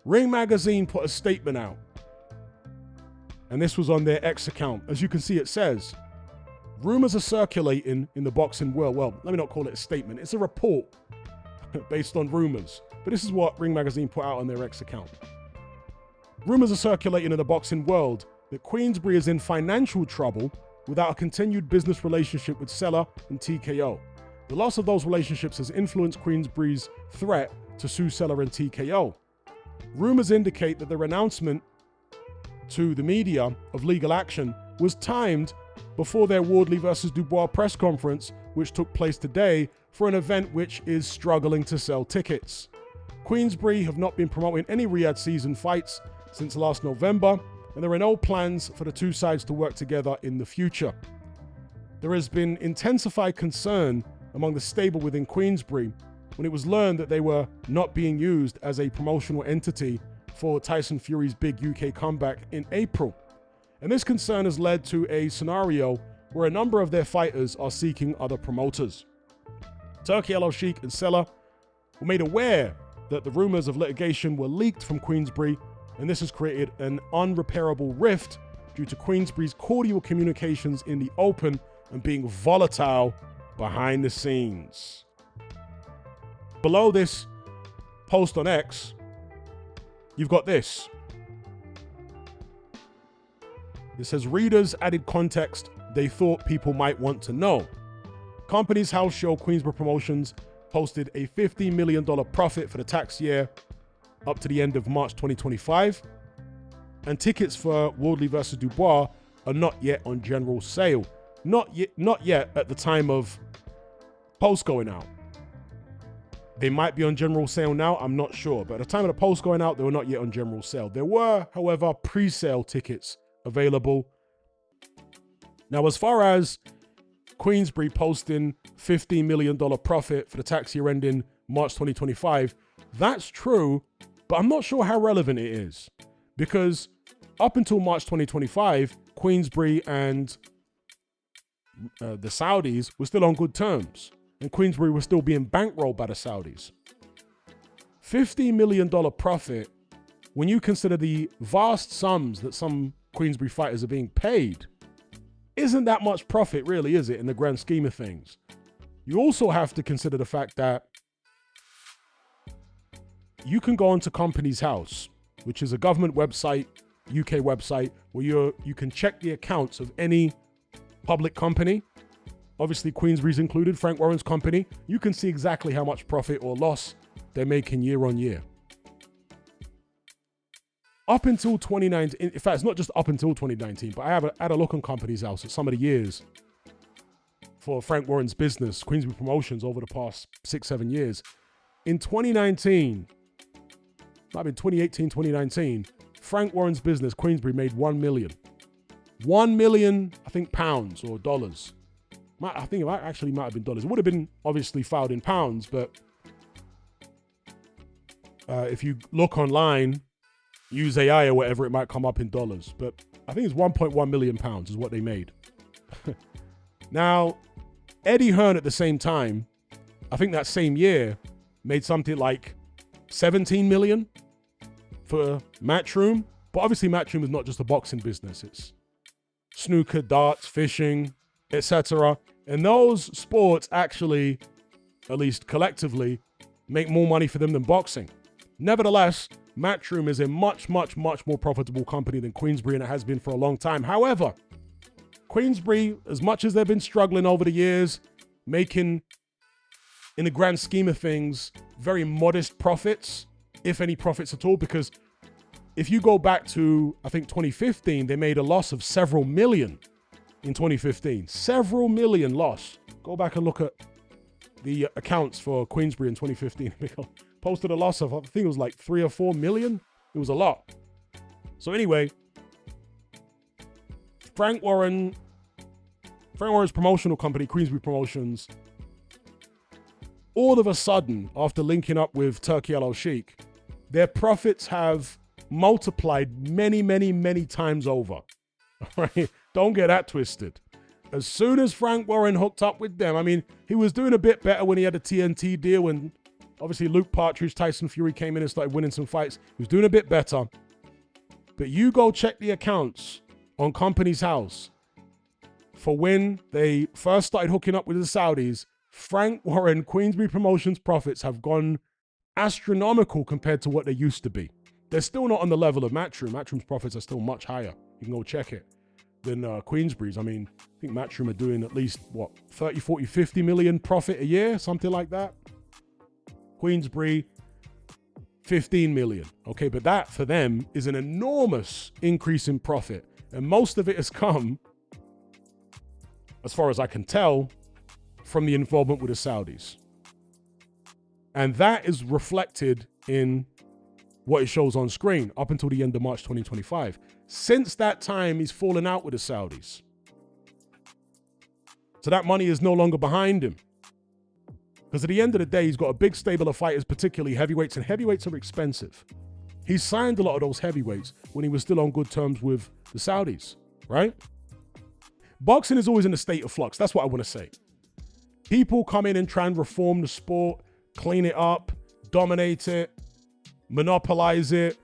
Ring Magazine put a statement out. And this was on their X account. As you can see, it says, rumors are circulating in the boxing world. Well, let me not call it a statement. It's a report based on rumors. But this is what Ring Magazine put out on their X account. Rumors are circulating in the boxing world that Queensberry is in financial trouble without a continued business relationship with Sela and TKO. The loss of those relationships has influenced Queensberry's threat to sue Sela and TKO. Rumors indicate that their announcement to the media of legal action was timed before their Wardley versus Dubois press conference, which took place today for an event which is struggling to sell tickets. Queensberry have not been promoting any Riyadh season fights since last November, and there are no plans for the two sides to work together in the future. There has been intensified concern among the stable within Queensberry when it was learned that they were not being used as a promotional entity for Tyson Fury's big UK comeback in April. And this concern has led to a scenario where a number of their fighters are seeking other promoters. Turki Al-Sheikh and Sela were made aware that the rumors of litigation were leaked from Queensberry, and this has created an unrepairable rift due to Queensberry's cordial communications in the open and being volatile behind the scenes. Below this post on X, you've got this. It says, readers added context they thought people might want to know. Company's house show Queensberry Promotions posted a $50 million profit for the tax year up to the end of March 2025. And tickets for Wardley versus Dubois are not yet on general sale. Not yet at the time of post going out. They might be on general sale now, I'm not sure. But at the time of the post going out, they were not yet on general sale. There were, however, pre-sale tickets available. Now, as far as Queensberry posting $15 million profit for the tax year ending March 2025, that's true, but I'm not sure how relevant it is. Because up until March 2025, Queensberry and the Saudis were still on good terms. And Queensberry was still being bankrolled by the Saudis. $50 million profit, when you consider the vast sums that some Queensberry fighters are being paid, isn't that much profit really, is it, in the grand scheme of things? You also have to consider the fact that you can go onto Company's House, which is a government website, UK website, where you can check the accounts of any public company. Obviously, Queensberry's included, Frank Warren's company. You can see exactly how much profit or loss they're making year on year. Up until 2019, in fact, it's not just up until 2019, but I had a look on Company's House at some of the years for Frank Warren's business, Queensberry Promotions, over the past 6-7 years. In 2019, might have been 2018, 2019, Frank Warren's business, Queensberry, made $1 million. $1 million, I think, pounds or dollars. I think it might have been dollars. It would have been obviously filed in pounds, but if you look online, use AI or whatever, it might come up in dollars. But I think it's 1.1 million pounds is what they made. Now, Eddie Hearn at the same time, I think that same year, made something like 17 million for Matchroom. But obviously Matchroom is not just a boxing business. It's snooker, darts, fishing, etc. And those sports actually, at least collectively, make more money for them than boxing. Nevertheless, Matchroom is a much, much, much more profitable company than Queensberry, and it has been for a long time. However, Queensberry, as much as they've been struggling over the years, making, in the grand scheme of things, very modest profits, if any profits at all, because if you go back to, I think, 2015, they made a loss of several million. In 2015, several million loss. Go back and look at the accounts for Queensberry in 2015. They posted a loss of, I think it was like 3 or 4 million. It was a lot. So anyway, Frank Warren's promotional company, Queensberry Promotions, all of a sudden, after linking up with Turki Al-Sheikh, their profits have multiplied many, many, many times over. Right? Don't get that twisted. As soon as Frank Warren hooked up with them, I mean, he was doing a bit better when he had a TNT deal and Obviously, Luke Partridge, Tyson Fury came in and started winning some fights. He was doing a bit better. But you go check the accounts on Company's House for when they first started hooking up with the Saudis. Frank Warren, Queensberry Promotions profits have gone astronomical compared to what they used to be. They're still not on the level of Matchroom. Matchroom's profits are still much higher. You can go check it. Than Queensberry's. I mean, I think Matchroom are doing at least, 30, 40, 50 million profit a year, something like that. Queensberry, 15 million. Okay, but that for them is an enormous increase in profit. And most of it has come, as far as I can tell, from the involvement with the Saudis. And that is reflected in what it shows on screen up until the end of March 2025. Since that time, he's fallen out with the Saudis. So that money is no longer behind him. Because at the end of the day, he's got a big stable of fighters, particularly heavyweights, and heavyweights are expensive. He signed a lot of those heavyweights when he was still on good terms with the Saudis, right? Boxing is always in a state of flux. That's what I want to say. People come in and try and reform the sport, clean it up, dominate it, monopolize it.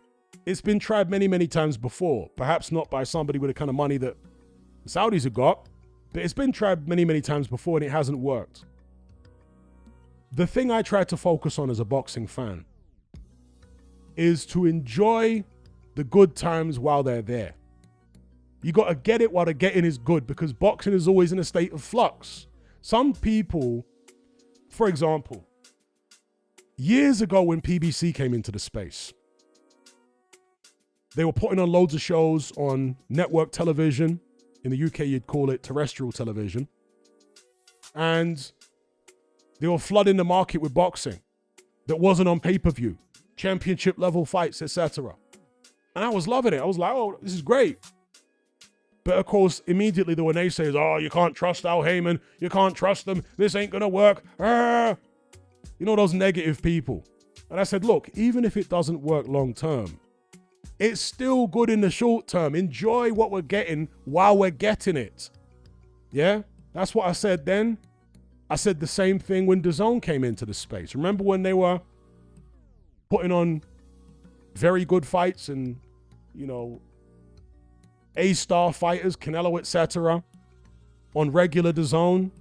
It's been tried many, many times before. Perhaps not by somebody with the kind of money that the Saudis have got, but it's been tried many, many times before and it hasn't worked. The thing I try to focus on as a boxing fan is to enjoy the good times while they're there. You got to get it while the getting is good, because boxing is always in a state of flux. Some people, for example, years ago when PBC came into the space, they were putting on loads of shows on network television. In the UK, you'd call it terrestrial television. And they were flooding the market with boxing that wasn't on pay-per-view, championship level fights, etc. And I was loving it. I was like, oh, this is great. But of course, immediately there were naysayers. Oh, you can't trust Al Heyman. You can't trust them. This ain't going to work. You know, those negative people. And I said, look, even if it doesn't work long term, it's still good in the short term. Enjoy what we're getting while we're getting it. Yeah, that's what I said then. I said the same thing when DAZN came into the space. Remember when they were putting on very good fights and, you know, A-star fighters, Canelo, etc., on regular DAZN,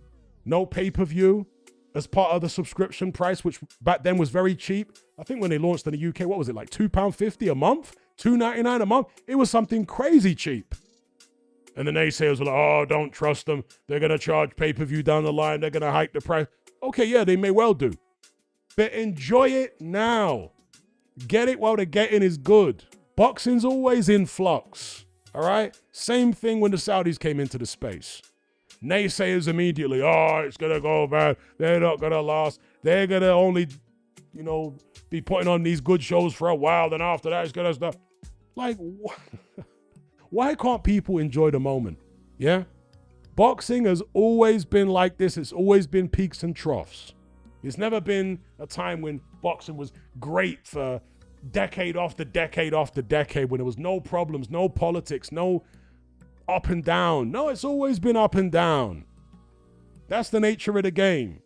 no pay-per-view, as part of the subscription price, which back then was very cheap. I think when they launched in the UK, what was it, like £2.50 a month? $2.99 a month? It was something crazy cheap. And the naysayers were like, oh, don't trust them. They're going to charge pay-per-view down the line. They're going to hike the price. Okay, yeah, they may well do. But enjoy it now. Get it while the getting is good. Boxing's always in flux, all right? Same thing when the Saudis came into the space. Naysayers immediately, oh, it's going to go bad. They're not going to last. They're going to only, you know, be putting on these good shows for a while. Then after that, it's going to stop. Like, why can't people enjoy the moment? Yeah? Boxing has always been like this. It's always been peaks and troughs. It's never been a time when boxing was great for decade after decade after decade, when there was no problems, no politics, no up and down. No, it's always been up and down. That's the nature of the game.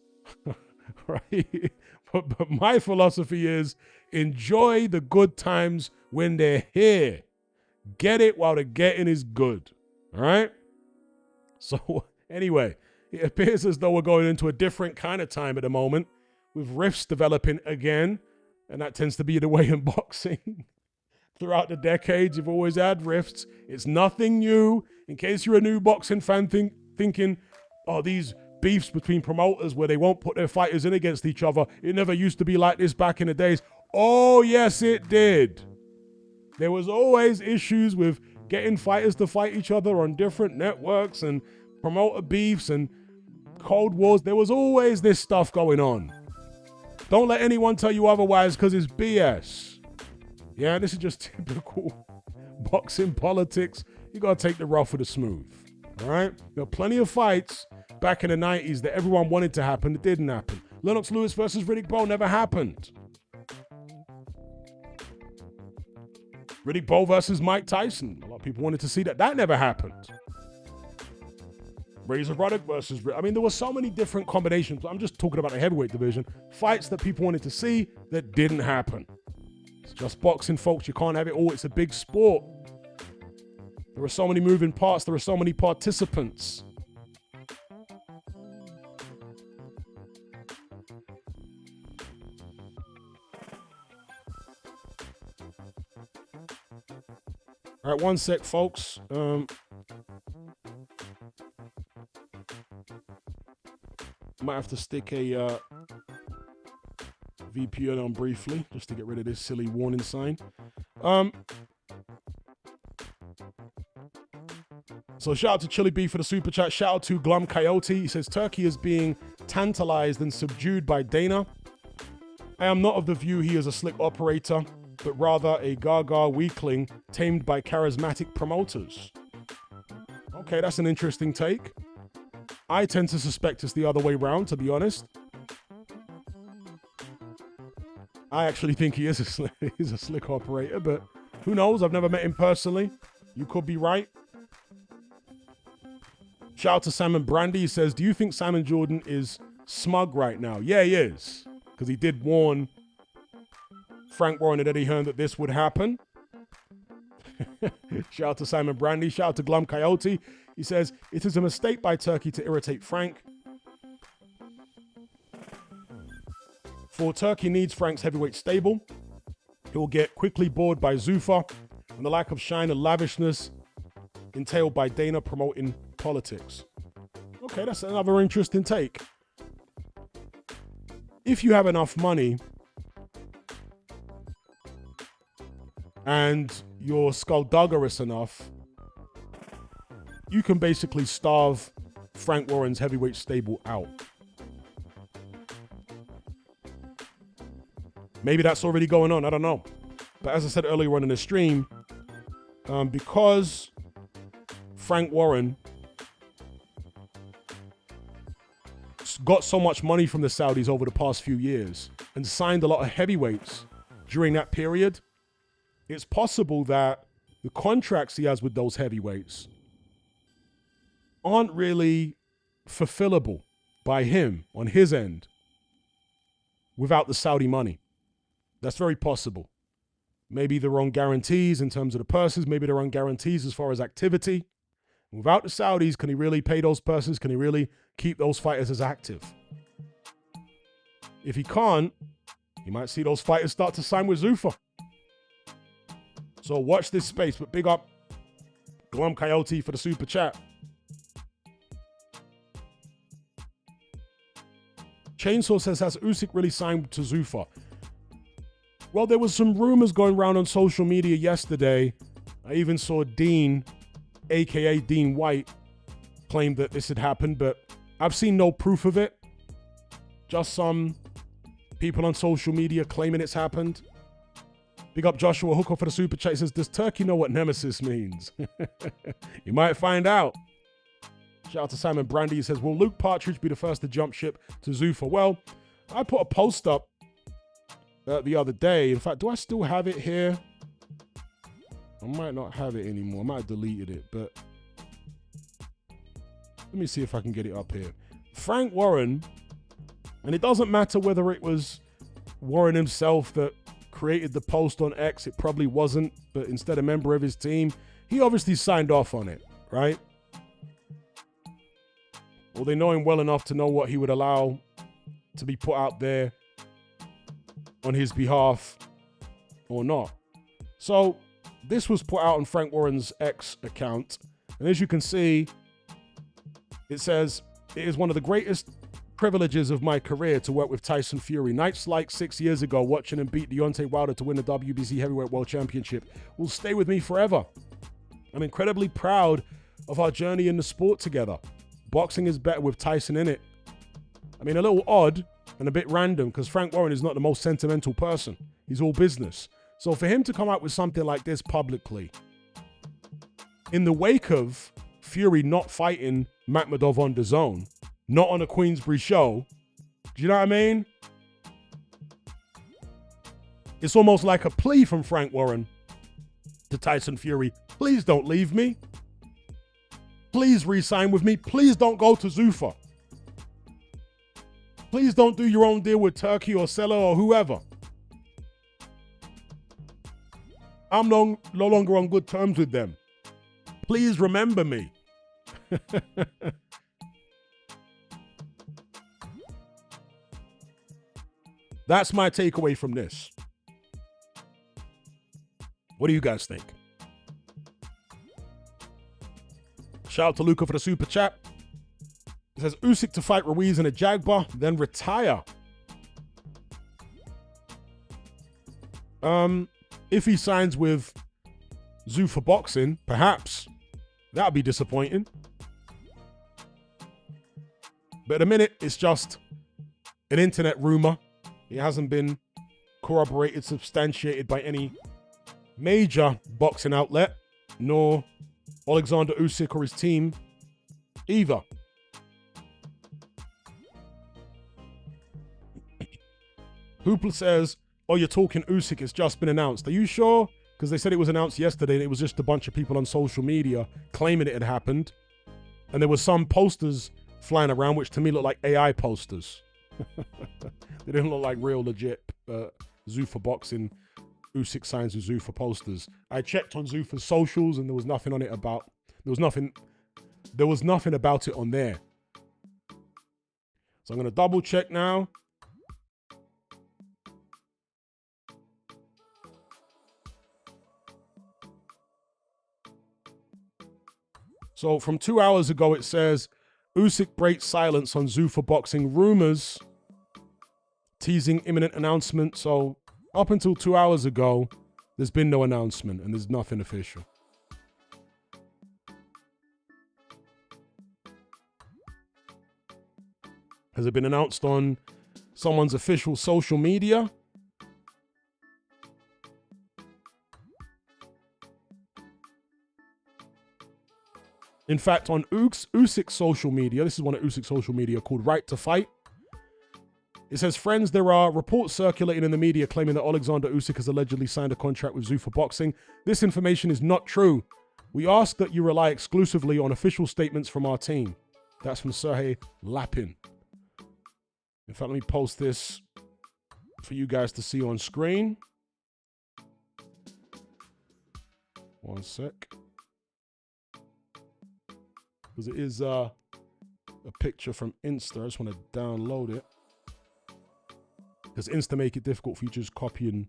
Right? But my philosophy is enjoy the good times when they're here. Get it while the getting is good. All right? So anyway, it appears as though we're going into a different kind of time at the moment, with rifts developing again. And that tends to be the way in boxing. Throughout the decades, you've always had rifts. It's nothing new. In case you're a new boxing fan thinking, oh, these beefs between promoters where they won't put their fighters in against each other, it never used to be like this back in the days. Oh, yes, it did. There was always issues with getting fighters to fight each other on different networks and promoter beefs and cold wars. There was always this stuff going on. Don't let anyone tell you otherwise, because it's BS. Yeah, this is just typical boxing politics. You got to take the rough with the smooth. All right? There are plenty of fights back in the 90s that everyone wanted to happen. It didn't happen. Lennox Lewis versus Riddick Bowe never happened. Riddick Bowe versus Mike Tyson. A lot of people wanted to see that. That never happened. Razor Ruddock versus... I mean, there were so many different combinations. I'm just talking about the heavyweight division. Fights that people wanted to see that didn't happen. It's just boxing, folks. You can't have it all. It's a big sport. There are so many moving parts. There are so many participants. All right, one sec, folks. Might have to stick a VPN on briefly just to get rid of this silly warning sign. So shout out to Chili B for the super chat. Shout out to Glum Coyote. He says Turkey is being tantalized and subdued by Dana. I am not of the view he is a slick operator, but rather a gaga weakling tamed by charismatic promoters. Okay, that's an interesting take. I tend to suspect it's the other way around, to be honest. I actually think he is he's a slick operator, but who knows? I've never met him personally. You could be right. Shout out to Simon Brandy. He says, do you think Simon Jordan is smug right now? Yeah, he is. Because he did warn Frank Warren and Eddie Hearn that this would happen. Shout out to Simon Brandy. Shout out to Glum Coyote. He says, it is a mistake by Turkey to irritate Frank. For Turkey needs Frank's heavyweight stable. He will get quickly bored by Zuffa and the lack of shine and lavishness entailed by Dana promoting politics. Okay, that's another interesting take. If you have enough money and you're skullduggerous enough, you can basically starve Frank Warren's heavyweight stable out. Maybe that's already going on, I don't know. But as I said earlier on in the stream, because Frank Warren got so much money from the Saudis over the past few years and signed a lot of heavyweights during that period, it's possible that the contracts he has with those heavyweights aren't really fulfillable by him on his end without the Saudi money. That's very possible. Maybe the wrong guarantees in terms of the purses, maybe the wrong guarantees as far as activity. Without the Saudis, can he really pay those purses? Can he really keep those fighters as active? If he can't, you might see those fighters start to sign with Zuffa. So watch this space, but big up Glum Coyote for the super chat. Chainsaw says, has Usyk really signed to Zuffa? Well, there was some rumors going around on social media yesterday. I even saw Dean, aka Dean White, claim that this had happened, but I've seen no proof of it. Just some people on social media claiming it's happened. Big up Joshua Hooker for the super chat. He says, does Turkey know what nemesis means? You might find out. Shout out to Simon Brandy. He says, will Luke Partridge be the first to jump ship to Zuffa? Well, I put a post up the other day. In fact, do I still have it here? I might not have it anymore. I might have deleted it, but let me see if I can get it up here. Frank Warren, and it doesn't matter whether it was Warren himself that created the post on X. It probably wasn't, but instead a member of his team, he obviously signed off on it, right? Well, they know him well enough to know what he would allow to be put out there on his behalf or not. So this was put out on Frank Warren's X account. And as you can see, it says, it is one of the greatest privileges of my career to work with Tyson Fury. Nights like 6 years ago, watching him beat Deontay Wilder to win the WBC Heavyweight World Championship will stay with me forever. I'm incredibly proud of our journey in the sport together. Boxing is better with Tyson in it. I mean, a little odd and a bit random because Frank Warren is not the most sentimental person. He's all business. So for him to come out with something like this publicly, in the wake of Fury not fighting Makhmudov on DAZN, not on a Queensbury show, do you know what I mean? It's almost like a plea from Frank Warren to Tyson Fury. Please don't leave me. Please re-sign with me. Please don't go to Zuffa. Please don't do your own deal with Turkey or Sela or whoever. I'm no longer on good terms with them. Please remember me. That's my takeaway from this. What do you guys think? Shout out to Luca for the super chat. It says Usyk to fight Ruiz in a Jagba, then retire. If he signs with Zuffa Boxing, perhaps. That'd be disappointing. But at the minute, it's just an internet rumor. It hasn't been corroborated, substantiated by any major boxing outlet, nor Alexander Usyk or his team either. Hoopla says, oh, you're talking Usyk, it's just been announced. Are you sure? Because they said it was announced yesterday and it was just a bunch of people on social media claiming it had happened. And there were some posters flying around, which to me look like AI posters. They didn't look like real, legit Zuffa Boxing, Usyk signs with Zuffa posters. I checked on Zuffa's socials and there was nothing on it about, there was nothing about it on there. So I'm going to double check now. So from 2 hours ago, it says, Usyk breaks silence on Zuffa Boxing rumors, teasing imminent announcement. So up until 2 hours ago, there's been no announcement and there's nothing official. Has it been announced on someone's official social media? In fact, on Usyk's social media, this is one of Usyk's social media called Right to Fight. It says, friends, there are reports circulating in the media claiming that Alexander Usyk has allegedly signed a contract with Zuffa Boxing. This information is not true. We ask that you rely exclusively on official statements from our team. That's from Sergey Lapin. In fact, let me post this for you guys to see on screen. One sec. Because it is a picture from Insta. I just want to download it. Because Insta make it difficult for you to just copy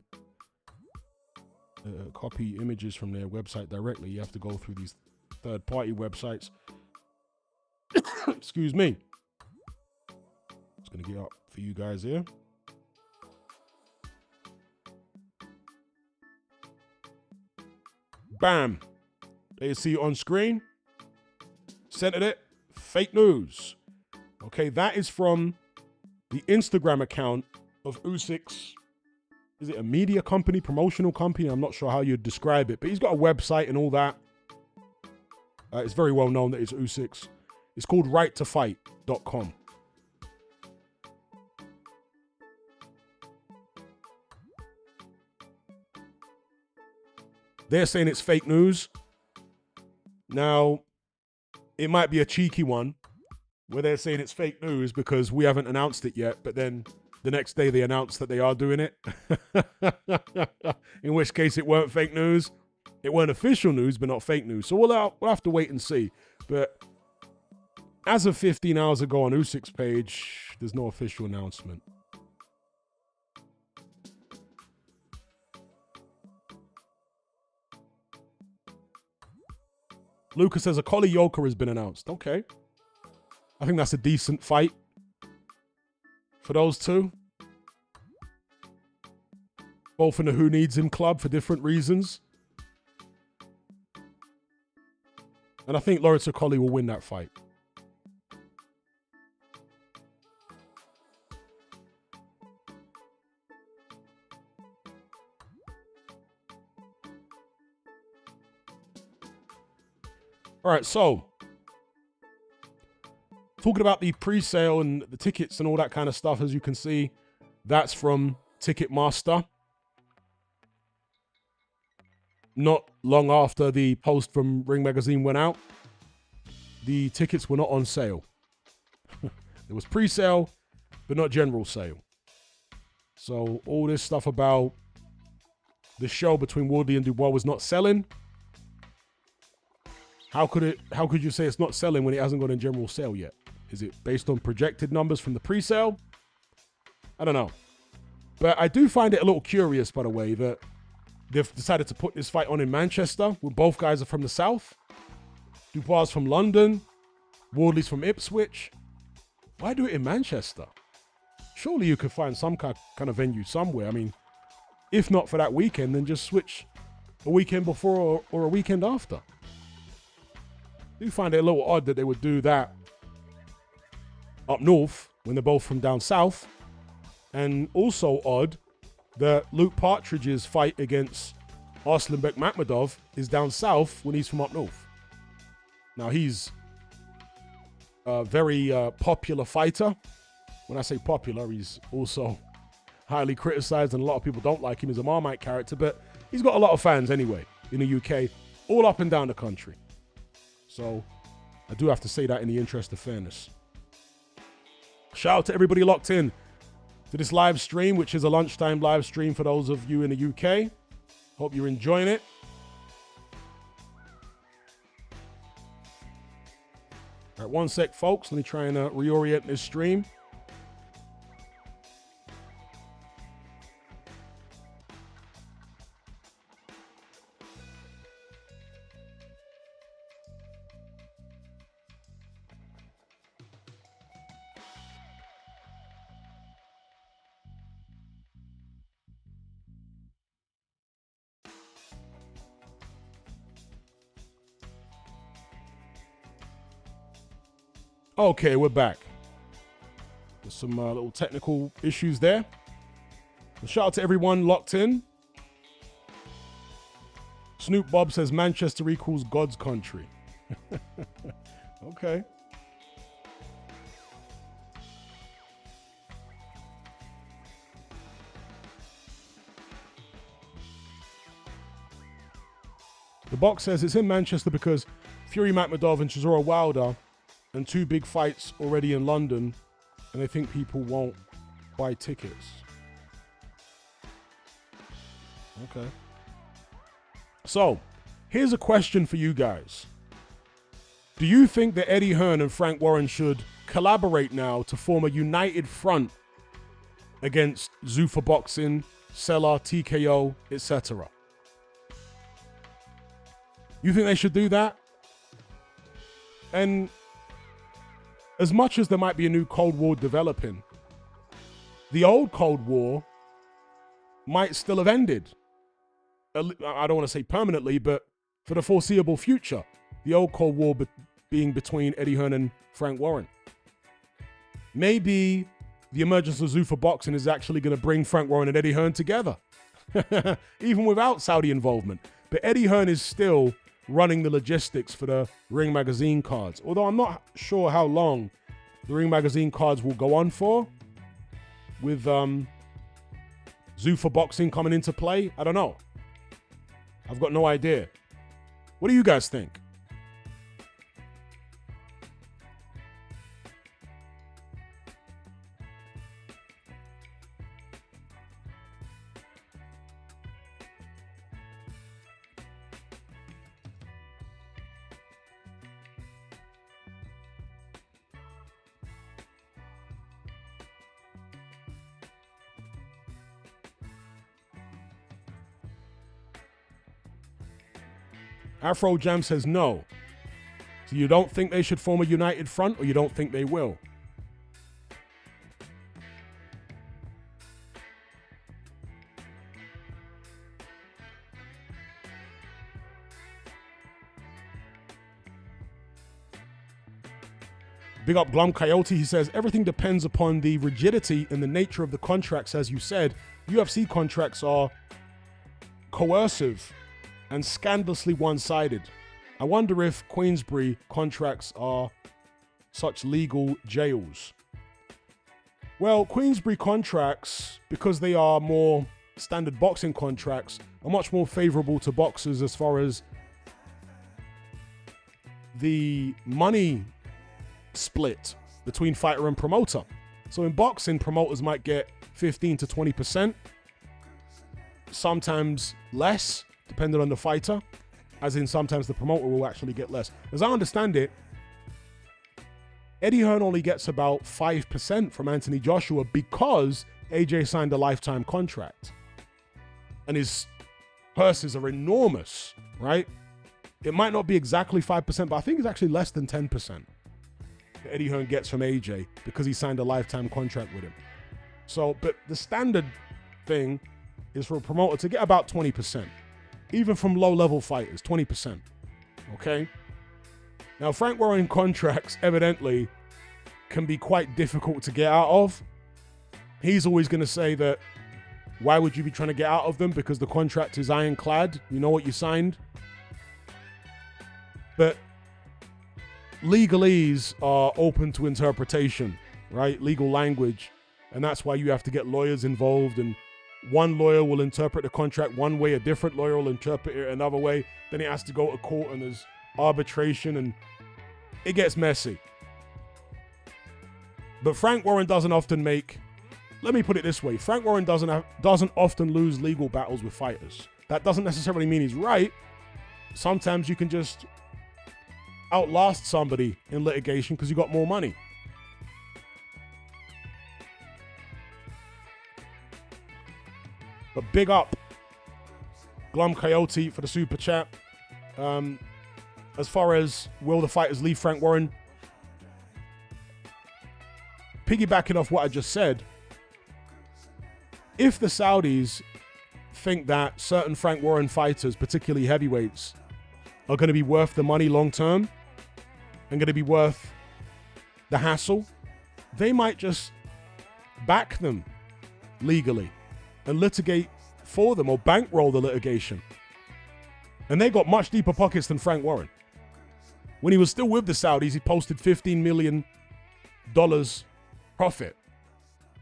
images from their website directly. You have to go through these third-party websites. Excuse me. Just going to get up for you guys here. Bam. There you see it on screen. Centered it. Fake news. Okay, that is from the Instagram account of Usyk's, is it a media company, promotional company? I'm not sure how you'd describe it, but he's got a website and all that. It's very well known that it's Usyk's. It's called rightofight.com. They're saying it's fake news. Now, it might be a cheeky one where they're saying it's fake news because we haven't announced it yet, but then the next day they announce that they are doing it. In which case it weren't fake news. It weren't official news, but not fake news. So we'll have to wait and see. But as of 15 hours ago on Usyk's page, there's no official announcement. Lucas says a Collie Yoka has been announced. Okay. I think that's a decent fight for those two. Both in the Who Needs Him club for different reasons. And I think Lawrence Okolie will win that fight. All right, so talking about the pre-sale and the tickets and all that kind of stuff, as you can see, that's from Ticketmaster. Not long after the post from Ring Magazine went out. the tickets were not on sale. There was pre-sale, but not general sale. So all this stuff about the show between Wardley and Dubois was not selling. How could you say it's not selling when it hasn't gone in general sale yet? Is it based on projected numbers from the pre-sale? I don't know. But I do find it a little curious, by the way, that they've decided to put this fight on in Manchester, when both guys are from the south. Dubois from London. Wardley's from Ipswich. Why do it in Manchester? Surely you could find some kind of venue somewhere. I mean, if not for that weekend, then just switch a weekend before or a weekend after. I do find it a little odd that they would do that up north when they're both from down south. And also odd that Luke Partridge's fight against Arslanbek Makhmudov is down south when he's from up north. Now, he's a very popular fighter. When I say popular, he's also highly criticized and a lot of people don't like him as a Marmite character, but he's got a lot of fans anyway in the UK, all up and down the country. So I do have to say that in the interest of fairness. Shout out to everybody locked in to this live stream, which is a lunchtime live stream for those of you in the UK. Hope you're enjoying it. All right, one sec, folks. Let me try and reorient this stream. Okay, we're back. There's some little technical issues there. Shout out to everyone locked in. Snoop Bob says Manchester equals God's country. Okay. The box says it's in Manchester because Fury Makhmudov and Chisora Wilder and two big fights already in London, and they think people won't buy tickets. Okay. So, here's a question for you guys. Do you think that Eddie Hearn and Frank Warren should collaborate now to form a united front against Zuffa Boxing, Sela, TKO, etc.? You think they should do that? And as much as there might be a new Cold War developing, the old Cold War might still have ended. I don't want to say permanently, but for the foreseeable future. The old Cold War being between Eddie Hearn and Frank Warren. Maybe the emergence of Zuffa Boxing is actually going to bring Frank Warren and Eddie Hearn together. Even without Saudi involvement. But Eddie Hearn is still running the logistics for the Ring Magazine cards. Although I'm not sure how long the Ring Magazine cards will go on for. With Zuffa Boxing coming into play. I don't know. I've got no idea. What do you guys think? Afro Jam says no. So you don't think they should form a united front, or you don't think they will? Big up Glum Coyote. He says, everything depends upon the rigidity and the nature of the contracts. As you said, UFC contracts are coercive and scandalously one-sided. I wonder if Queensberry contracts are such legal jails. Well, Queensberry contracts, because they are more standard boxing contracts, are much more favorable to boxers as far as the money split between fighter and promoter. So in boxing, promoters might get 15 to 20%, sometimes less, depending on the fighter, as in sometimes the promoter will actually get less. As I understand it, Eddie Hearn only gets about 5% from Anthony Joshua because AJ signed a lifetime contract. And his purses are enormous, right? It might not be exactly 5%, but I think it's actually less than 10% that Eddie Hearn gets from AJ because he signed a lifetime contract with him. So, but the standard thing is for a promoter to get about 20%, even from low-level fighters, 20%, okay? Now, Frank Warren contracts, evidently, can be quite difficult to get out of. He's always going to say that, why would you be trying to get out of them? Because the contract is ironclad. You know what you signed. But legalese are open to interpretation, right? Legal language. And that's why you have to get lawyers involved. And one lawyer will interpret the contract one way, a different lawyer will interpret it another way. Then it has to go to court and there's arbitration and it gets messy. But Frank Warren doesn't often make, let me put it this way, Frank Warren doesn't often lose legal battles with fighters. That doesn't necessarily mean he's right. Sometimes you can just outlast somebody in litigation because you got more money. But big up Glum Coyote for the super chat. As far as will the fighters leave Frank Warren, piggybacking off what I just said, if the Saudis think that certain Frank Warren fighters, particularly heavyweights, are going to be worth the money long term and going to be worth the hassle, they might just back them legally and litigate for them or bankroll the litigation. And they got much deeper pockets than Frank Warren. When he was still with the Saudis, he posted $15 million profit.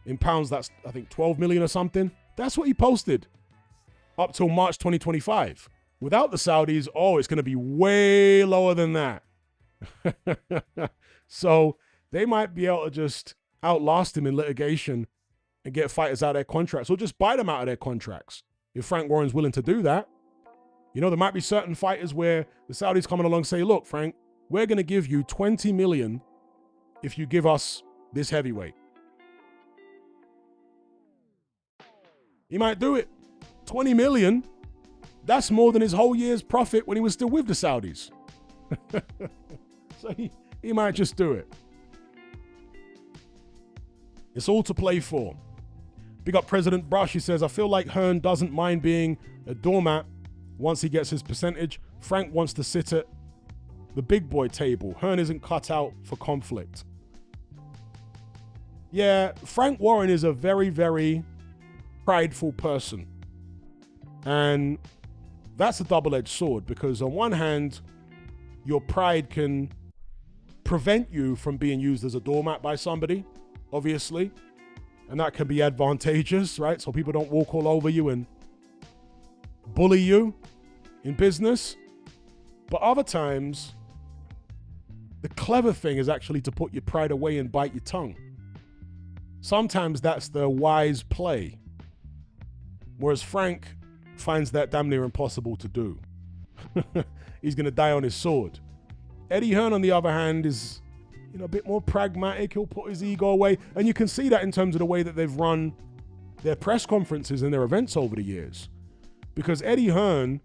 In pounds, that's, I think, 12 million or something. That's what he posted up till March 2025. Without the Saudis, oh, it's going to be way lower than that. So they might be able to just outlast him in litigation and get fighters out of their contracts or just buy them out of their contracts if Frank Warren's willing to do that. You know, there might be certain fighters where the Saudis come along and say, look, Frank, we're going to give you 20 million if you give us this heavyweight. He might do it. 20 million, that's more than his whole year's profit when he was still with the Saudis. So he might just do it. It's all to play for. Big up President Brush. He says, I feel like Hearn doesn't mind being a doormat once he gets his percentage. Frank wants to sit at the big boy table. Hearn isn't cut out for conflict. Yeah, Frank Warren is a very, very prideful person. And that's a double-edged sword because on one hand, your pride can prevent you from being used as a doormat by somebody, obviously. And that can be advantageous, right? So people don't walk all over you and bully you in business. But other times, the clever thing is actually to put your pride away and bite your tongue. Sometimes that's the wise play. Whereas Frank finds that damn near impossible to do. He's going to die on his sword. Eddie Hearn, on the other hand, is a bit more pragmatic. He'll put his ego away. And you can see that in terms of the way that they've run their press conferences and their events over the years. Because Eddie Hearn,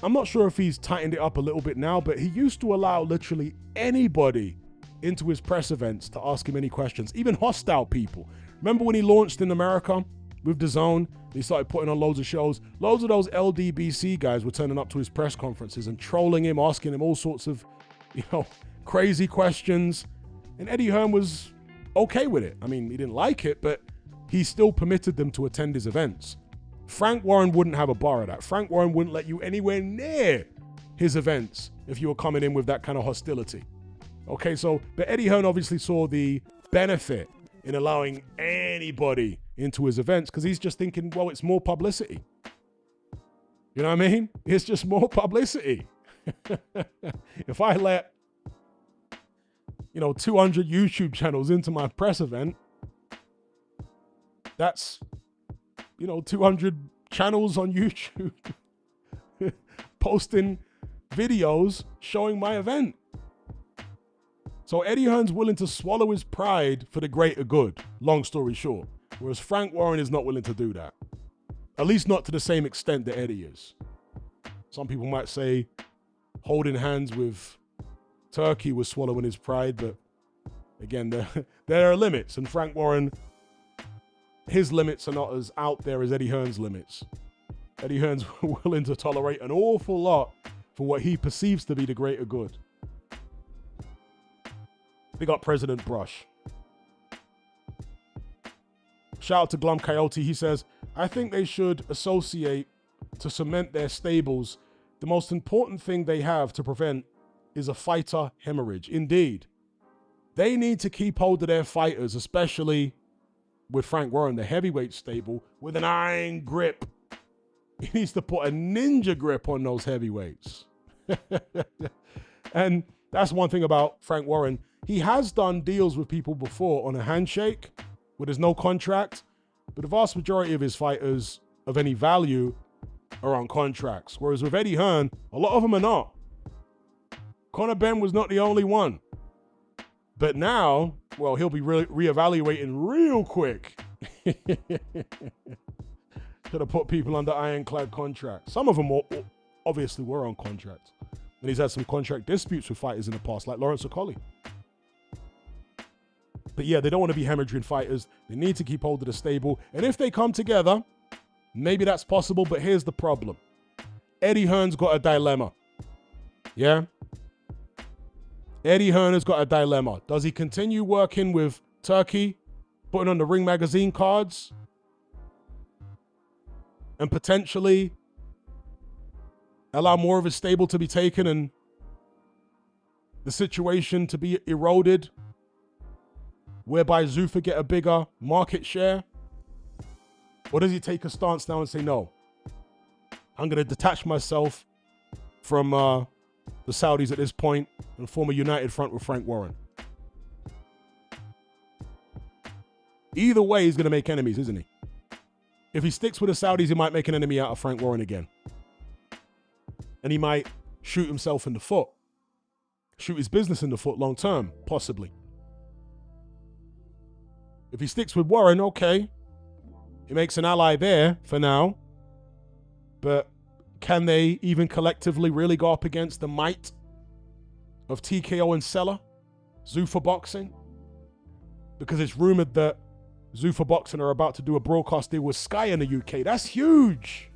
I'm not sure if he's tightened it up a little bit now, but he used to allow literally anybody into his press events to ask him any questions, even hostile people. Remember when he launched in America with DAZN? He started putting on loads of shows. Loads of those LDBC guys were turning up to his press conferences and trolling him, asking him all sorts of, crazy questions. And Eddie Hearn was okay with it. I mean, he didn't like it, but he still permitted them to attend his events. Frank Warren wouldn't have a bar of that. Frank Warren wouldn't let you anywhere near his events if you were coming in with that kind of hostility. Okay, so, but Eddie Hearn obviously saw the benefit in allowing anybody into his events because he's just thinking, well, it's more publicity. You know what I mean? It's just more publicity. If I let 200 YouTube channels into my press event. That's, 200 channels on YouTube posting videos showing my event. So Eddie Hearn's willing to swallow his pride for the greater good, long story short. Whereas Frank Warren is not willing to do that. At least not to the same extent that Eddie is. Some people might say holding hands with Turkey was swallowing his pride, but again, there are limits. And Frank Warren, his limits are not as out there as Eddie Hearn's limits. Eddie Hearn's willing to tolerate an awful lot for what he perceives to be the greater good. They got President Brush. Shout out to Glum Coyote. He says, I think they should associate to cement their stables. The most important thing they have to prevent is a fighter hemorrhage. Indeed. They need to keep hold of their fighters, especially with Frank Warren, the heavyweight stable, with an iron grip. He needs to put a ninja grip on those heavyweights. And that's one thing about Frank Warren. He has done deals with people before on a handshake where there's no contract, but the vast majority of his fighters of any value are on contracts. Whereas with Eddie Hearn, a lot of them are not. Conor Benn was not the only one. But now, well, he'll be reevaluating real quick. Should have put people under ironclad contracts. Some of them obviously were on contracts. And he's had some contract disputes with fighters in the past, like Lawrence Okolie. But yeah, they don't want to be hemorrhaging fighters. They need to keep hold of the stable. And if they come together, maybe that's possible. But here's the problem. Eddie Hearn's got a dilemma. Yeah? Eddie Hearn has got a dilemma. Does he continue working with Turkey, putting on the Ring Magazine cards, and potentially allow more of his stable to be taken and the situation to be eroded, whereby Zuffa get a bigger market share? Or does he take a stance now and say, no, I'm going to detach myself from the Saudis at this point and form a united front with Frank Warren? Either way, he's going to make enemies, isn't he? If he sticks with the Saudis, he might make an enemy out of Frank Warren again. And he might shoot himself in the foot. Shoot his business in the foot long term, possibly. If he sticks with Warren, okay. He makes an ally there for now. But can they even collectively really go up against the might of TKO and Sela? Zuffa Boxing? Because it's rumored that Zuffa Boxing are about to do a broadcast deal with Sky in the UK. That's huge.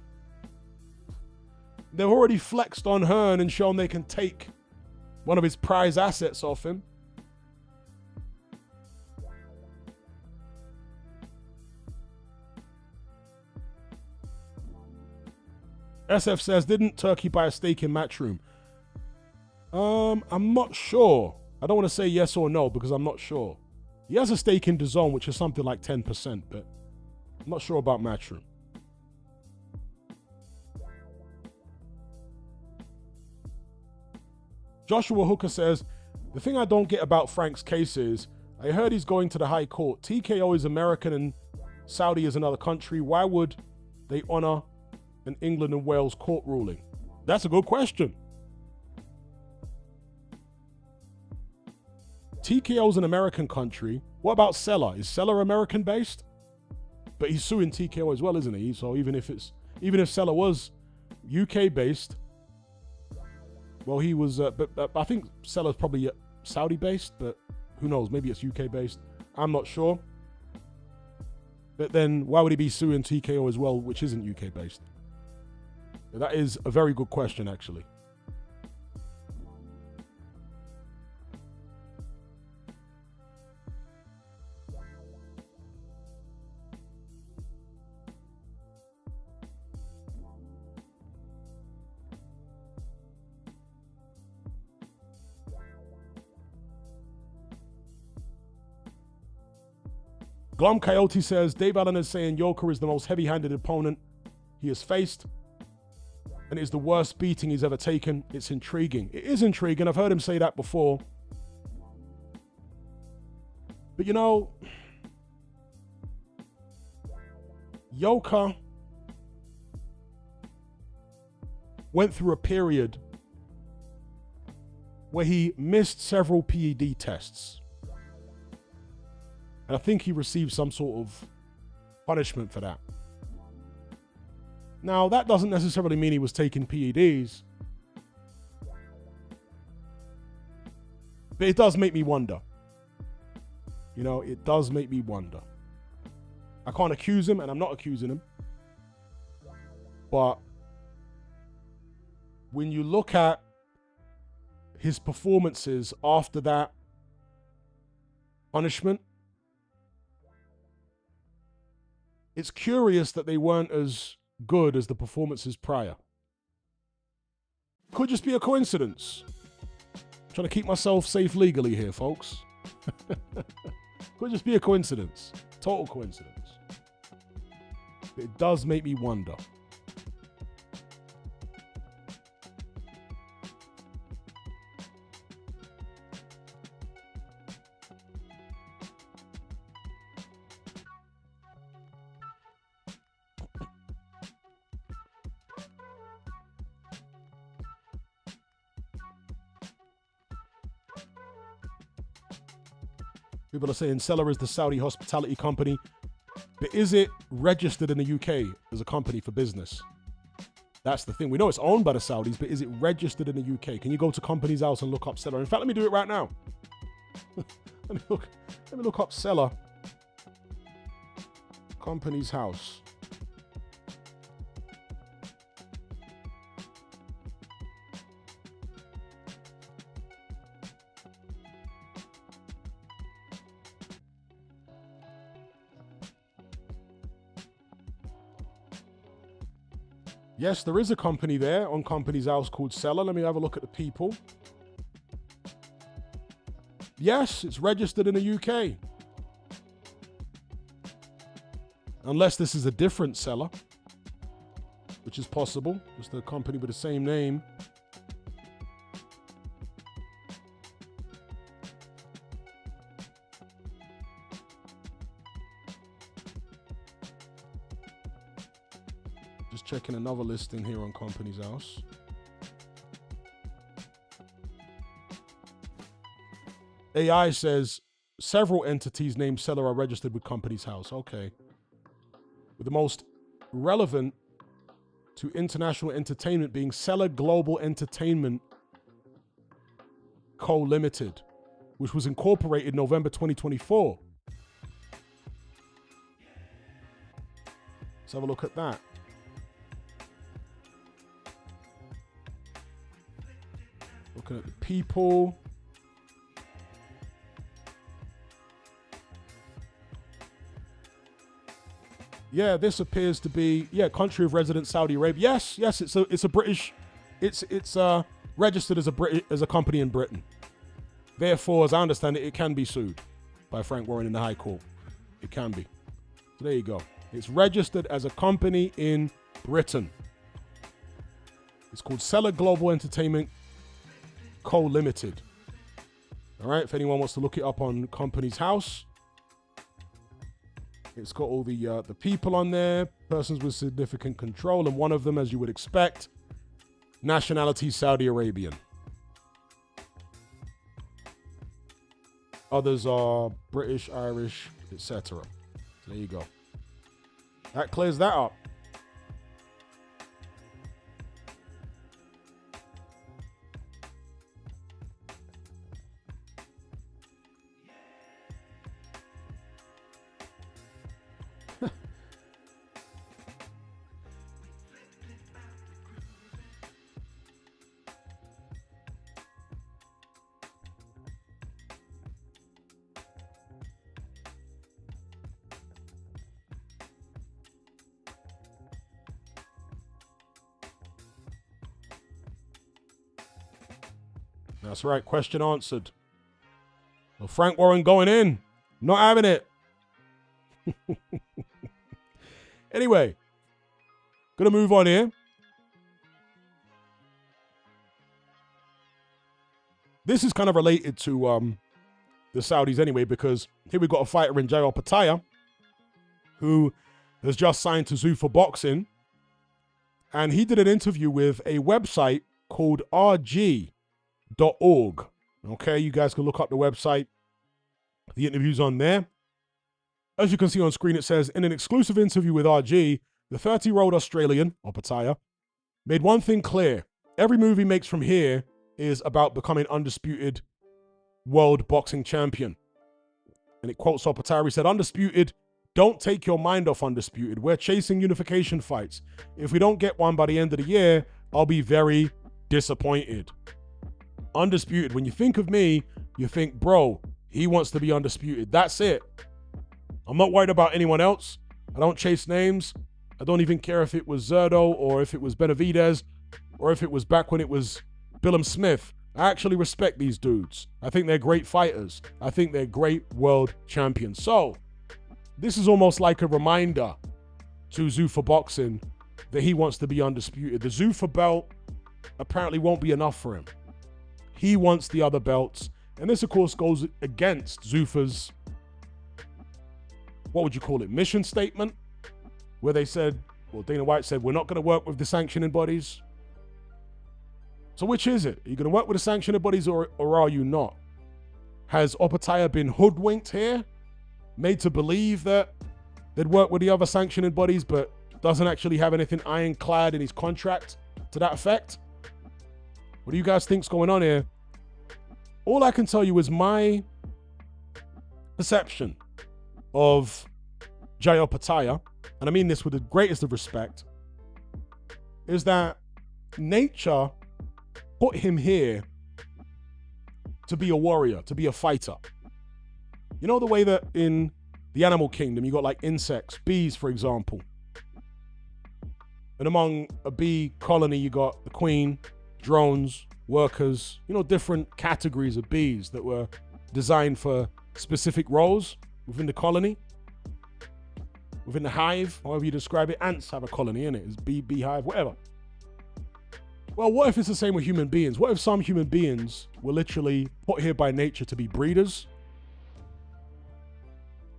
They've already flexed on Hearn and shown they can take one of his prize assets off him. SF says, didn't Turkey buy a stake in Matchroom? I'm not sure. I don't want to say yes or no because I'm not sure. He has a stake in DAZN, which is something like 10%, but I'm not sure about Matchroom. Joshua Hooker says, the thing I don't get about Frank's case is, I heard he's going to the High Court. TKO is American and Saudi is another country. Why would they honor an England and Wales court ruling? That's a good question. TKO's an American country. What about Sela? Is Sela American based? But he's suing TKO as well, isn't he? So even if Sela was UK based, well, he was, but I think Sela's probably Saudi based, but who knows? Maybe it's UK based. I'm not sure. But then why would he be suing TKO as well, which isn't UK based? That is a very good question, actually. Glum Coyote says, Dave Allen is saying Yoka is the most heavy-handed opponent he has faced and is the worst beating he's ever taken. It's intriguing. It is intriguing. I've heard him say that before. But you know, Yoka went through a period where he missed several PED tests. And I think he received some sort of punishment for that. Now, that doesn't necessarily mean he was taking PEDs. But it does make me wonder. You know, it does make me wonder. I can't accuse him, and I'm not accusing him. But when you look at his performances after that punishment, it's curious that they weren't as good as the performances prior. Could just be a coincidence. I'm trying to keep myself safe legally here, folks. Could just be a coincidence. Total coincidence. It does make me wonder. People are saying Sela is the Saudi hospitality company, but is it registered in the UK as a company for business? That's the thing. We know it's owned by the Saudis, but is it registered in the UK? Can you go to Companies House and look up Sela? In fact, let me do it right now. let me look up Sela. Companies House. Yes, there is a company there on Companies House called Sela. Let me have a look at the people. Yes, it's registered in the UK. Unless this is a different Sela, which is possible. Just a company with the same name. Just checking another listing here on Companies House. AI says several entities named Sela are registered with Companies House. Okay. With the most relevant to international entertainment being Sela Global Entertainment Co. Limited, which was incorporated November 2024. Let's have a look at that. Looking at the people. Yeah, this appears to be country of residence Saudi Arabia. Yes, it's a British. It's registered as a company in Britain. Therefore, as I understand it, it can be sued by Hearn-Warren in the High Court. It can be. So there you go. It's registered as a company in Britain. It's called Sela Global Entertainment Co. Limited. All right, if anyone wants to look it up on Companies House. It's got all the people on there, persons with significant control, and one of them, as you would expect, nationality Saudi Arabian. Others are British, Irish, etc. So there you go. That clears that up. That's right. Question answered. Well, Hearn-Warren going in. Not having it. Anyway. Gonna move on here. This is kind of related to the Saudis anyway, because here we've got a fighter in Opetaia who has just signed to Zuffa Boxing, and he did an interview with a website called rg.org. Okay, you guys can look up the website. The interview's on there. As you can see on screen, it says, in an exclusive interview with RG, the 30-year-old Australian, Opetaia, made one thing clear. Every move he makes from here is about becoming undisputed world boxing champion. And it quotes Opetaia. He said, undisputed, don't take your mind off undisputed. We're chasing unification fights. If we don't get one by the end of the year, I'll be very disappointed. Undisputed. When you think of me, you think, bro, he wants to be undisputed. That's it. I'm not worried about anyone else. I don't chase names. I don't even care if it was Zerdo or if it was Benavidez or if it was back when it was Billum Smith. I actually respect these dudes. I think they're great fighters. I think they're great world champions. So this is almost like a reminder to Zuffa Boxing that he wants to be undisputed. The Zuffa belt apparently won't be enough for him. He wants the other belts. And this, of course, goes against Zuffa's, what would you call it, mission statement, where they said, well, Dana White said, we're not going to work with the sanctioning bodies. So which is it? Are you going to work with the sanctioning bodies or are you not? Has Opetaia been hoodwinked here? Made to believe that they'd work with the other sanctioning bodies, but doesn't actually have anything ironclad in his contract to that effect? What do you guys think's going on here? All I can tell you is my perception of Opetaia, and I mean this with the greatest of respect, is that nature put him here to be a warrior, to be a fighter. You know the way that in the animal kingdom, you got like insects, bees, for example. And among a bee colony, you got the queen, drones, workers, you know, different categories of bees that were designed for specific roles within the colony, within the hive, however you describe it. Ants have a colony in it, it's beehive, whatever. Well, what if it's the same with human beings? What if some human beings were literally put here by nature to be breeders?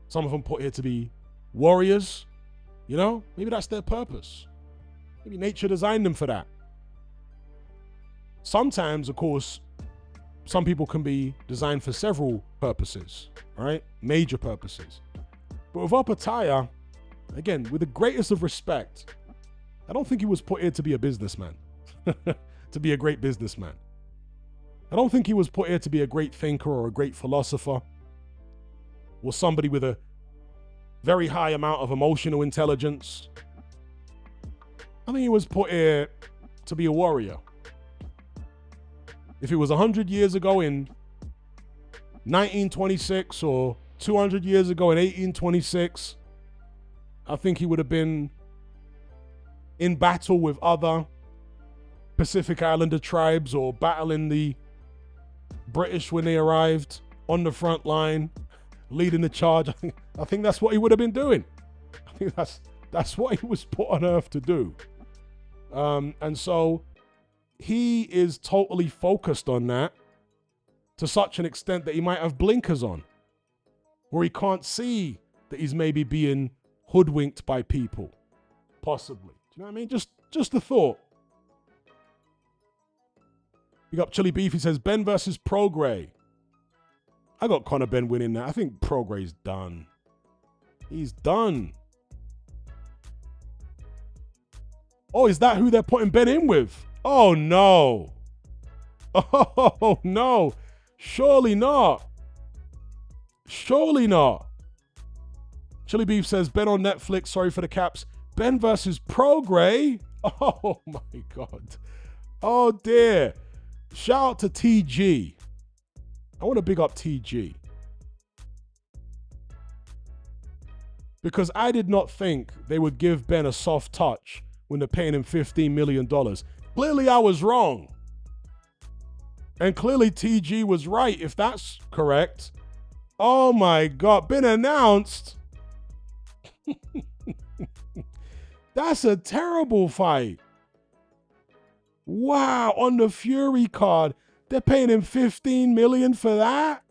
Some of them put here to be warriors, you know? Maybe that's their purpose. Maybe nature designed them for that. Sometimes, of course, some people can be designed for several purposes, right? Major purposes. But with Opetaia, again, with the greatest of respect, I don't think he was put here to be a businessman, to be a great businessman. I don't think he was put here to be a great thinker or a great philosopher or somebody with a very high amount of emotional intelligence. I think he was put here to be a warrior. If it was 100 years ago in 1926 or 200 years ago in 1826, I think he would have been in battle with other Pacific Islander tribes or battling the British when they arrived on the front line, leading the charge. I think that's what he would have been doing. I think that's what he was put on earth to do. And so he is totally focused on that to such an extent that he might have blinkers on, where he can't see that he's maybe being hoodwinked by people, possibly. Do you know what I mean? Just a thought. You got Chili Beef. He says Benn versus Prograis. I got Conor Benn winning that. I think Prograis done. He's done. Oh, is that who they're putting Benn in with? Oh, no. Oh, no. Surely not. Surely not. Chili Beef says, Benn on Netflix. Sorry for the caps. Benn versus Prograis. Oh, my God. Oh, dear. Shout out to TG. I want to big up TG. Because I did not think they would give Benn a soft touch when they're paying him $15 million. Clearly, I was wrong. And clearly, TG was right, if that's correct. Oh my God, been announced. That's a terrible fight. Wow, on the Fury card, they're paying him $15 million for that?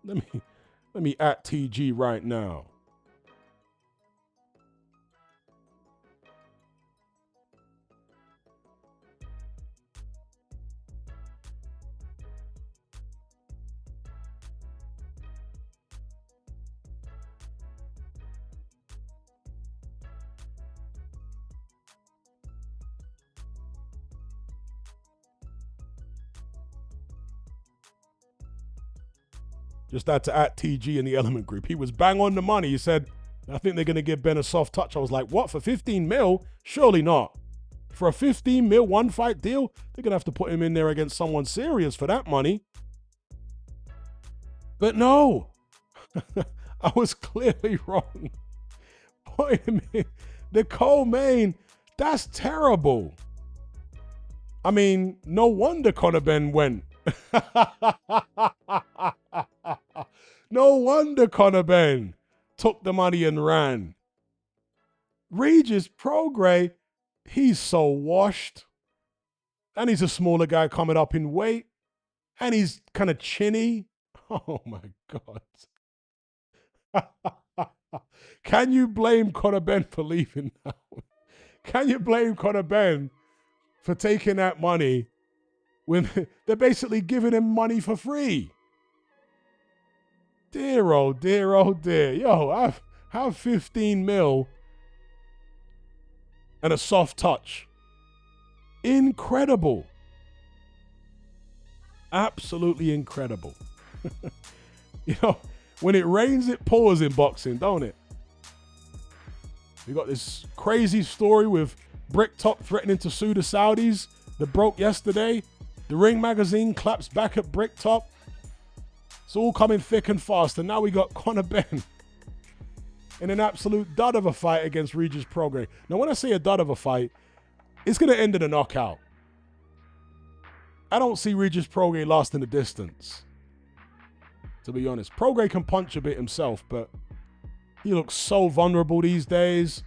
Let me at TG right now. Just had to at TG in the Element group. He was bang on the money. He said, I think they're going to give Ben a soft touch. I was like, what, for 15 mil? Surely not. For a 15 mil one fight deal, they're going to have to put him in there against someone serious for that money. But no, I was clearly wrong. Wait a minute. The co-main, that's terrible. I mean, no wonder Conor Benn went. No wonder Conor Benn took the money and ran. Regis Prograis, he's so washed. And he's a smaller guy coming up in weight. And he's kind of chinny. Oh my God. Can you blame Conor Benn for leaving now? Can you blame Conor Benn for taking that money when they're basically giving him money for free? Dear, oh dear, oh dear. Yo, have 15 mil and a soft touch. Incredible. Absolutely incredible. You know, when it rains, it pours in boxing, don't it? We got this crazy story with Bricktop threatening to sue the Saudis that broke yesterday. The Ring magazine claps back at Bricktop. It's all coming thick and fast. And now we got Conor Benn in an absolute dud of a fight against Regis Prograis. Now, when I say a dud of a fight, it's going to end in a knockout. I don't see Regis Prograis lasting the distance, to be honest. Prograis can punch a bit himself, but he looks so vulnerable these days.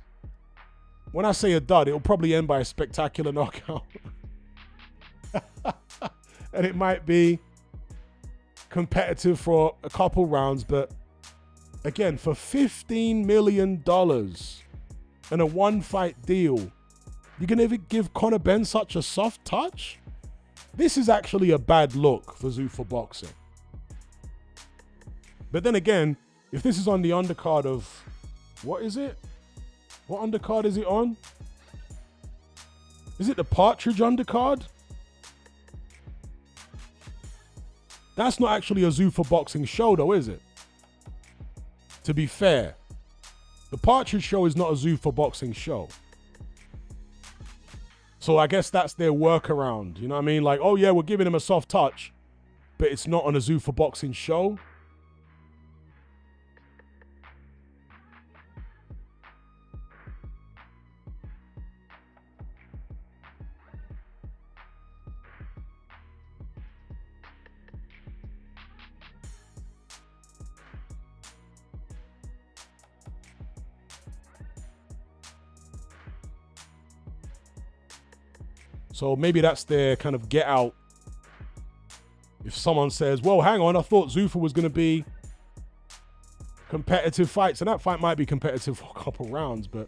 When I say a dud, it'll probably end by a spectacular knockout. And it might be competitive for a couple rounds, but again, for $15 million and a one-fight deal, you're going to give Conor Benn such a soft touch? This is actually a bad look for Zuffa boxing. But then again, if this is on the undercard of, what is it? What undercard is it on? Is it the Partridge undercard? That's not actually a Zuffa boxing show though, is it? To be fair, the Partridge show is not a Zuffa boxing show. So I guess that's their workaround, you know what I mean? Like, oh yeah, we're giving him a soft touch, but it's not on a Zuffa boxing show. So maybe that's their kind of get out. If someone says, well, hang on, I thought Zuffa was going to be competitive fights. And that fight might be competitive for a couple rounds. But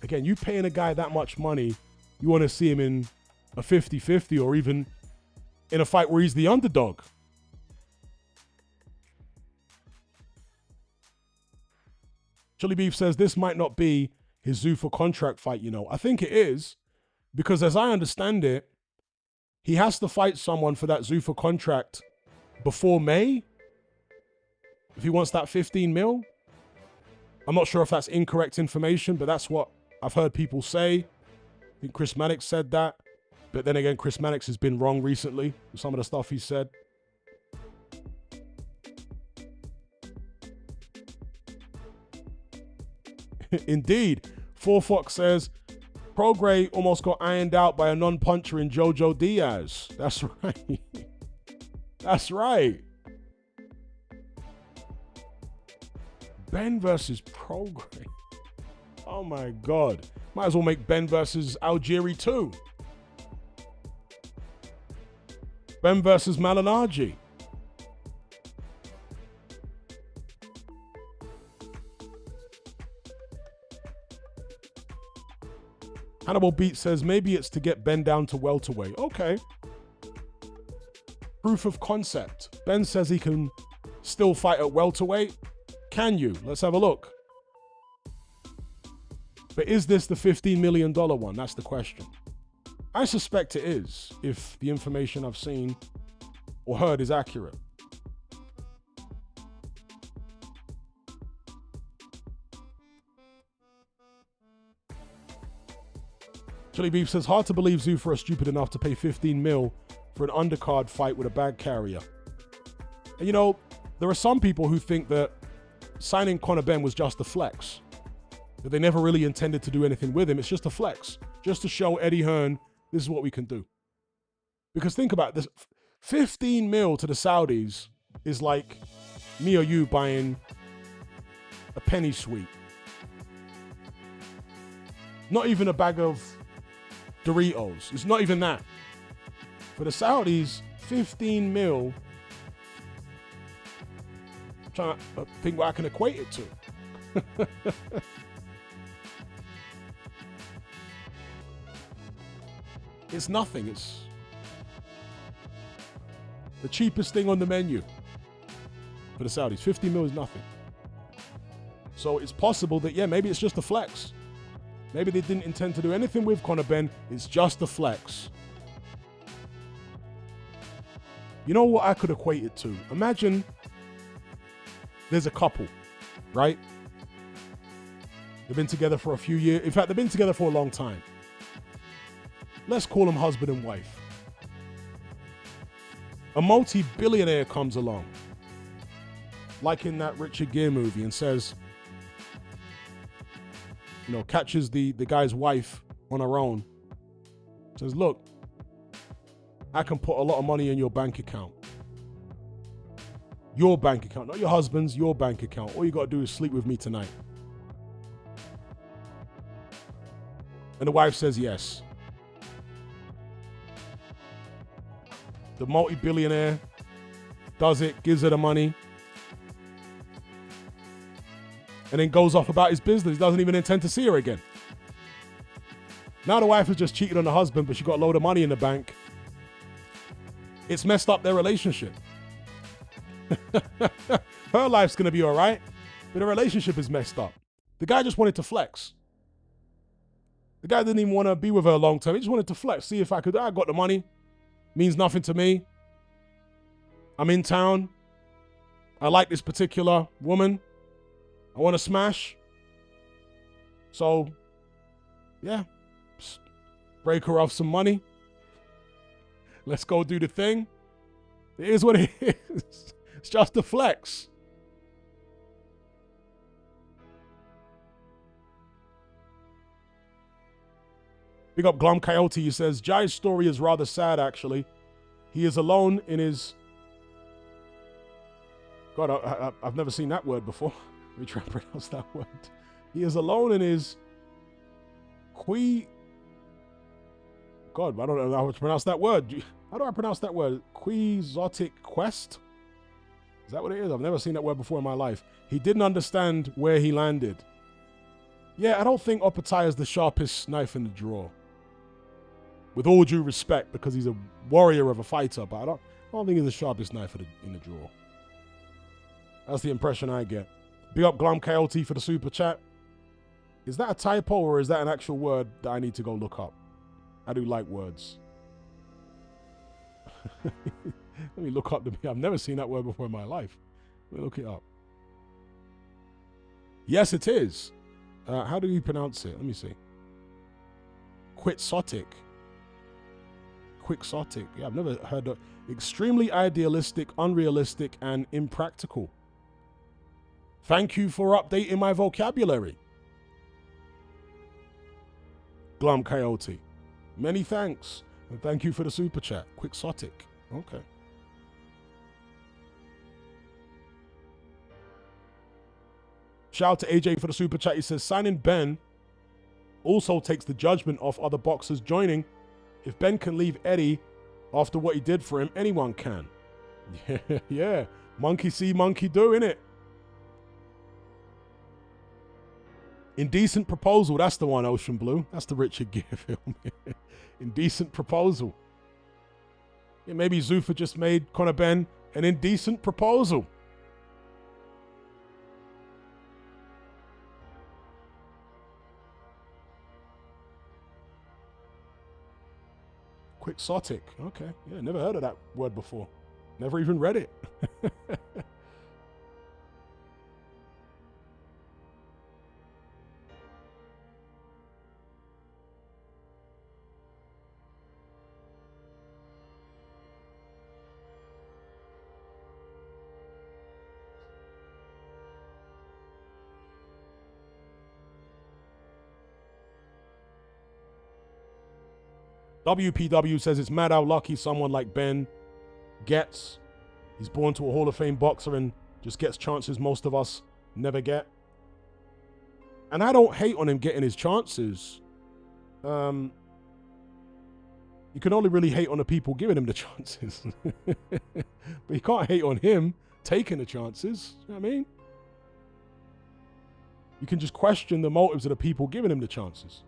again, you paying a guy that much money, you want to see him in a 50-50 or even in a fight where he's the underdog. Chili Beef says this might not be his Zuffa contract fight, you know. I think it is. Because as I understand it, he has to fight someone for that Zuffa contract before May. If he wants that 15 mil. I'm not sure if that's incorrect information, but that's what I've heard people say. I think Chris Mannix said that. But then again, Chris Mannix has been wrong recently with some of the stuff he said. Indeed. 4Fox says, Prograis almost got ironed out by a non-puncher in Jojo Diaz. That's right. That's right. Benn versus Prograis. Oh my God. Might as well make Benn versus Algieri too. Benn versus Malignaggi. Hannibal Beat says, maybe it's to get Ben down to welterweight. Okay. Proof of concept. Ben says he can still fight at welterweight. Can you? Let's have a look. But is this the $15 million one? That's the question. I suspect it is, if the information I've seen or heard is accurate. Chili Beef says, hard to believe Zuffa are stupid enough to pay 15 mil for an undercard fight with a bag carrier. And you know, there are some people who think that signing Conor Benn was just a flex. That they never really intended to do anything with him. It's just a flex. Just to show Eddie Hearn, this is what we can do. Because think about this. 15 mil to the Saudis is like me or you buying a penny sweet. Not even a bag of Doritos. It's not even that. For the Saudis, 15 mil, I'm trying to think what I can equate it to. It's nothing. It's the cheapest thing on the menu for the Saudis. 50 mil is nothing. So it's possible that, yeah, maybe it's just a flex. Maybe they didn't intend to do anything with Conor Benn. It's just a flex. You know what I could equate it to? Imagine there's a couple, right? They've been together for a few years. In fact, they've been together for a long time. Let's call them husband and wife. A multi-billionaire comes along, like in that Richard Gere movie, and says, you know, catches the guy's wife on her own. Says, look, I can put a lot of money in your bank account. Your bank account, not your husband's, your bank account. All you got to do is sleep with me tonight. And the wife says yes. The multi-billionaire does it, gives her the money, and then goes off about his business. He doesn't even intend to see her again. Now the wife has just cheated on the husband, but she got a load of money in the bank. It's messed up their relationship. Her life's going to be all right, but the relationship is messed up. The guy just wanted to flex. The guy didn't even want to be with her long term. He just wanted to flex, see if I got the money. Means nothing to me. I'm in town. I like this particular woman. I want to smash. So, yeah. Just break her off some money. Let's go do the thing. It is what it is. It's just a flex. Big up Glum Coyote. He says, Jai's story is rather sad, actually. He is alone in his... God, I've never seen that word before. Let me try and pronounce that word. He is alone in his... God, I don't know how to pronounce that word. How do I pronounce that word? Quixotic quest? Is that what it is? I've never seen that word before in my life. He didn't understand where he landed. Yeah, I don't think Opetaia is the sharpest knife in the drawer. With all due respect, because he's a warrior of a fighter, but I don't think he's the sharpest knife in the drawer. That's the impression I get. Big up Glum Coyote for the super chat. Is that a typo or is that an actual word that I need to go look up? I do like words. Let me look up I've never seen that word before in my life. Let me look it up. Yes, it is. How do you pronounce it? Let me see. Quixotic. Quixotic. Yeah, I've never heard of. Extremely idealistic, unrealistic, and impractical. Thank you for updating my vocabulary. Glum Coyote. Many thanks. And thank you for the super chat. Quixotic. Okay. Shout out to AJ for the super chat. He says, signing Ben also takes the judgment off other boxers joining. If Ben can leave Eddie after what he did for him, anyone can. Yeah. Monkey see, monkey do, innit? Indecent Proposal, that's the one, Ocean Blue. That's the Richard Gere film. Indecent Proposal. Yeah, maybe Zuffa just made Conor Benn an indecent proposal. Quixotic. Okay. Yeah, never heard of that word before. Never even read it. WPW says it's mad how lucky someone like Ben gets. He's born to a Hall of Fame boxer and just gets chances most of us never get. And I don't hate on him getting his chances. You can only really hate on the people giving him the chances. But you can't hate on him taking the chances. You know what I mean? You can just question the motives of the people giving him the chances.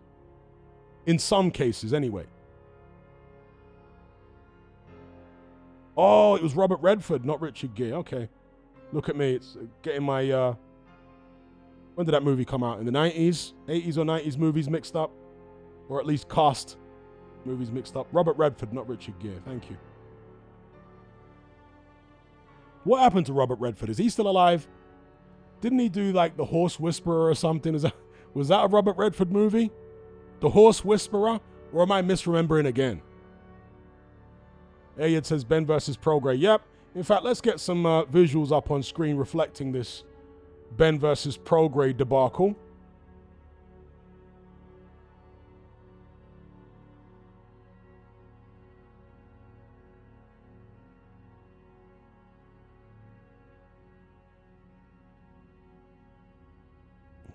In some cases, anyway. Oh, it was Robert Redford, not Richard Gere. Okay. Look at me. It's getting my... when did that movie come out? In the 90s? 80s or 90s movies mixed up? Or at least cast movies mixed up. Robert Redford, not Richard Gere. Thank you. What happened to Robert Redford? Is he still alive? Didn't he do like The Horse Whisperer or something? Was that a Robert Redford movie? The Horse Whisperer? Or am I misremembering again? Elliot says Ben versus Prograis. Yep. In fact, let's get some visuals up on screen reflecting this Ben versus Prograis debacle.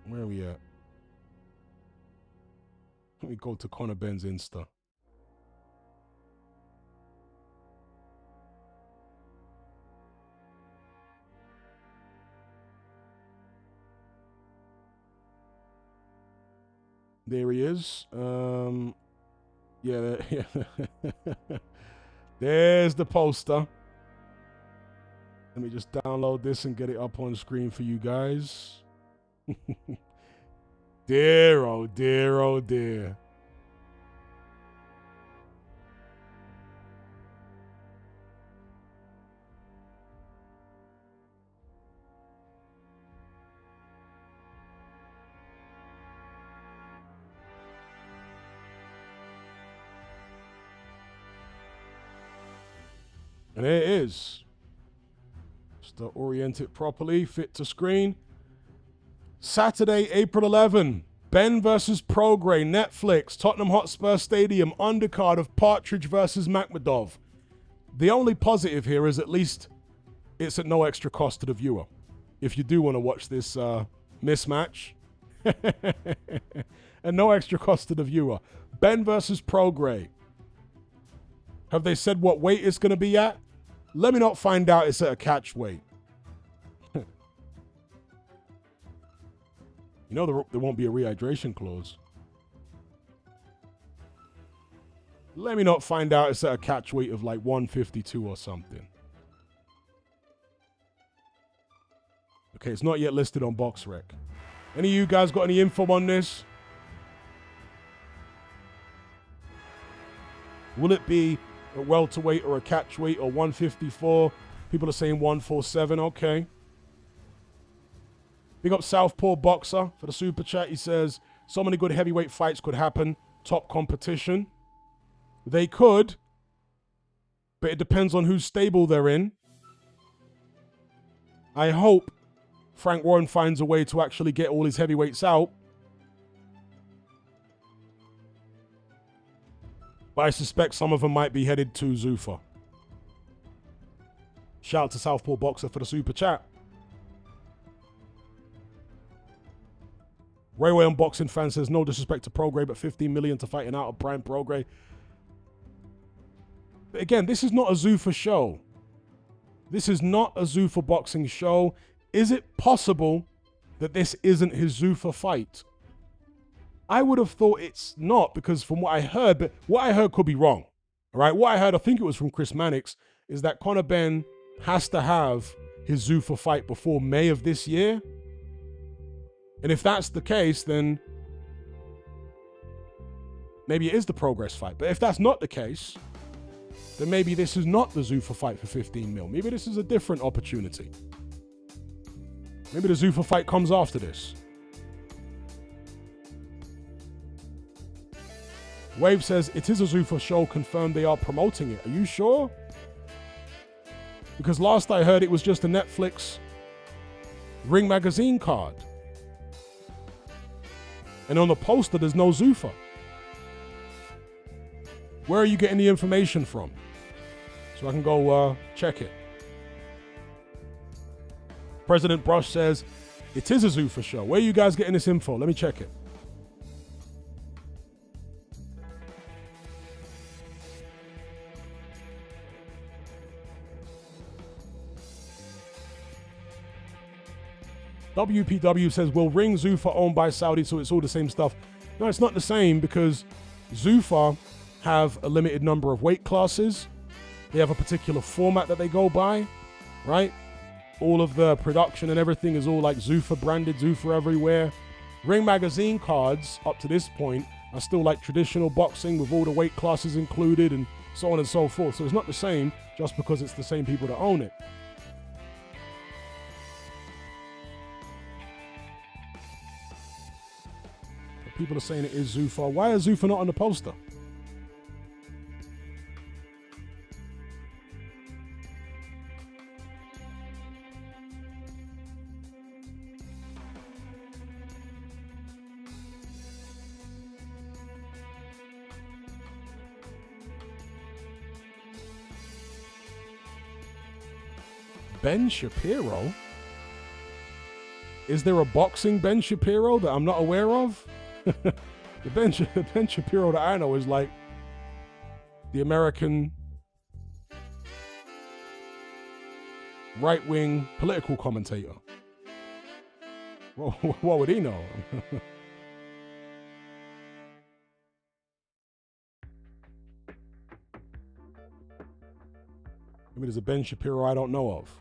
Where are we at? Let me go to Conor Benn's Insta. There he is. Yeah. There's the poster. Let me just download this and get it up on screen for you guys. Dear, oh dear, oh dear. And there it is. Just to orient it properly, fit to screen. Saturday, April 11, Ben versus Prograis, Netflix, Tottenham Hotspur Stadium, undercard of Partridge versus Makhmudov. The only positive here is at least it's at no extra cost to the viewer. If you do want to watch this mismatch. And no extra cost to the viewer. Ben versus Prograis. Have they said what weight it's going to be at? Let me not find out it's at a catch weight. You know there won't be a rehydration clause. Let me not find out it's at a catch weight of like 152 or something. Okay, it's not yet listed on BoxRec. Any of you guys got any info on this? Will it be a welterweight or a catch weight or 154? People are saying 147. Okay. Big up Southpaw Boxer for the super chat. He says, so many good heavyweight fights could happen. Top competition. They could, but it depends on whose stable they're in. I hope Frank Warren finds a way to actually get all his heavyweights out. But I suspect some of them might be headed to Zuffa. Shout out to Southpaw Boxer for the super chat. Railway Unboxing fan says, no disrespect to Prograis, but 15 million to fighting out of prime Prograis. But again, this is not a Zuffa show. This is not a Zuffa boxing show. Is it possible that this isn't his Zuffa fight? I would have thought it's not, because from what I heard, but what I heard could be wrong. All right, what I heard, I think it was from Chris Mannix, is that Conor Benn has to have his Zuffa fight before May of this year. And if that's the case, then maybe it is the Progress fight. But if that's not the case, then maybe this is not the Zuffa fight for 15 mil. Maybe this is a different opportunity. Maybe the Zuffa fight comes after this. Wave says, it is a Zuffa show, confirmed they are promoting it. Are you sure? Because last I heard it was just a Netflix Ring Magazine card. And on the poster, there's no Zuffa. Where are you getting the information from? So I can go check it. President Brush says, it is a Zuffa show. Where are you guys getting this info? Let me check it. WPW says, will Ring Zuffa owned by Saudi, so it's all the same stuff? No, it's not the same, because Zuffa have a limited number of weight classes. They have a particular format that they go by, right? All of the production and everything is all like Zuffa branded, Zuffa everywhere. Ring Magazine cards, up to this point, are still like traditional boxing with all the weight classes included and so on and so forth. So it's not the same just because it's the same people that own it. People are saying it is Zuffa. Why is Zuffa not on the poster? Ben Shapiro? Is there a boxing Ben Shapiro that I'm not aware of? The Ben Shapiro that I know is like the American right-wing political commentator. Well, what would he know? Maybe there's a Ben Shapiro I don't know of.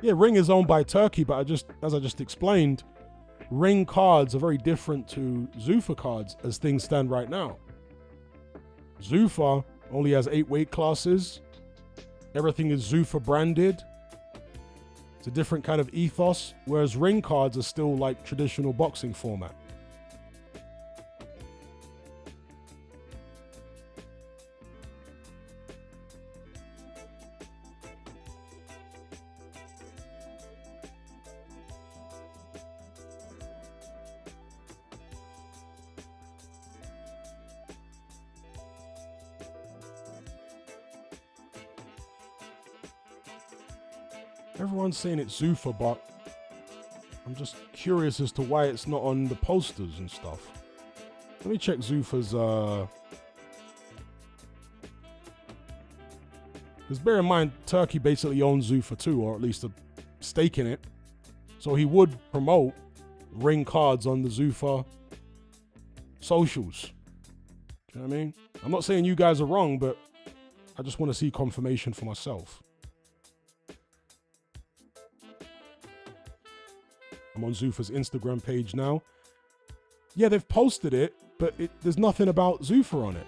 Yeah, Ring is owned by Turkey, but as I just explained, Ring cards are very different to Zuffa cards as things stand right now. Zuffa only has 8 weight classes. Everything is Zuffa branded. It's a different kind of ethos, whereas Ring cards are still like traditional boxing format. Everyone's saying it's Zuffa, but I'm just curious as to why it's not on the posters and stuff. Let me check Zuffa's, because bear in mind, Turkey basically owns Zuffa too, or at least a stake in it. So he would promote Ring cards on the Zuffa socials. Do you know what I mean? I'm not saying you guys are wrong, but I just want to see confirmation for myself. I'm on Zuffa's Instagram page now. Yeah, they've posted it, but there's nothing about Zuffa on it.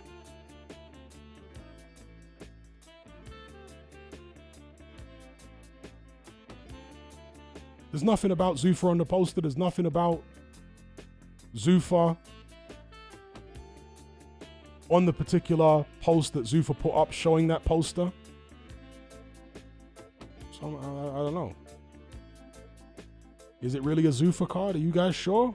There's nothing about Zuffa on the poster. There's nothing about Zuffa on the particular post that Zuffa put up showing that poster. So I don't know. Is it really a Zuffa card? Are you guys sure?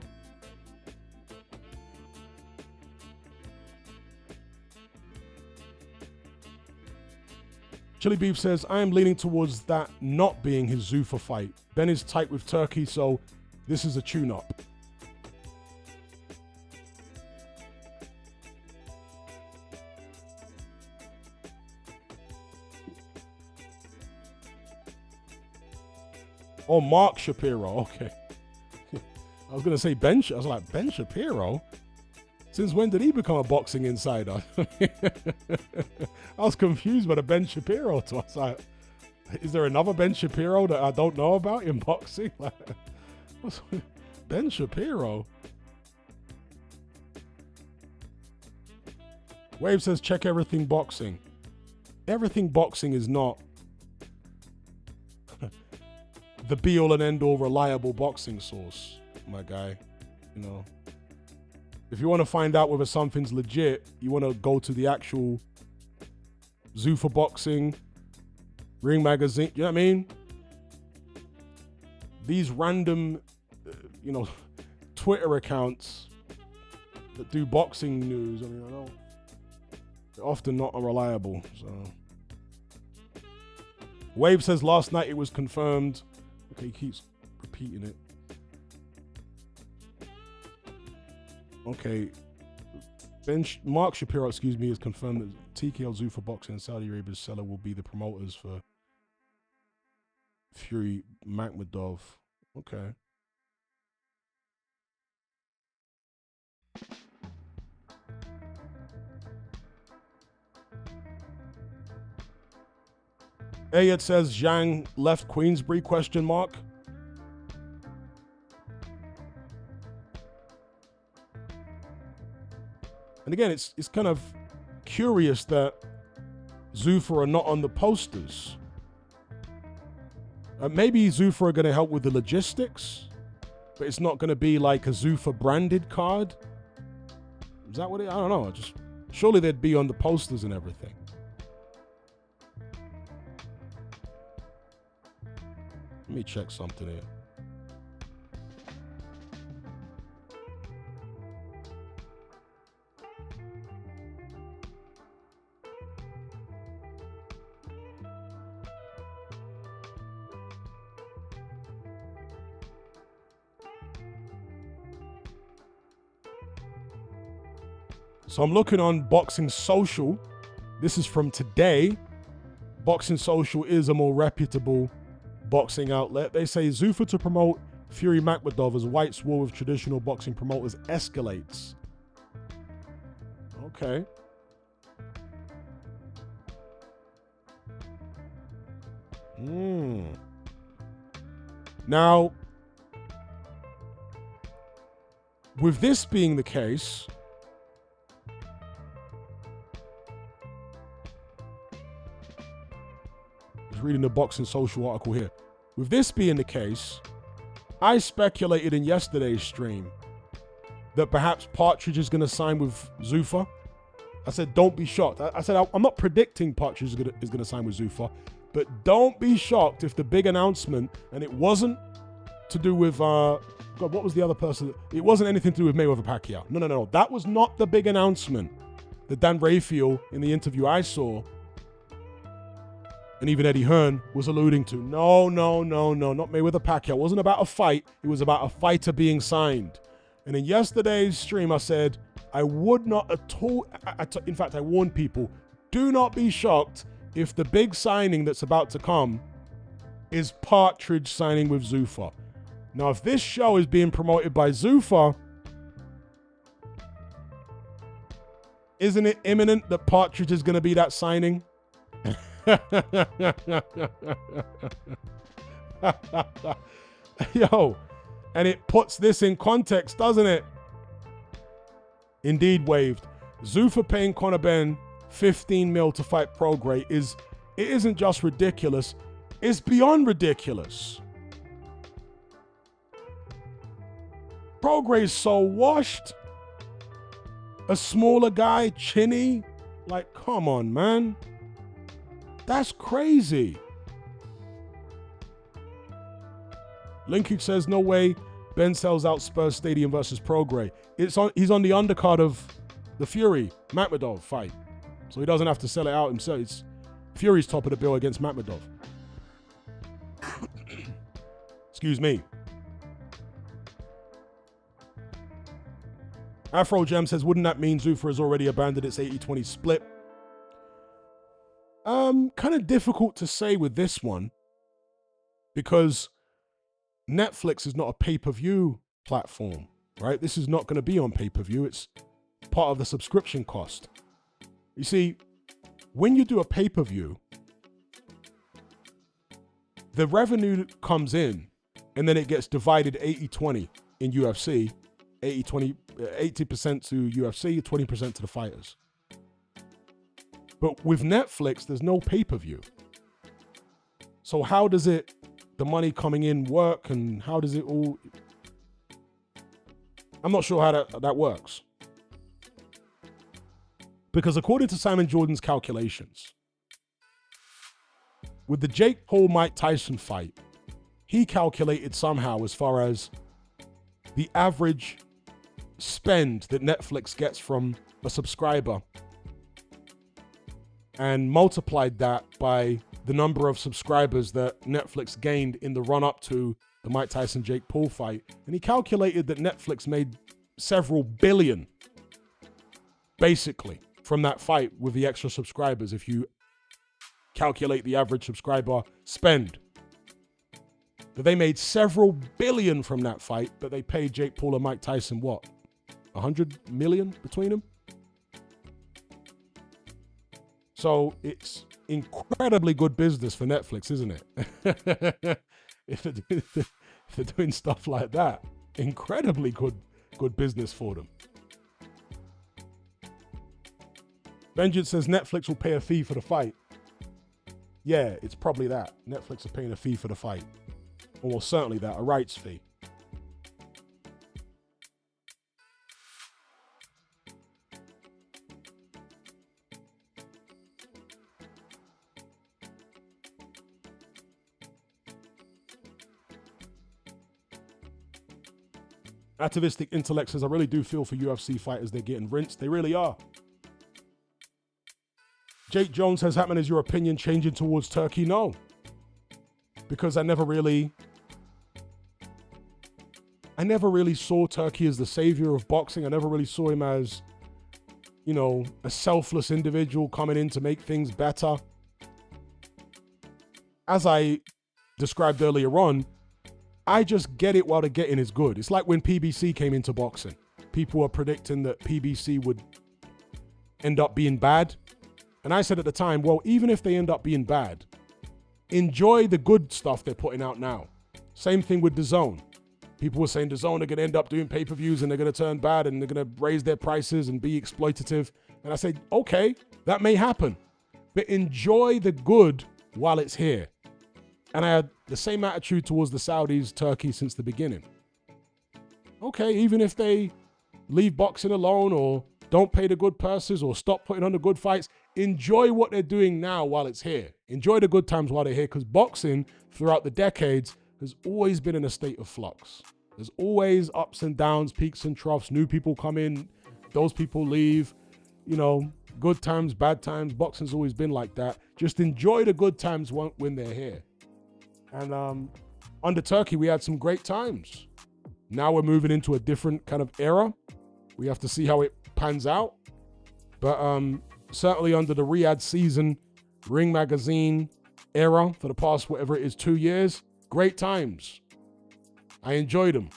Chili Beef says, I am leaning towards that not being his Zuffa fight. Ben is tight with Turkey, so this is a tune-up. Oh, Mark Shapiro. Okay. I was going to say Ben. I was like, Ben Shapiro? Since when did he become a boxing insider? I was confused by the Ben Shapiro. So I was like, is there another Ben Shapiro that I don't know about in boxing? What's Ben Shapiro? Wave says, check everything boxing. Everything boxing is not the be-all and end-all reliable boxing source, my guy. You know, if you want to find out whether something's legit, you want to go to the actual Zuffa Boxing, Ring Magazine, you know what I mean? These random, Twitter accounts that do boxing news, I mean, they're often not reliable, so. Wave says last night it was confirmed. Okay, he keeps repeating it. Okay. Mark Shapiro, has confirmed that TKO Zuffa Boxing and Saudi Arabia's Sela will be the promoters for Fury Makhmudov. Okay. It says Zhang left Queensbury, ? And again, it's kind of curious that Zuffa are not on the posters. Maybe Zuffa are going to help with the logistics, but it's not going to be like a Zuffa branded card. Is that what it? I don't know. Surely they'd be on the posters and everything. Let me check something here. So I'm looking on Boxing Social. This is from today. Boxing Social is a more reputable boxing outlet. They say Zuffa to promote Fury Makhmudov as White's war with traditional boxing promoters escalates. Okay. Now, with this being the case, reading the Boxing Social article here. With this being the case, I speculated in yesterday's stream that perhaps Partridge is going to sign with Zuffa. I said, don't be shocked. I said, I'm not predicting Partridge is going to sign with Zuffa, but don't be shocked if the big announcement, and it wasn't to do with, God, what was the other person? It wasn't anything to do with Mayweather Pacquiao. No. That was not the big announcement that Dan Rafael, in the interview I saw, and even Eddie Hearn was alluding to. No, not Mayweather Pacquiao. It wasn't about a fight. It was about a fighter being signed. And in yesterday's stream, I said, I would not at all, in fact, I warned people, do not be shocked if the big signing that's about to come is Partridge signing with Zuffa. Now, if this show is being promoted by Zuffa, isn't it imminent that Partridge is going to be that signing? Yo, and it puts this in context, doesn't it? Indeed, Waved. Zuffa paying Conor Benn 15 mil to fight Prograis it isn't just ridiculous, it's beyond ridiculous. Prograis is so washed. A smaller guy, chinny. Like, come on, man. That's crazy. Linkage says, no way Ben sells out Spurs Stadium versus Prograis. He's on the undercard of the Fury Makhmudov fight. So he doesn't have to sell it out himself. It's Fury's top of the bill against Makhmudov. Excuse me. Afro Jam says, wouldn't that mean Zuffa has already abandoned its 80-20 split? Kind of difficult to say with this one, because Netflix is not a pay-per-view platform, right? This is not going to be on pay-per-view. It's part of the subscription cost. You see, when you do a pay-per-view, the revenue comes in and then it gets divided 80-20 in UFC, 80% to UFC, 20% to the fighters. But with Netflix, there's no pay-per-view. So how does the money coming in work, and how does it all... I'm not sure how that works. Because according to Simon Jordan's calculations, with the Jake Paul-Mike Tyson fight, he calculated somehow as far as the average spend that Netflix gets from a subscriber and multiplied that by the number of subscribers that Netflix gained in the run-up to the Mike Tyson-Jake Paul fight. And he calculated that Netflix made several billion, basically, from that fight with the extra subscribers, if you calculate the average subscriber spend. That they made several billion from that fight, but they paid Jake Paul and Mike Tyson, what, 100 million between them? So it's incredibly good business for Netflix, isn't it? if they're doing stuff like that, incredibly good business for them. Vengeance says Netflix will pay a fee for the fight. Yeah, it's probably that. Netflix are paying a fee for the fight. Almost certainly that, a rights fee. Atavistic Intellect says, I really do feel for UFC fighters. They're getting rinsed. They really are. Jake Jones says, Hatman, is your opinion changing towards Turkey? No. Because I never really saw Turkey as the savior of boxing. I never really saw him as, you know, a selfless individual coming in to make things better. As I described earlier on, I just get it while the getting is good. It's like when PBC came into boxing. People were predicting that PBC would end up being bad. And I said at the time, well, even if they end up being bad, enjoy the good stuff they're putting out now. Same thing with DAZN. People were saying DAZN are going to end up doing pay-per-views and they're going to turn bad and they're going to raise their prices and be exploitative. And I said, okay, that may happen, but enjoy the good while it's here. And I had the same attitude towards the Saudis, Turkey since the beginning. Okay, even if they leave boxing alone or don't pay the good purses or stop putting on the good fights, enjoy what they're doing now while it's here. Enjoy the good times while they're here, because boxing throughout the decades has always been in a state of flux. There's always ups and downs, peaks and troughs, new people come in, those people leave, you know, good times, bad times. Boxing's always been like that. Just enjoy the good times when they're here. And under Turkey, we had some great times. Now we're moving into a different kind of era. We have to see how it pans out. But certainly under the Riyadh season, Ring Magazine era for the past, whatever it is, 2 years, great times. I enjoyed them.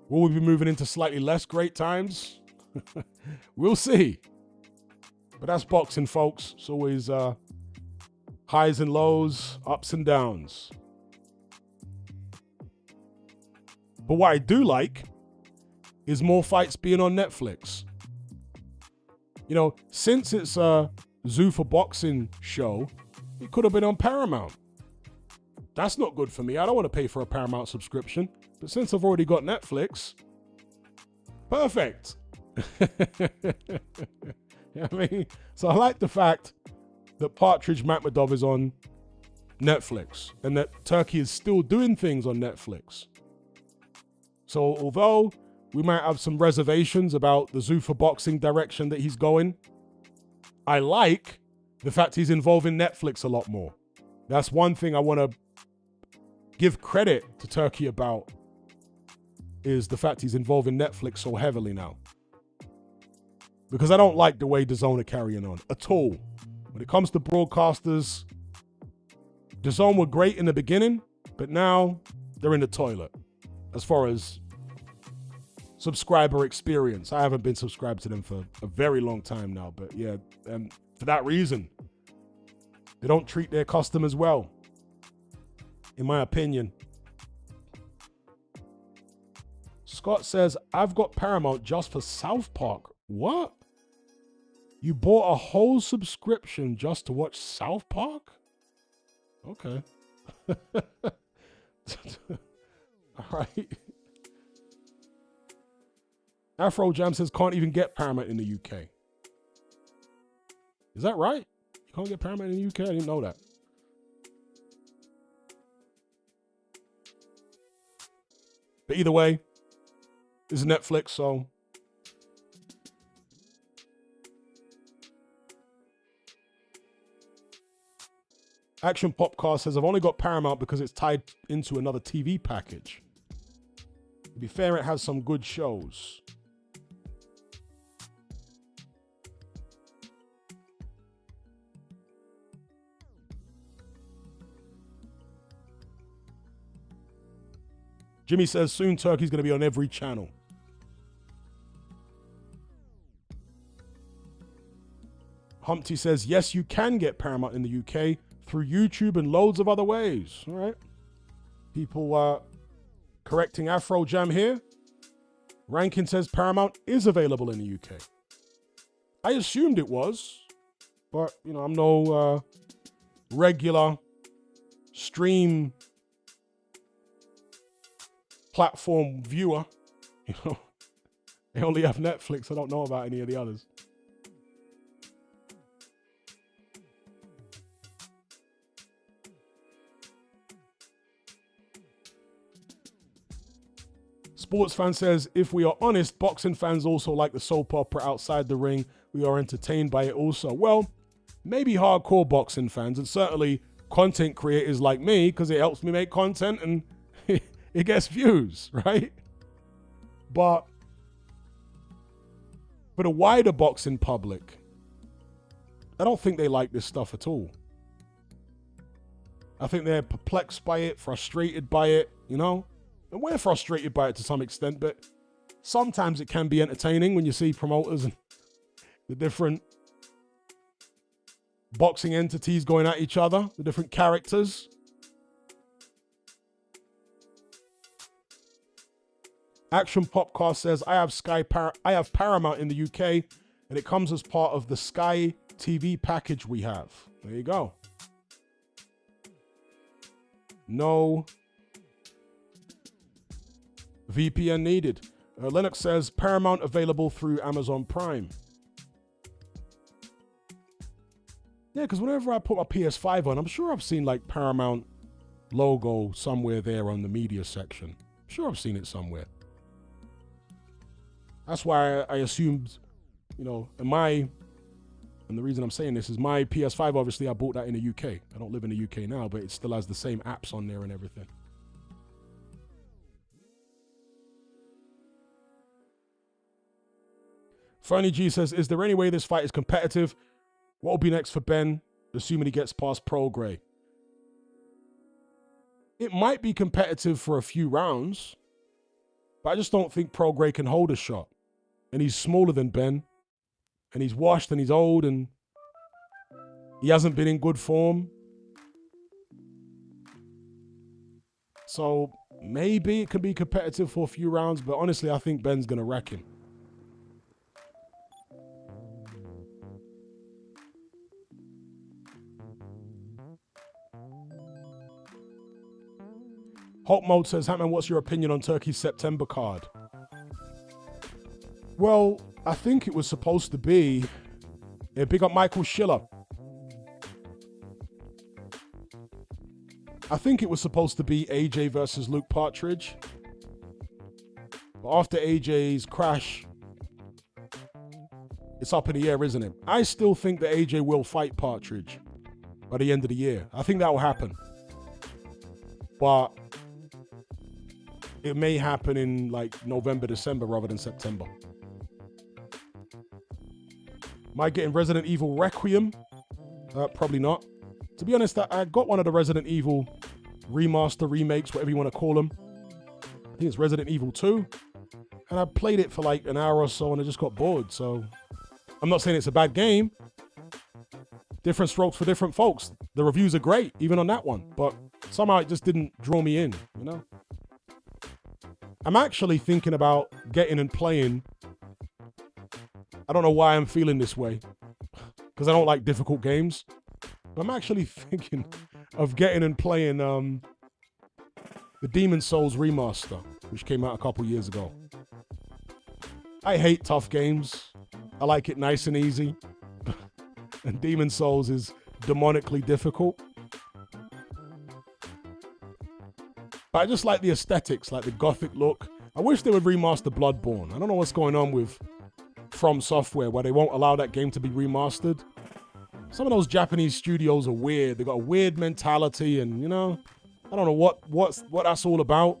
Will we be moving into slightly less great times? We'll see. But that's boxing, folks. It's always highs and lows, ups and downs. But what I do like is more fights being on Netflix. You know, since it's a Zuffa boxing show, it could have been on Paramount. That's not good for me. I don't want to pay for a Paramount subscription. But since I've already got Netflix, perfect. You know what I mean? So I like the fact that Partridge Makhmudov is on Netflix and that Turkey is still doing things on Netflix. So although we might have some reservations about the Zuffa boxing direction that he's going, I like the fact he's involving Netflix a lot more. That's one thing I want to give credit to Turkey about, is the fact he's involving Netflix so heavily now. Because I don't like the way DAZN are carrying on at all. When it comes to broadcasters, DAZN were great in the beginning, but now they're in the toilet as far as subscriber experience. I haven't been subscribed to them for a very long time now, but yeah, and for that reason, they don't treat their customers well, in my opinion. Scott says, I've got Paramount just for South Park. What? You bought a whole subscription just to watch South Park? Okay. All right. Afro Jam says can't even get Paramount in the UK. Is that right? You can't get Paramount in the UK? I didn't know that. But either way, this is Netflix, so Action Popcast says, I've only got Paramount because it's tied into another TV package. To be fair, it has some good shows. Jimmy says, soon Turkey's going to be on every channel. Humpty says, yes, you can get Paramount in the UK through YouTube and loads of other ways. All right. People correcting Afro Jam here. Rankin says Paramount is available in the UK. I assumed it was, but, you know, I'm no regular stream platform viewer. You know, they only have Netflix. I don't know about any of the others. Sports fan says, if we are honest, boxing fans also like the soap opera outside the ring. We are entertained by it also. Well, maybe hardcore boxing fans, and certainly content creators like me, because it helps me make content and it gets views, right? But for the wider boxing public, I don't think they like this stuff at all. I think they're perplexed by it, frustrated by it, you know? And we're frustrated by it to some extent, but sometimes it can be entertaining when you see promoters and the different boxing entities going at each other, the different characters. Action Popcast says, I have Paramount in the UK, and it comes as part of the Sky TV package we have. There you go. No VPN needed. Lennox says, Paramount available through Amazon Prime. Yeah, because whenever I put my PS5 on, I'm sure I've seen like Paramount logo somewhere there on the media section. I'm sure I've seen it somewhere. That's why I assumed, you know, and the reason I'm saying this is my PS5, obviously I bought that in the UK. I don't live in the UK now, but it still has the same apps on there and everything. Fernie G says, is there any way this fight is competitive? What will be next for Ben, assuming he gets past Prograis? It might be competitive for a few rounds, but I just don't think Prograis can hold a shot. And he's smaller than Ben, and he's washed and he's old and he hasn't been in good form. So maybe it can be competitive for a few rounds, but honestly, I think Ben's going to wreck him. Hulk Mode says, Hatman, what's your opinion on Turkey's September card? Well, I think it was supposed to be a big up Michael Schiller. I think it was supposed to be AJ versus Luke Partridge. But after AJ's crash, it's up in the air, isn't it? I still think that AJ will fight Partridge by the end of the year. I think that will happen. But it may happen in like November, December rather than September. Am I getting Resident Evil Requiem? Probably not. To be honest, I got one of the Resident Evil remaster, remakes, whatever you want to call them. I think it's Resident Evil 2. And I played it for like an hour or so and I just got bored. So I'm not saying it's a bad game. Different strokes for different folks. The reviews are great, even on that one. But somehow it just didn't draw me in, you know? I'm actually thinking about getting and playing. I don't know why I'm feeling this way, because I don't like difficult games. But I'm actually thinking of getting and playing the Demon's Souls remaster, which came out a couple years ago. I hate tough games. I like it nice and easy. And Demon's Souls is demonically difficult. But I just like the aesthetics, like the gothic look. I wish they would remaster Bloodborne. I don't know what's going on with From Software, where they won't allow that game to be remastered. Some of those Japanese studios are weird. They got a weird mentality, and you know, I don't know what that's all about.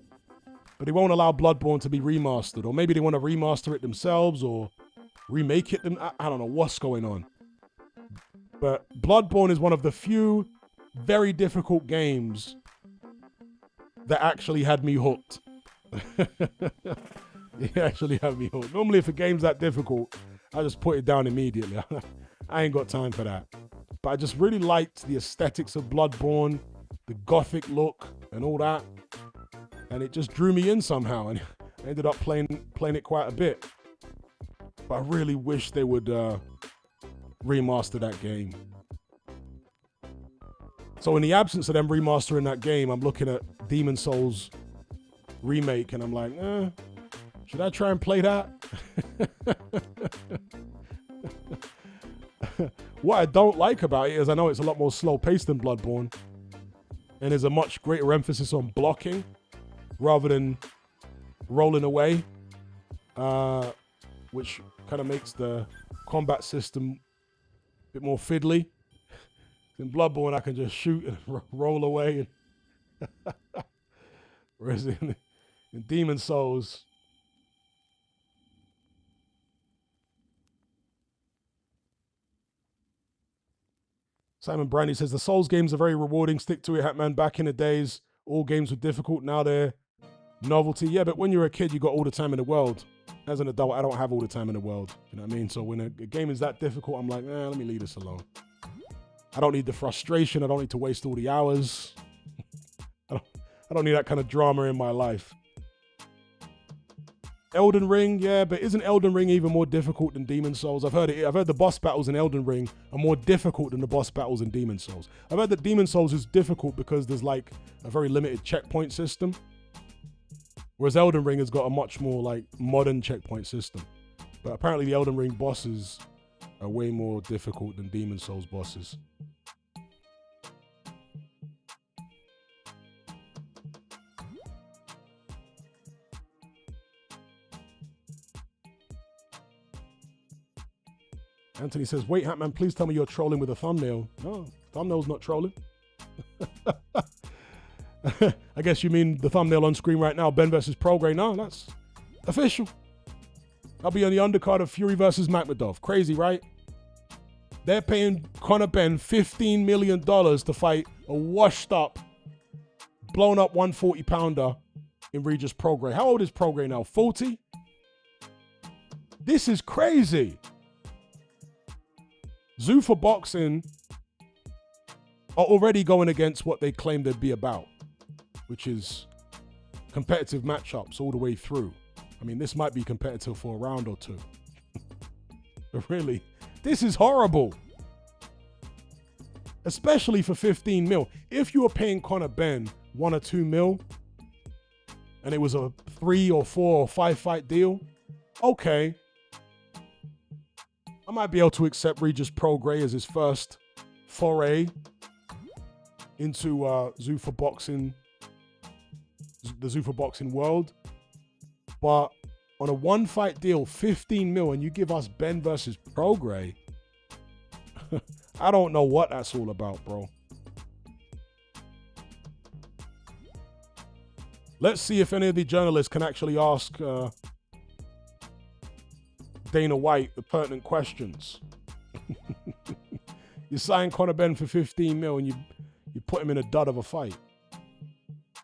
But they won't allow Bloodborne to be remastered, or maybe they want to remaster it themselves or remake it. I don't know what's going on. But Bloodborne is one of the few very difficult games that actually had me hooked. It actually had me hooked. Normally, if a game's that difficult, I just put it down immediately. I ain't got time for that. But I just really liked the aesthetics of Bloodborne, the gothic look, and all that. And it just drew me in somehow, and I ended up playing it quite a bit. But I really wish they would remaster that game. So in the absence of them remastering that game, I'm looking at Demon's Souls remake, and I'm like, should I try and play that? What I don't like about it is I know it's a lot more slow-paced than Bloodborne, and there's a much greater emphasis on blocking rather than rolling away, which kind of makes the combat system a bit more fiddly. In Bloodborne, I can just shoot and roll away. Whereas in Demon's Souls, Simon Brandy says, the Souls games are very rewarding. Stick to it, Hatman. Back in the days, all games were difficult. Now they're novelty. Yeah, but when you were a kid, you got all the time in the world. As an adult, I don't have all the time in the world. You know what I mean? So when a game is that difficult, I'm like, let me leave this alone. I don't need the frustration. I don't need to waste all the hours. I don't need that kind of drama in my life. Elden Ring, yeah, but isn't Elden Ring even more difficult than Demon's Souls? I've heard the boss battles in Elden Ring are more difficult than the boss battles in Demon's Souls. I've heard that Demon's Souls is difficult because there's like a very limited checkpoint system. Whereas Elden Ring has got a much more like modern checkpoint system. But apparently the Elden Ring bosses are way more difficult than Demon's Souls bosses. Anthony says, wait, Hatman, please tell me you're trolling with a thumbnail. No, thumbnail's not trolling. I guess you mean the thumbnail on screen right now, Benn versus Prograis. No, that's official. I'll be on the undercard of Fury versus Makhmudov. Crazy, right? They're paying Conor Benn $15 million to fight a washed up, blown up 140-pounder in Regis Prograis. How old is Prograis now? 40? This is crazy. Zuffa Boxing are already going against what they claim they'd be about, which is competitive matchups all the way through. I mean, this might be competitive for a round or two. But really, this is horrible. Especially for 15 mil. If you were paying Conor Benn 1 or 2 mil, and it was a 3 or 4 or 5 fight deal, okay. I might be able to accept Regis Prograis as his first foray into Zuffa Boxing, the Zuffa Boxing world. But on a 1-fight deal, 15 mil, and you give us Benn versus Prograis, I don't know what that's all about, bro. Let's see if any of the journalists can actually ask Dana White the pertinent questions. You sign Conor Benn for 15 mil and you put him in a dud of a fight.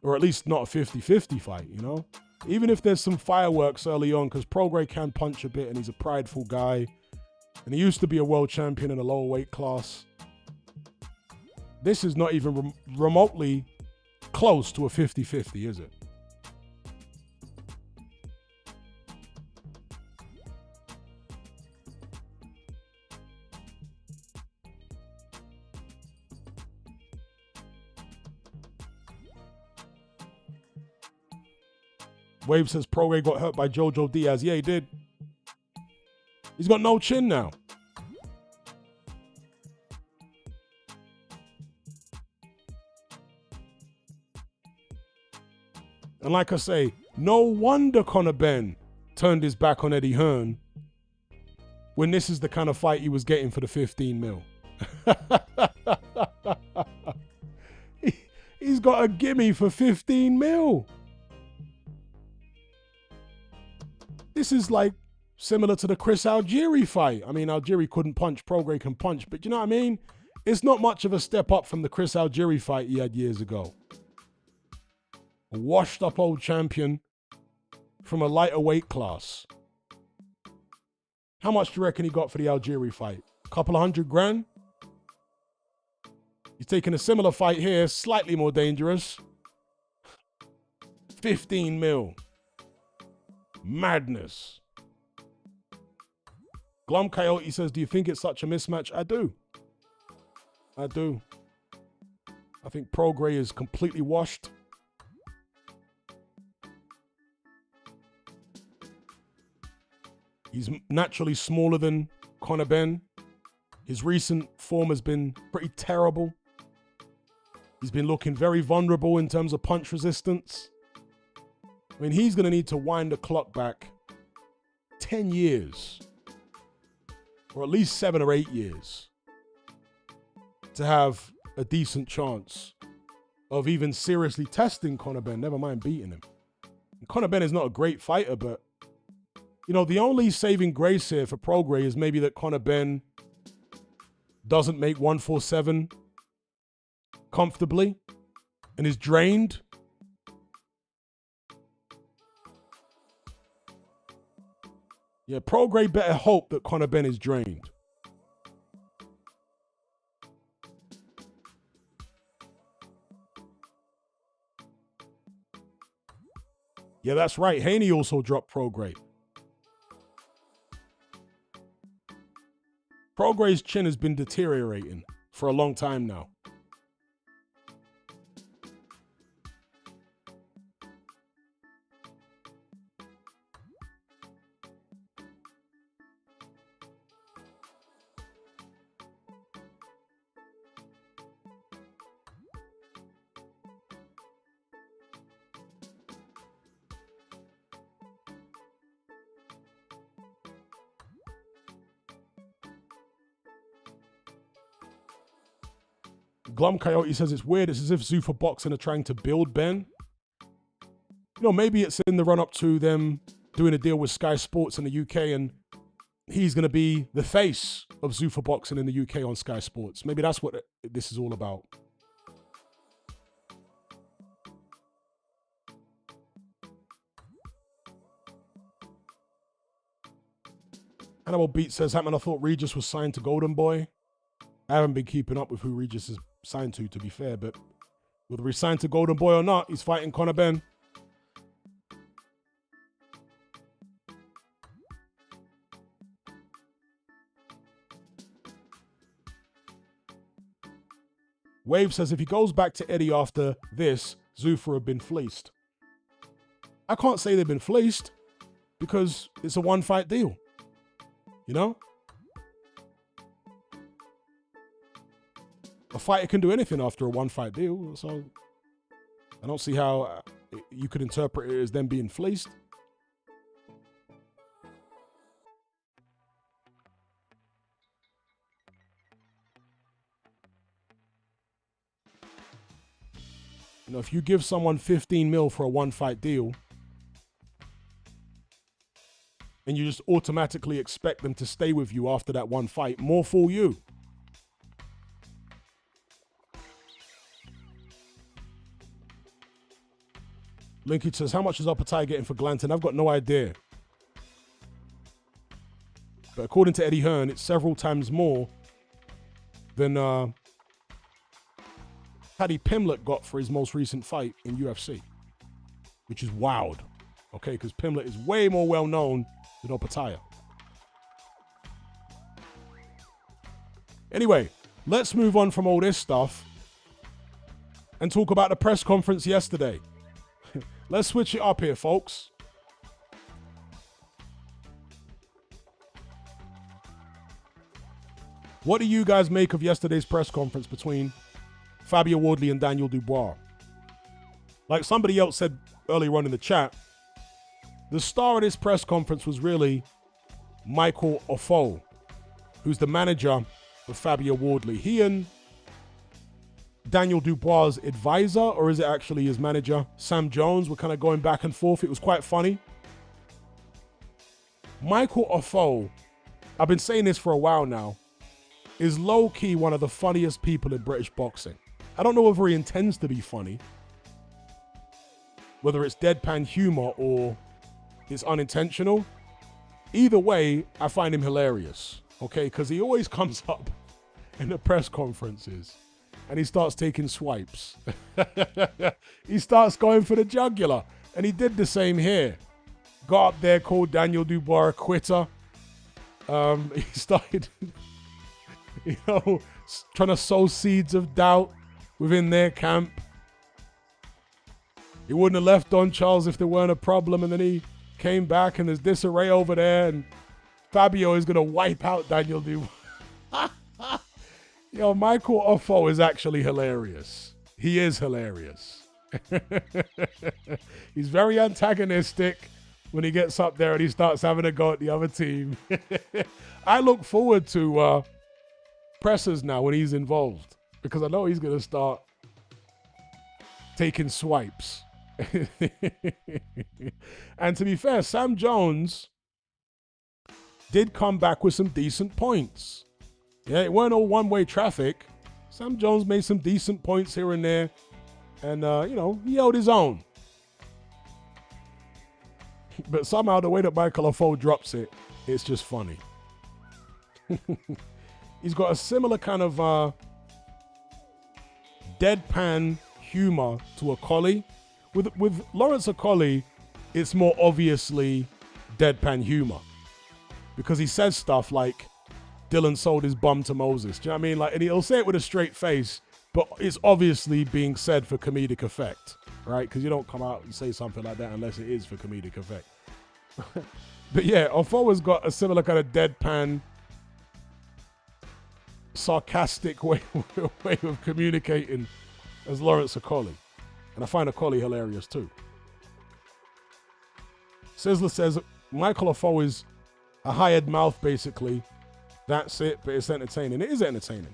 Or at least not a 50-50 fight, you know? Even if there's some fireworks early on, because Prograis can punch a bit and he's a prideful guy. And he used to be a world champion in a lower weight class. This is not even remotely close to a 50-50, is it? Wave says Prograis got hurt by Jojo Diaz. Yeah, he did. He's got no chin now. And like I say, no wonder Conor Benn turned his back on Eddie Hearn when this is the kind of fight he was getting for the 15 mil. He's got a gimme for 15 mil. This is like similar to the Chris Algieri fight. I mean, Algieri couldn't punch, Prograis can punch, but you know what I mean? It's not much of a step up from the Chris Algieri fight he had years ago. A washed up old champion from a lighter weight class. How much do you reckon he got for the Algieri fight? A couple of $100,000? He's taking a similar fight here, slightly more dangerous. 15 mil. Madness. Glum Coyote says, do you think it's such a mismatch? I do. I do. I think Prograis is completely washed. He's naturally smaller than Conor Benn. His recent form has been pretty terrible. He's been looking very vulnerable in terms of punch resistance. I mean, he's going to need to wind the clock back 10 years, or at least 7 or 8 years, to have a decent chance of even seriously testing Conor Benn, never mind beating him. And Conor Benn is not a great fighter, but you know, the only saving grace here for Prograis is maybe that Conor Benn doesn't make 147 comfortably and is drained. Yeah, Prograis better hope that Conor Benn is drained. Yeah, that's right. Haney also dropped Prograis. Prograis' chin has been deteriorating for a long time now. Glum Coyote says it's weird. It's as if Zuffa Boxing are trying to build Benn. You know, maybe it's in the run-up to them doing a deal with Sky Sports in the UK and he's going to be the face of Zuffa Boxing in the UK on Sky Sports. Maybe that's what this is all about. Hannibal Beat says, Hatman, I thought Regis was signed to Golden Boy. I haven't been keeping up with who Regis is signed to be fair, but whether he's signed to Golden Boy or not, he's fighting Conor Benn. Wave says if he goes back to Eddie after this, Zuffa have been fleeced. I can't say they've been fleeced because it's a one-fight deal. You know? A fighter can do anything after a one-fight deal, so I don't see how you could interpret it as them being fleeced. You know, if you give someone 15 mil for a one-fight deal and you just automatically expect them to stay with you after that one fight, more fool you. Linky says, how much is Opetaia getting for Glanton? I've got no idea. But according to Eddie Hearn, it's several times more than Paddy Pimblett got for his most recent fight in UFC, which is wild, okay? Because Pimblett is way more well-known than Opetaia. Anyway, let's move on from all this stuff and talk about the press conference yesterday. Let's switch it up here, folks. What do you guys make of yesterday's press conference between Fabio Wardley and Daniel Dubois? Like somebody else said earlier on in the chat, the star of this press conference was really Michael Ofo, who's the manager of Fabio Wardley. He and Daniel Dubois' advisor, or is it actually his manager, Sam Jones, were kind of going back and forth. It was quite funny. Michael Ofo, I've been saying this for a while now, is low-key one of the funniest people in British boxing. I don't know whether he intends to be funny, whether it's deadpan humor or it's unintentional. Either way, I find him hilarious, okay? Because he always comes up in the press conferences and he starts taking swipes. He starts going for the jugular. And he did the same here. Got up there, called Daniel Dubois a quitter. He started, trying to sow seeds of doubt within their camp. He wouldn't have left Don Charles if there weren't a problem. And then he came back and there's disarray over there. And Fabio is going to wipe out Daniel Dubois. Michael Ofo is actually hilarious. He is hilarious. He's very antagonistic when he gets up there and he starts having a go at the other team. I look forward to pressers now when he's involved, because I know he's going to start taking swipes. And to be fair, Sam Jones did come back with some decent points. Yeah, it weren't all one-way traffic. Sam Jones made some decent points here and there. And, he held his own. But somehow the way that Michael Ofo drops it, it's just funny. He's got a similar kind of deadpan humor to Okolie. With Lawrence Okolie, it's more obviously deadpan humor. Because he says stuff like, Dylan sold his bum to Moses. Do you know what I mean? And he'll say it with a straight face, but it's obviously being said for comedic effect, right? Because you don't come out and say something like that unless it is for comedic effect. But yeah, Ofo has got a similar kind of deadpan, sarcastic way of communicating as Lawrence Okolie. And I find Okolie hilarious too. Sizzler says, Michael Ofo is a hired mouth, basically. That's it, but it's entertaining. It is entertaining.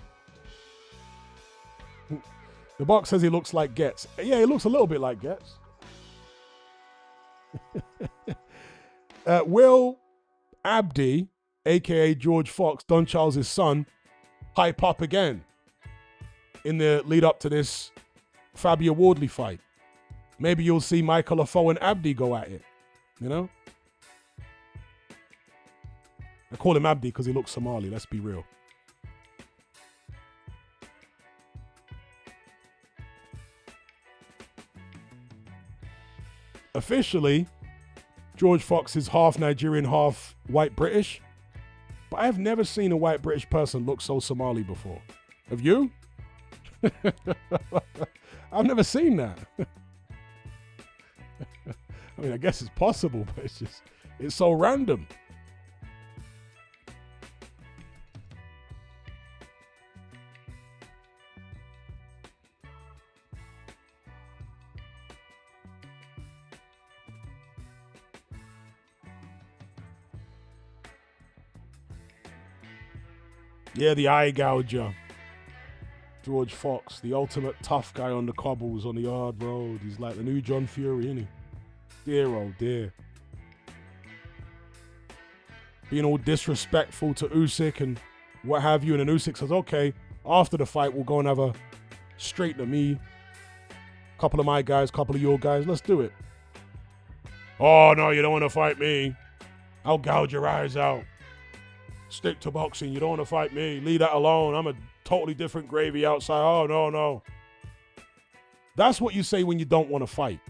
The box says he looks like Getz. Yeah, he looks a little bit like Getz. Will Abdi, a.k.a. George Fox, Don Charles' son, hype up again in the lead up to this Fabio Wardley fight? Maybe you'll see Michael Ofo and Abdi go at it, I call him Abdi because he looks Somali, let's be real. Officially, George Fox is half Nigerian, half white British. But I have never seen a white British person look so Somali before. Have you? I've never seen that. I mean, I guess it's possible, but it's so random. Yeah, the eye gouger. George Fox, the ultimate tough guy on the cobbles, on the hard road. He's like the new John Fury, isn't he? Dear, oh dear. Being all disrespectful to Usyk and what have you. And then Usyk says, okay, after the fight, we'll go and have a straight to me. Couple of my guys, couple of your guys. Let's do it. Oh, no, you don't want to fight me. I'll gouge your eyes out. Stick to boxing. You don't want to fight me. Leave that alone. I'm a totally different gravy outside. Oh, no, no. That's what you say when you don't want to fight.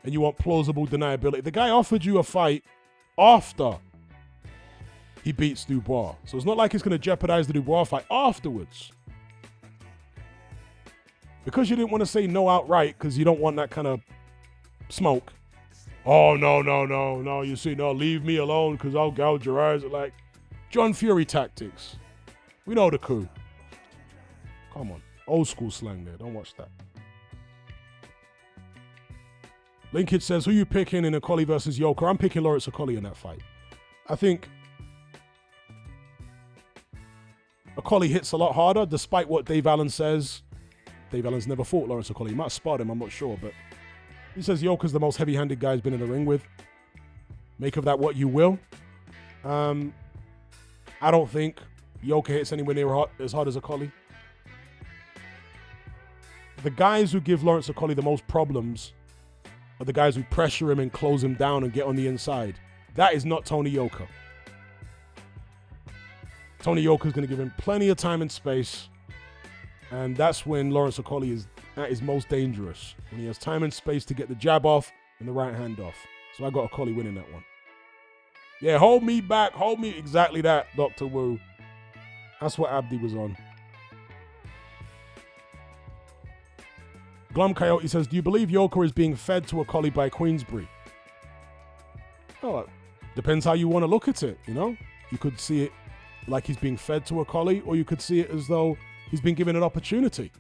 And you want plausible deniability. The guy offered you a fight after he beats Dubois. So it's not like it's going to jeopardize the Dubois fight afterwards. Because you didn't want to say no outright because you don't want that kind of smoke. Oh, no, no, no, no. You see, no, leave me alone because I'll gouge your eyes. Like John Fury tactics. We know the coup. Come on. Old school slang there. Don't watch that. Linkage says, who you picking in Okolie versus Yoka? I'm picking Lawrence Okolie in that fight. I think Okolie hits a lot harder, despite what Dave Allen says. Dave Allen's never fought Lawrence Okolie. He might have sparred him, I'm not sure, but he says Yoka's the most heavy-handed guy he's been in the ring with. Make of that what you will. I don't think Yoka hits anywhere near as hard as Okolie. The guys who give Lawrence Okolie the most problems are the guys who pressure him and close him down and get on the inside. That is not Tony Yoka. Tony Yoka is going to give him plenty of time and space. And that's when Lawrence Okolie is at his most dangerous. When he has time and space to get the jab off and the right hand off. So I got Okolie winning that one. Yeah, hold me back. Hold me. Exactly that, Dr. Wu. That's what Abdi was on. Glum Coyote says, do you believe Yoka is being fed to Okolie by Queensbury? Oh, depends how you want to look at it, you know? You could see it like he's being fed to Okolie, or you could see it as though he's been given an opportunity.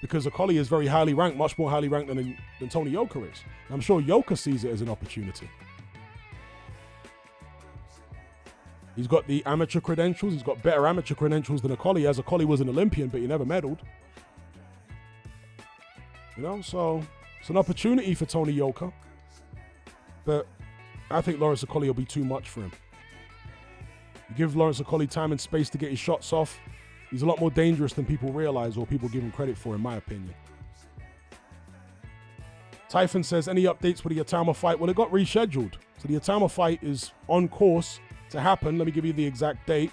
Because Okolie is very highly ranked, much more highly ranked than Tony Yoka is. And I'm sure Yoka sees it as an opportunity. He's got the amateur credentials. He's got better amateur credentials than Okolie has. Okolie was an Olympian, but he never medaled. You know, so it's an opportunity for Tony Yoka. But I think Lawrence Okolie will be too much for him. You give Lawrence Okolie time and space to get his shots off, he's a lot more dangerous than people realize or people give him credit for, in my opinion. Typhon says, any updates for the Atama fight? Well, it got rescheduled. So the Atama fight is on course to happen. Let me give you the exact date.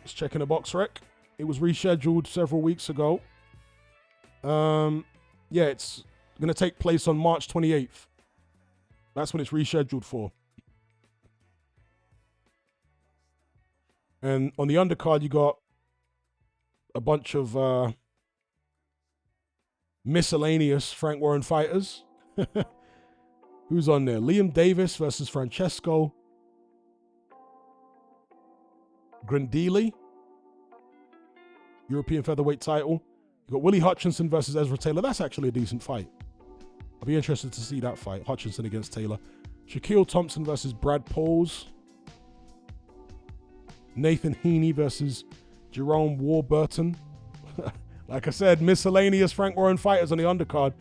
Just checking the box rec. It was rescheduled several weeks ago. Yeah, it's going to take place on March 28th. That's when it's rescheduled for. And on the undercard, you got a bunch of miscellaneous Frank-Warren fighters. Who's on there? Liam Davis versus Francesco Grandili. European featherweight title. You got Willie Hutchinson versus Ezra Taylor. That's actually a decent fight. I'll be interested to see that fight. Hutchinson against Taylor. Shaquille Thompson versus Brad Pauls. Nathan Heaney versus Jerome Warburton. Like I said, miscellaneous Frank-Warren fighters on the undercard.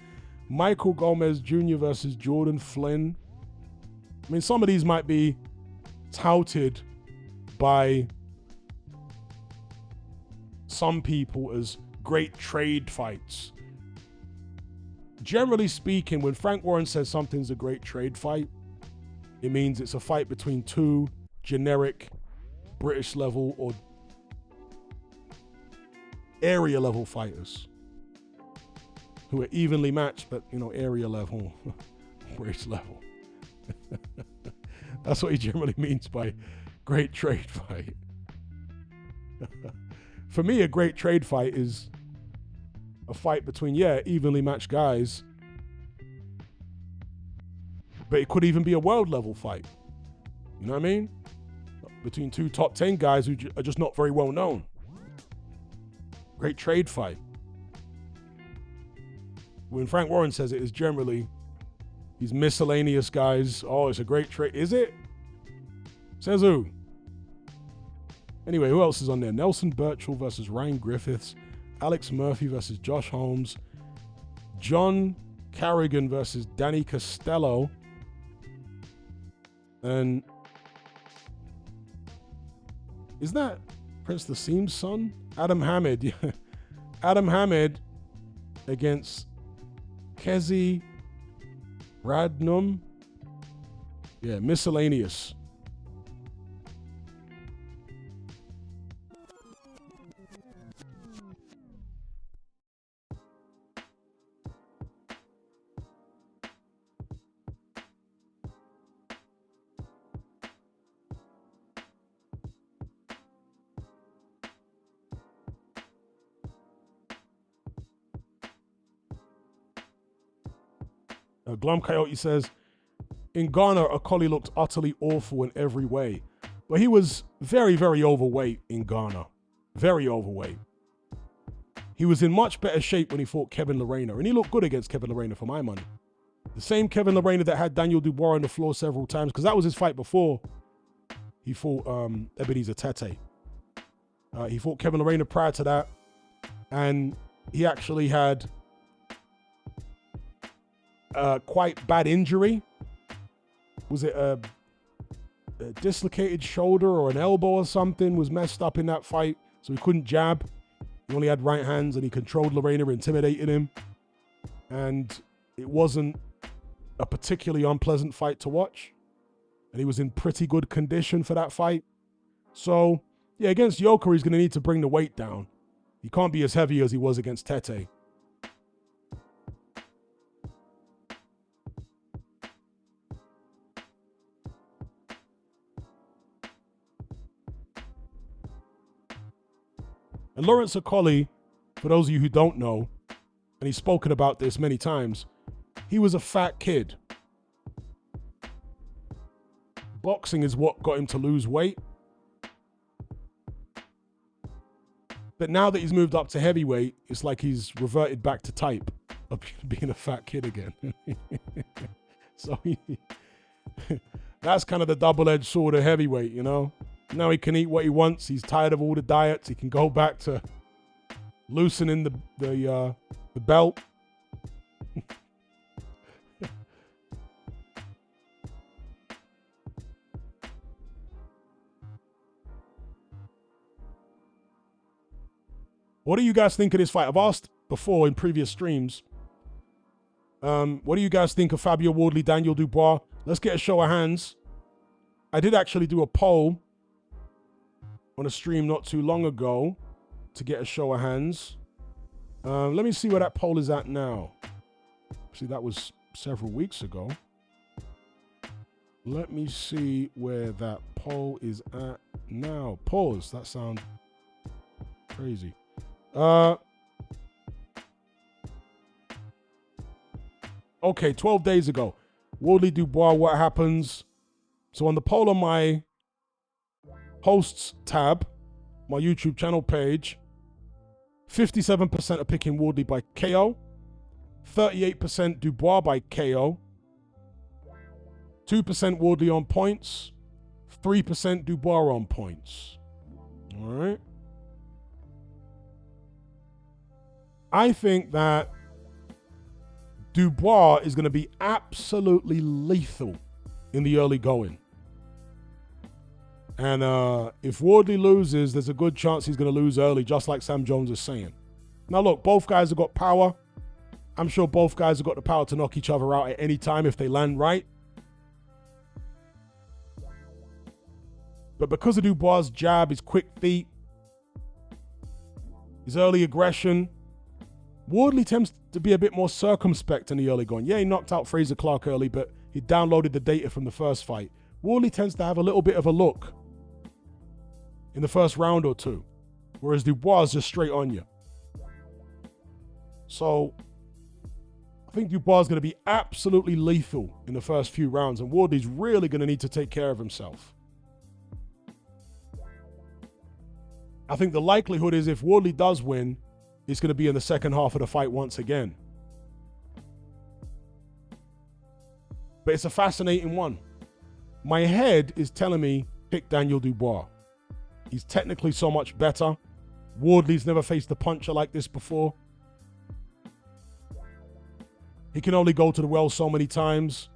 Michael Gomez Jr. versus Jordan Flynn. I mean, some of these might be touted by some people as great trade fights. Generally speaking, when Frank-Warren says something's a great trade fight, it means it's a fight between two generic British level or area level fighters who are evenly matched, but, you know, area level, British level. That's what he generally means by great trade fight. For me, a great trade fight is a fight between, evenly matched guys, but it could even be a world level fight. You know what I mean? Between two top 10 guys who are just not very well known. Great trade fight. When Frank-Warren says it, is generally these miscellaneous guys. Oh, it's a great trade. Is it? Says who? Anyway, who else is on there? Nelson Birchall versus Ryan Griffiths. Alex Murphy versus Josh Holmes. John Carrigan versus Danny Costello. And is that Prince Nassim's son? Adam Hamid. Adam Hamid against Kezi Radnum. Yeah, miscellaneous. Glum Coyote says, in Ghana, Akoli looked utterly awful in every way. But he was very, very overweight in Ghana. Very overweight. He was in much better shape when he fought Kevin Lerena. And he looked good against Kevin Lerena for my money. The same Kevin Lerena that had Daniel Dubois on the floor several times. Because that was his fight before he fought Ebenezer Tete. He fought Kevin Lerena prior to that. And he actually had quite bad injury. Was it a dislocated shoulder or an elbow or something? Was messed up in that fight, so he couldn't jab. He only had right hands, and he controlled Lerena, intimidated him. And it wasn't a particularly unpleasant fight to watch. And he was in pretty good condition for that fight. So, yeah, against Yoka, he's going to need to bring the weight down. He can't be as heavy as he was against Tete. And Lawrence Akoli, for those of you who don't know, and he's spoken about this many times, he was a fat kid. Boxing is what got him to lose weight. But now that he's moved up to heavyweight, it's like he's reverted back to type of being a fat kid again. So that's kind of the double-edged sword of heavyweight, you know? Now he can eat what he wants. He's tired of all the diets. He can go back to loosening the belt. What do you guys think of this fight? I've asked before in previous streams. What do you guys think of Fabio Wardley, Daniel Dubois? Let's get a show of hands. I did actually do a poll on a stream not too long ago to get a show of hands. Let me see where that poll is at now. See, that was several weeks ago. Let me see where that poll is at now. Pause. That sounds crazy. Okay, 12 days ago. Wardley Dubois, what happens? So on the poll on my hosts tab, my YouTube channel page, 57% are picking Wardley by KO, 38% Dubois by KO, 2% Wardley on points, 3% Dubois on points. All right. I think that Dubois is going to be absolutely lethal in the early going. And if Wardley loses, there's a good chance he's going to lose early, just like Sam Jones is saying. Now, look, both guys have got power. I'm sure both guys have got the power to knock each other out at any time if they land right. But because of Dubois' jab, his quick feet, his early aggression, Wardley tends to be a bit more circumspect in the early going. Yeah, he knocked out Fraser Clark early, but he downloaded the data from the first fight. Wardley tends to have a little bit of a look in the first round or two, whereas Dubois is just straight on you. So I think Dubois is going to be absolutely lethal in the first few rounds, and Wardley's really going to need to take care of himself. I think the likelihood is if Wardley does win, it's going to be in the second half of the fight once again. But it's a fascinating one. My head is telling me pick Daniel Dubois. He's technically so much better. Wardley's never faced a puncher like this before. He can only go to the well so many times.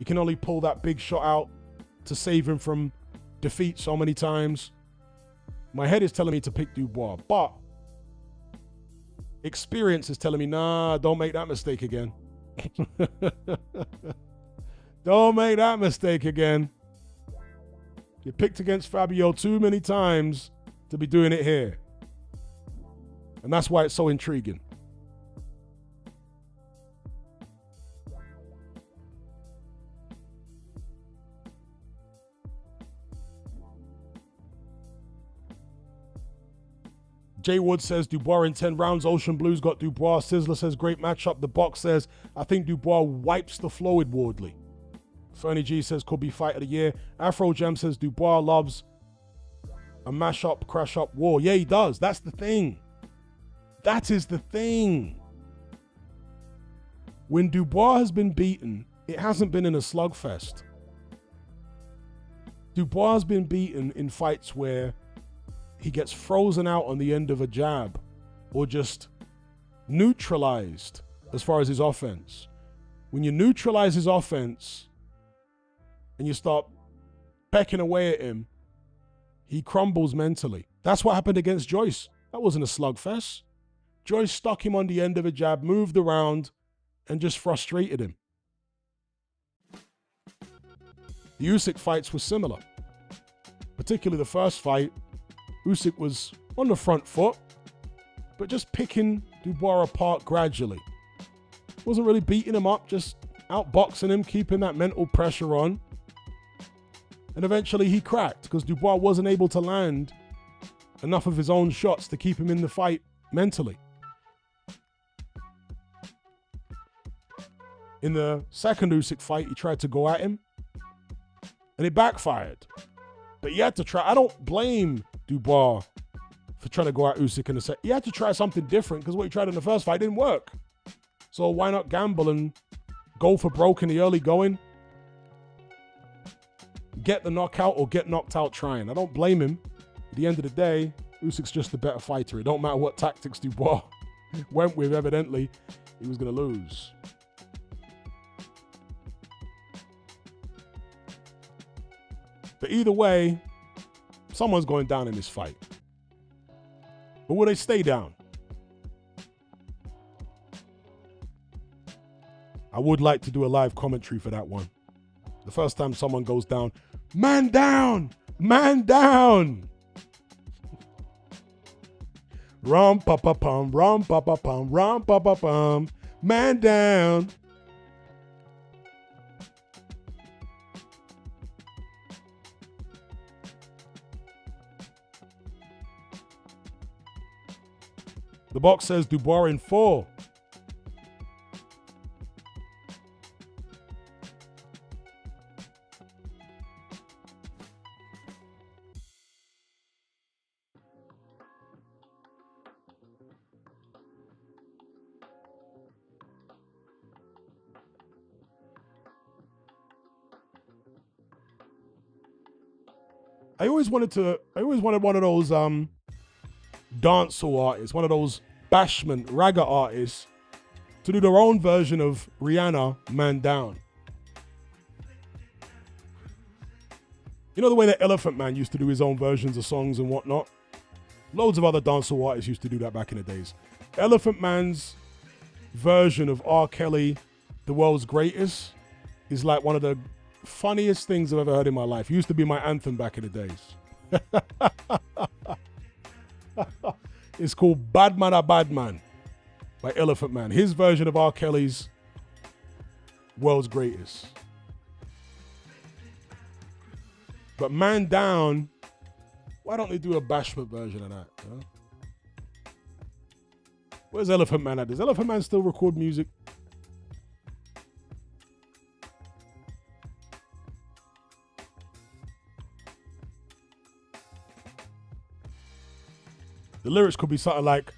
He can only pull that big shot out to save him from defeat so many times. My head is telling me to pick Dubois, but Experience is telling me, nah, don't make that mistake again. Don't make that mistake again. You picked against Fabio too many times to be doing it here. And that's why it's so intriguing. Jay Wood says Dubois in 10 rounds. Ocean Blues got Dubois. Sizzler says great matchup. The Box says I think Dubois wipes the floor with Wardley. Fernie G says could be fight of the year. Afro Gem says Dubois loves a mash up, crash up war. Yeah, he does. That's the thing. That is the thing. When Dubois has been beaten, it hasn't been in a slugfest. Dubois has been beaten in fights where he gets frozen out on the end of a jab or just neutralized as far as his offense. When you neutralize his offense and you start pecking away at him, he crumbles mentally. That's what happened against Joyce. That wasn't a slugfest. Joyce stuck him on the end of a jab, moved around, and just frustrated him. The Usyk fights were similar. Particularly the first fight, Usyk was on the front foot, but just picking Dubois apart gradually. Wasn't really beating him up, just outboxing him, keeping that mental pressure on. And eventually he cracked because Dubois wasn't able to land enough of his own shots to keep him in the fight mentally. In the second Usyk fight, he tried to go at him, and it backfired. But he had to try. I don't blame Dubois for trying to go at Usyk in the set. He had to try something different because what he tried in the first fight didn't work. So why not gamble and go for broke in the early going? Get the knockout or get knocked out trying. I don't blame him. At the end of the day, Usyk's just a better fighter. It don't matter what tactics Dubois went with. Evidently, he was going to lose. But either way, someone's going down in this fight. But will they stay down? I would like to do a live commentary for that one. The first time someone goes down, man down, man down. Rum pa pa pum, rum pa pa pum, rum pa pa pum, man down. The Box says Dubois in 4. I always wanted one of those dancehall artists, one of those bashment ragga artists, to do their own version of Rihanna, Man Down. You know the way that Elephant Man used to do his own versions of songs and whatnot? Loads of other dancehall artists used to do that back in the days. Elephant Man's version of R. Kelly, The World's Greatest, is like one of the funniest things I've ever heard in my life. It used to be my anthem back in the days. It's called Bad Man a Bad Man by Elephant Man. His version of R. Kelly's World's Greatest. But Man Down, why don't they do a bashment version of that? Huh? Where's Elephant Man at? Does Elephant Man still record music? The lyrics could be something like,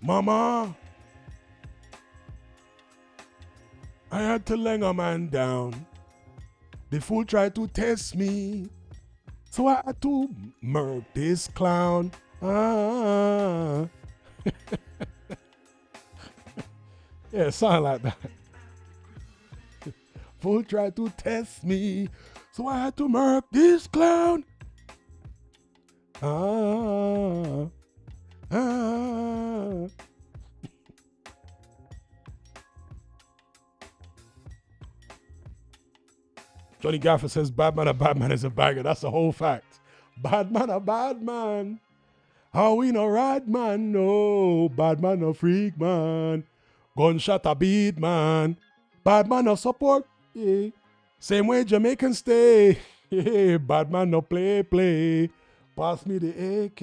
Mama, I had to lay a man down. The fool tried to test me, so I had to murk this clown. Ah. Yeah, something like that. Fool tried to test me, so I had to murk this clown. Ah. Ah. Tony Gaffer says bad man is a banger. That's a whole fact. Bad man a bad man. How we no rad man, no. Bad man no freak man. Gunshot a beat man. Bad man no support. Yeah. Same way Jamaicans stay. Yeah. Bad man no play. Pass me the AK.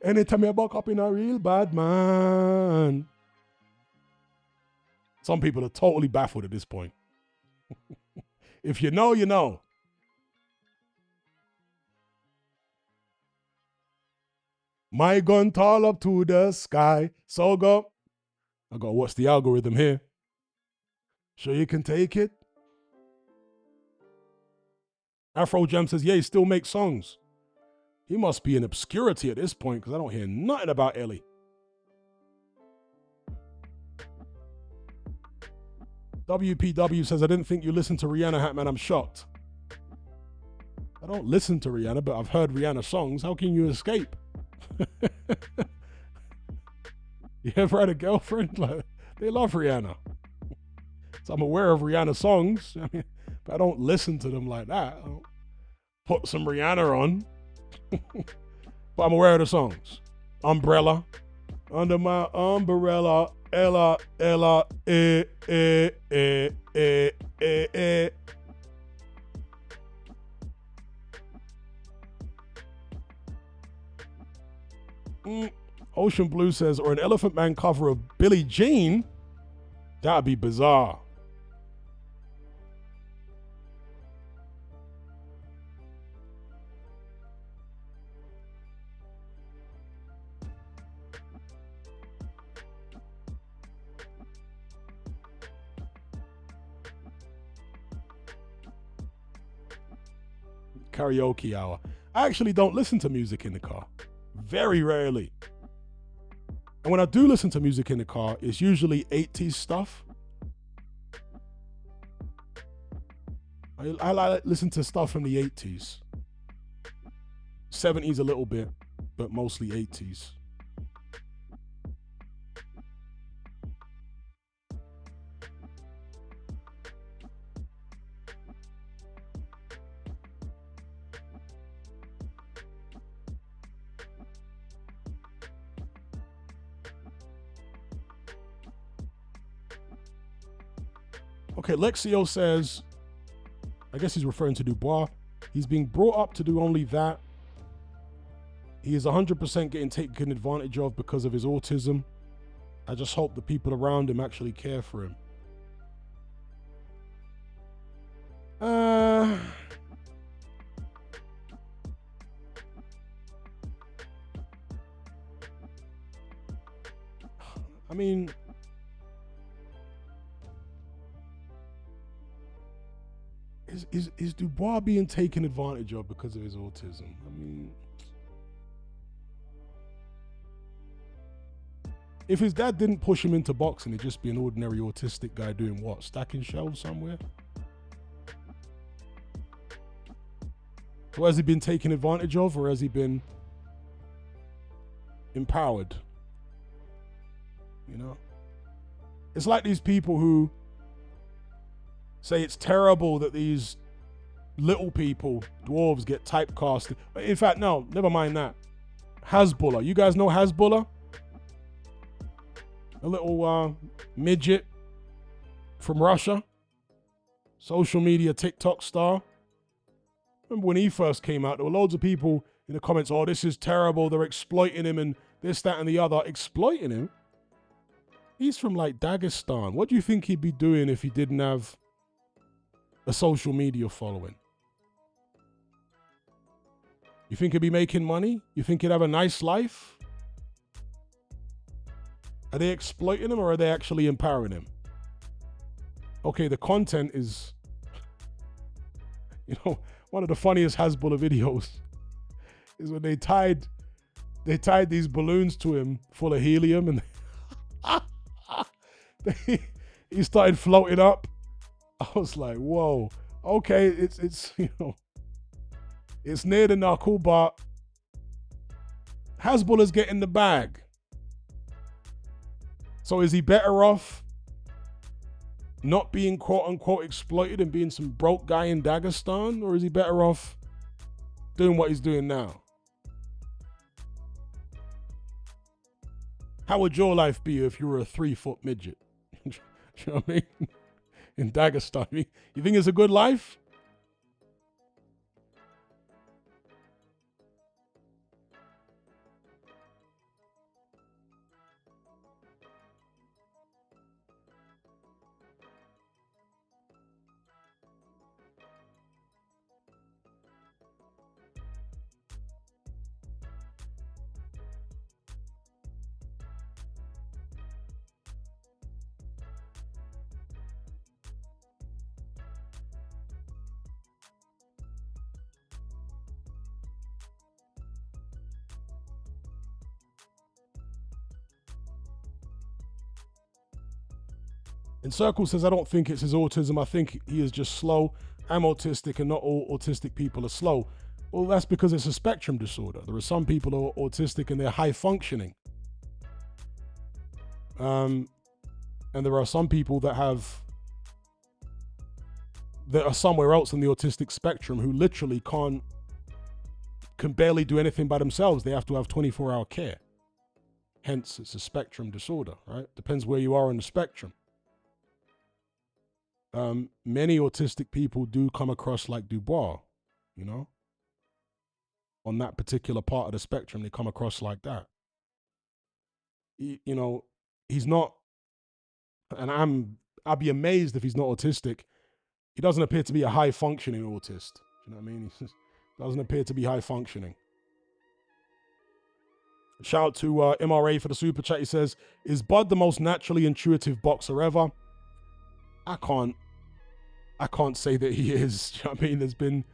Anytime you buck up in a real bad man. Some people are totally baffled at this point. If you know, you know. My gun tall up to the sky. So go. I gotta watch the algorithm here. Sure you can take it? Afro Jam says, yeah, he still makes songs. He must be in obscurity at this point because I don't hear nothing about Ellie. WPW says, I didn't think you listened to Rihanna, Hatman. I'm shocked. I don't listen to Rihanna, but I've heard Rihanna songs. How can you escape? You ever had a girlfriend? Like, they love Rihanna. So I'm aware of Rihanna songs, but I don't listen to them like that. I don't put some Rihanna on. But I'm aware of the songs. Umbrella. Under my umbrella. Ella, eh. Ocean Blue says, or an Elephant Man cover of Billie Jean? That'd be bizarre. Karaoke hour. I actually don't listen to music in the car. Very rarely. And when I do listen to music in the car, it's usually 80s stuff. I like listen to stuff from the 80s. 70s a little bit, but mostly 80s. Okay, Lexio says, I guess he's referring to Dubois. He's being brought up to do only that. He is 100% getting taken advantage of because of his autism. I just hope the people around him actually care for him. I mean, is Dubois being taken advantage of because of his autism? I mean, if his dad didn't push him into boxing, he'd just be an ordinary autistic guy doing what? Stacking shelves somewhere? So has he been taken advantage of, or has he been empowered? You know? It's like these people who say it's terrible that these little people, dwarves, get typecasted. In fact, no, never mind that. Hasbullah. You guys know Hasbullah? A little midget from Russia. Social media TikTok star. Remember when he first came out, there were loads of people in the comments, oh, this is terrible, they're exploiting him and this, that, and the other. Exploiting him? He's from like Dagestan. What do you think he'd be doing if he didn't have a social media following? You think he'd be making money? You think he'd have a nice life? Are they exploiting him or are they actually empowering him? Okay, the content is, you know, one of the funniest Hasbullah videos is when they tied these balloons to him full of helium and he started floating up. I was like, whoa, okay, it's you know, it's near the knuckle, but Hasbullah's getting the bag. So is he better off not being quote unquote exploited and being some broke guy in Dagestan? Or is he better off doing what he's doing now? How would your life be if you were a 3-foot midget? You know what I mean? In Dagestan. You think it's a good life? And Circle says, I don't think it's his autism. I think he is just slow. I'm autistic and not all autistic people are slow. Well, that's because it's a spectrum disorder. There are some people who are autistic and they're high functioning. And there are some people that are somewhere else in the autistic spectrum who literally can barely do anything by themselves. They have to have 24-hour care. Hence, it's a spectrum disorder, right? Depends where you are in the spectrum. Many autistic people do come across like Dubois, you know? On that particular part of the spectrum, they come across like that. You know, he's not, and I'd be amazed if he's not autistic. He doesn't appear to be a high-functioning autist. You know what I mean? He doesn't appear to be high-functioning. Shout out to MRA for the super chat. He says, is Bud the most naturally intuitive boxer ever? I can't say that he is. You know what I mean? There's been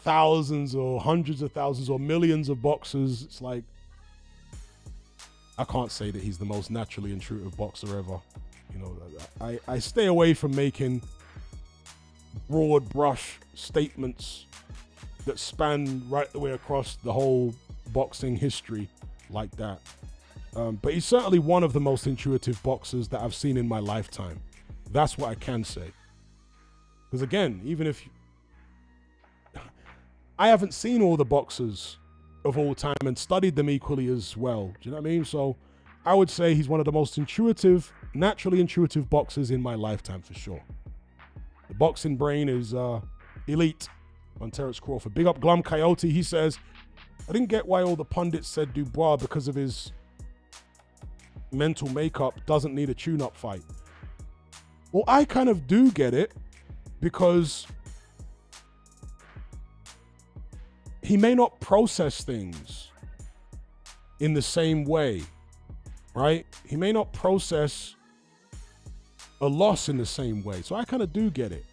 thousands or hundreds of thousands or millions of boxers. It's like, I can't say that he's the most naturally intuitive boxer ever. You know, I stay away from making broad brush statements that span right the way across the whole boxing history like that. But he's certainly one of the most intuitive boxers that I've seen in my lifetime. That's what I can say. Because again, even if I haven't seen all the boxers of all time and studied them equally as well. Do you know what I mean? So I would say he's one of the most intuitive, naturally intuitive boxers in my lifetime for sure. The boxing brain is elite on Terrence Crawford. Big up Glum Coyote. He says, I didn't get why all the pundits said Dubois because of his mental makeup doesn't need a tune-up fight. Well, I kind of do get it because he may not process things in the same way, right? He may not process a loss in the same way. So I kind of do get it.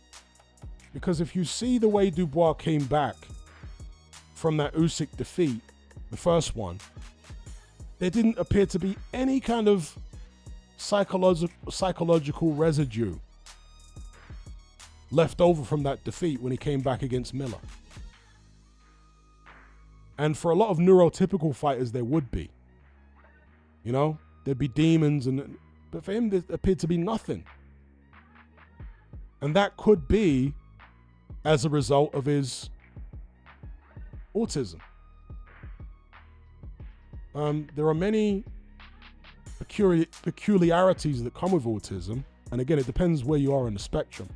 Because if you see the way Dubois came back from that Usyk defeat, the first one, there didn't appear to be any kind of psychological residue left over from that defeat when he came back against Miller. And for a lot of neurotypical fighters, there would be. You know, there'd be demons, but for him, there appeared to be nothing. And that could be as a result of his autism. There are many peculiarities that come with autism. And again, it depends where you are in the spectrum.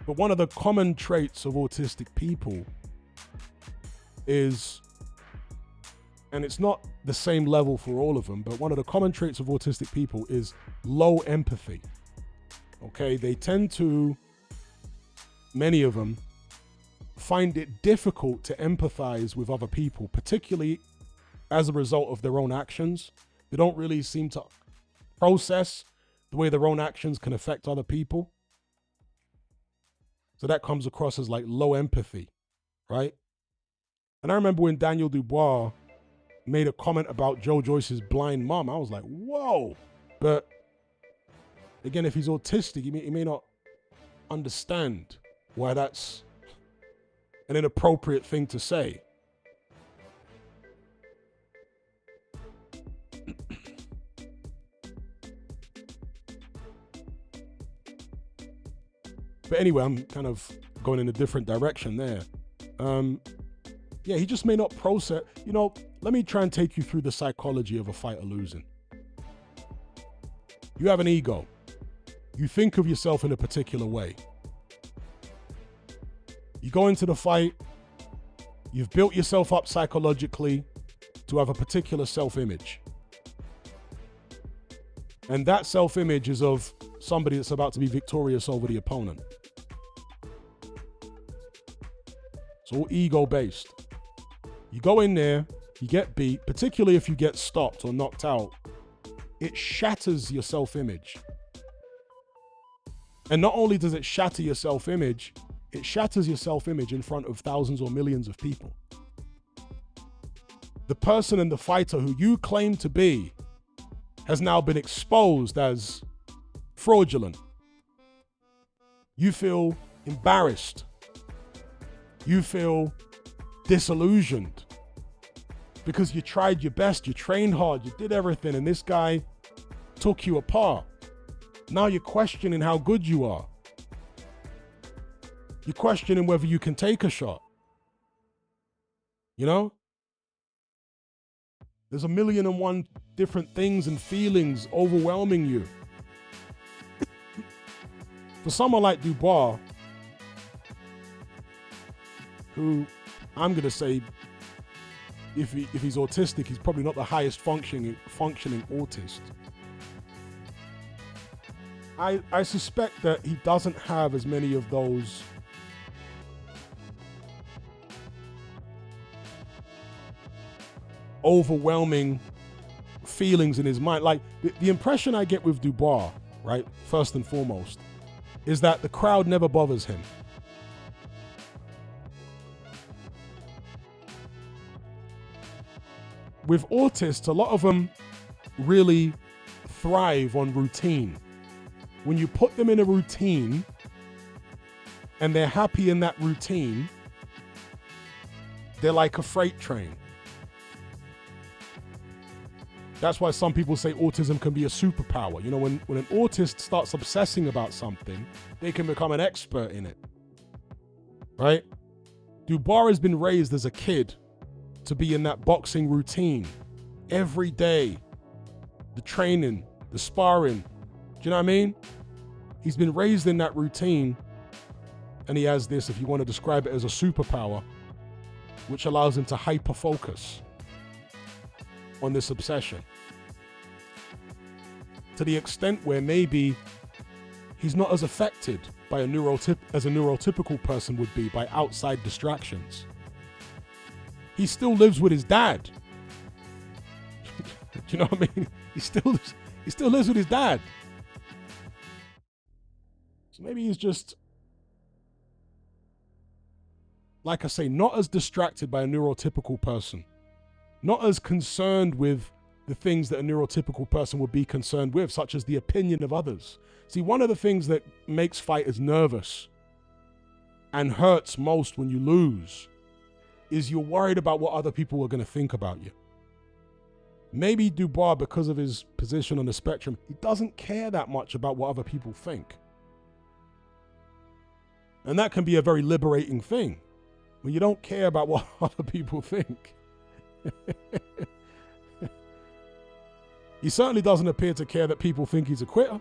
But one of the common traits of autistic people is, and it's not the same level for all of them, but one of the common traits of autistic people is low empathy. Okay, they tend to, many of them, find it difficult to empathize with other people, particularly as a result of their own actions. They don't really seem to process the way their own actions can affect other people. So that comes across as like low empathy, right? And I remember when Daniel Dubois made a comment about Joe Joyce's blind mom, I was like, whoa. But again, if he's autistic, he may not understand why that's an inappropriate thing to say. But anyway, I'm kind of going in a different direction there. Yeah, he just may not process. You know, let me try and take you through the psychology of a fighter losing. You have an ego. You think of yourself in a particular way. You go into the fight, you've built yourself up psychologically to have a particular self-image. And that self-image is of somebody that's about to be victorious over the opponent. It's all ego-based. You go in there, you get beat, particularly if you get stopped or knocked out, it shatters your self-image. And not only does it shatter your self-image, it shatters your self-image in front of thousands or millions of people. The person and the fighter who you claim to be has now been exposed as fraudulent. You feel embarrassed. You feel disillusioned because you tried your best, you trained hard, you did everything, and this guy took you apart. Now you're questioning how good you are. You're questioning whether you can take a shot. You know? There's 1,000,001 different things and feelings overwhelming you. For someone like Dubois, who I'm going to say, if he's autistic, he's probably not the highest functioning autist. I suspect that he doesn't have as many of those overwhelming feelings in his mind. Like the impression I get with Dubois, right, first and foremost, is that the crowd never bothers him. With autists, a lot of them really thrive on routine. When you put them in a routine and they're happy in that routine, they're like a freight train. That's why some people say autism can be a superpower. You know, when an autist starts obsessing about something, they can become an expert in it, right? Dubois has been raised as a kid to be in that boxing routine every day. The training, the sparring. Do you know what I mean? He's been raised in that routine, and he has this, if you want to describe it as a superpower, which allows him to hyper-focus on this obsession. To the extent where maybe he's not as affected by as a neurotypical person would be by outside distractions. He still lives with his dad. Do you know what I mean? He still lives with his dad. So maybe he's just, like I say, not as distracted by a neurotypical person. Not as concerned with the things that a neurotypical person would be concerned with, such as the opinion of others. See, one of the things that makes fighters nervous and hurts most when you lose is you're worried about what other people are going to think about you. Maybe Dubois, because of his position on the spectrum, he doesn't care that much about what other people think. And that can be a very liberating thing, when you don't care about what other people think. He certainly doesn't appear to care that people think he's a quitter.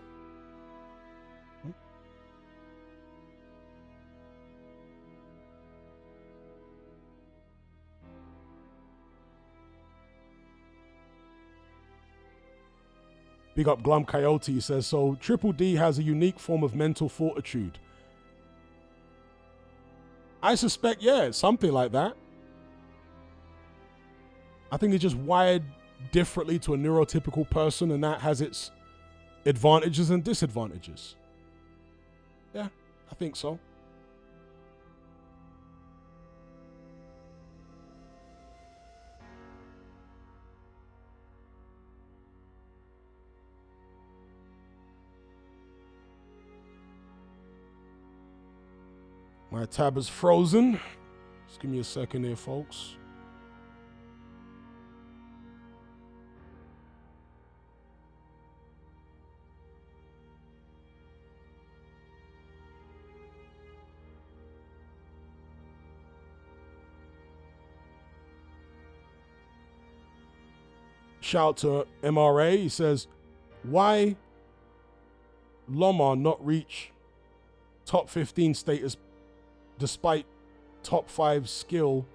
Big up Glum Coyote, he says, so Triple D has a unique form of mental fortitude. I suspect, yeah, it's something like that. I think it's just wired differently to a neurotypical person, and that has its advantages and disadvantages. Yeah, I think so. My tab is frozen. Just give me a second here, folks. shout to MRA. He says, why Loma not reach top 15 status despite top 5 skill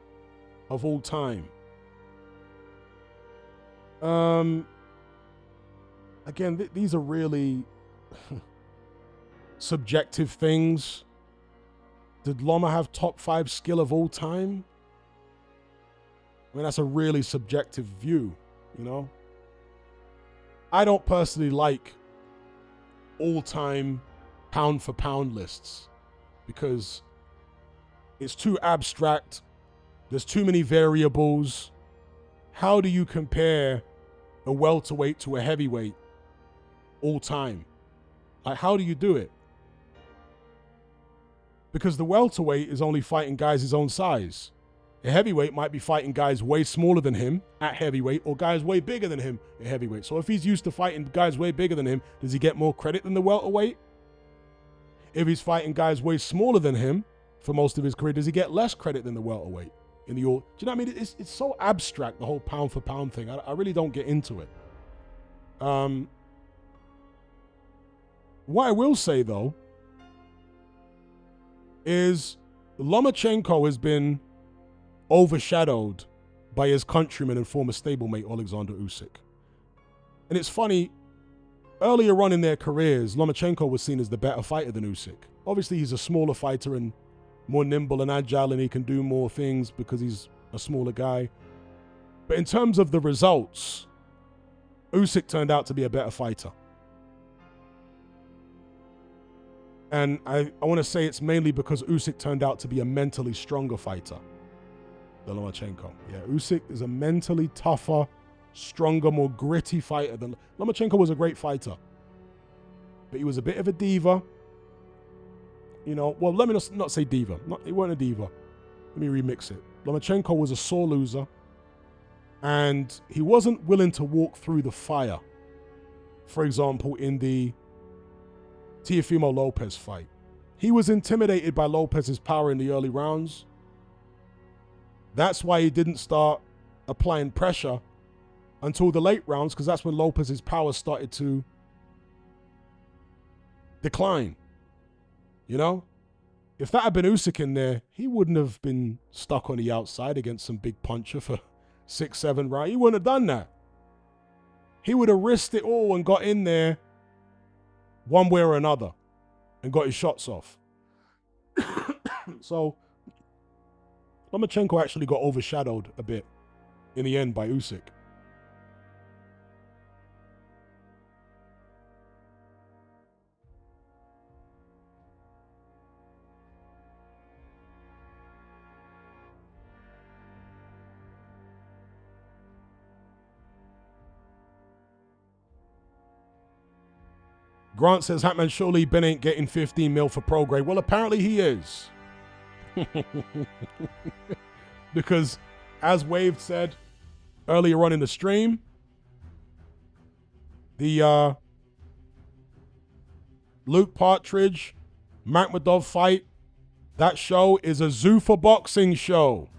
of all time? Again, these are really subjective things. Did Loma have top 5 skill of all time? I mean, that's a really subjective view, you know? I don't personally like all-time pound-for-pound lists because it's too abstract. There's too many variables. How do you compare a welterweight to a heavyweight all-time? Like, how do you do it? Because the welterweight is only fighting guys his own size. A heavyweight might be fighting guys way smaller than him at heavyweight or guys way bigger than him at heavyweight. So if he's used to fighting guys way bigger than him, does he get more credit than the welterweight? If he's fighting guys way smaller than him for most of his career, does he get less credit than the welterweight? Do you know what I mean? It's so abstract, the whole pound for pound thing. I really don't get into it. What I will say, though, is Lomachenko has been overshadowed by his countryman and former stablemate Alexander Usyk. And it's funny, earlier on in their careers, Lomachenko was seen as the better fighter than Usyk. Obviously, he's a smaller fighter and more nimble and agile, and he can do more things because he's a smaller guy. But in terms of the results, Usyk turned out to be a better fighter. And I want to say it's mainly because Usyk turned out to be a mentally stronger fighter than Lomachenko. Yeah, Usyk is a mentally tougher, stronger, more gritty fighter than Lomachenko was a great fighter. But he was a bit of a diva. You know, well, let me not say diva. He wasn't a diva. Let me remix it. Lomachenko was a sore loser. And he wasn't willing to walk through the fire. For example, in the Teofimo Lopez fight. He was intimidated by Lopez's power in the early rounds. That's why he didn't start applying pressure until the late rounds, because that's when Lopez's power started to decline. You know? If that had been Usyk in there, he wouldn't have been stuck on the outside against some big puncher for 6-7 rounds. He wouldn't have done that. He would have risked it all and got in there one way or another and got his shots off. So Lomachenko actually got overshadowed a bit in the end by Usyk. Grant says, Hatman, surely Ben ain't getting 15 mil for Prograis. Well, apparently he is. Because, as Wave said earlier on in the stream, the Luke Partridge, Makhmudov fight, that show is a Zuffa boxing show.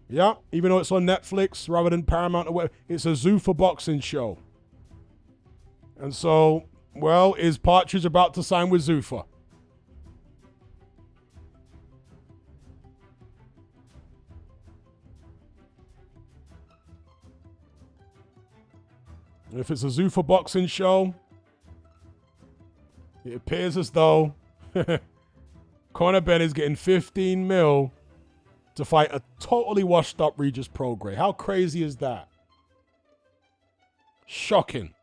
Yeah, even though it's on Netflix rather than Paramount or whatever, it's a Zuffa boxing show. And so, well, is Partridge about to sign with Zuffa? And if it's a Zuffa boxing show, it appears as though Conor Benn is getting 15 mil to fight a totally washed up Regis Prograis. How crazy is that? Shocking.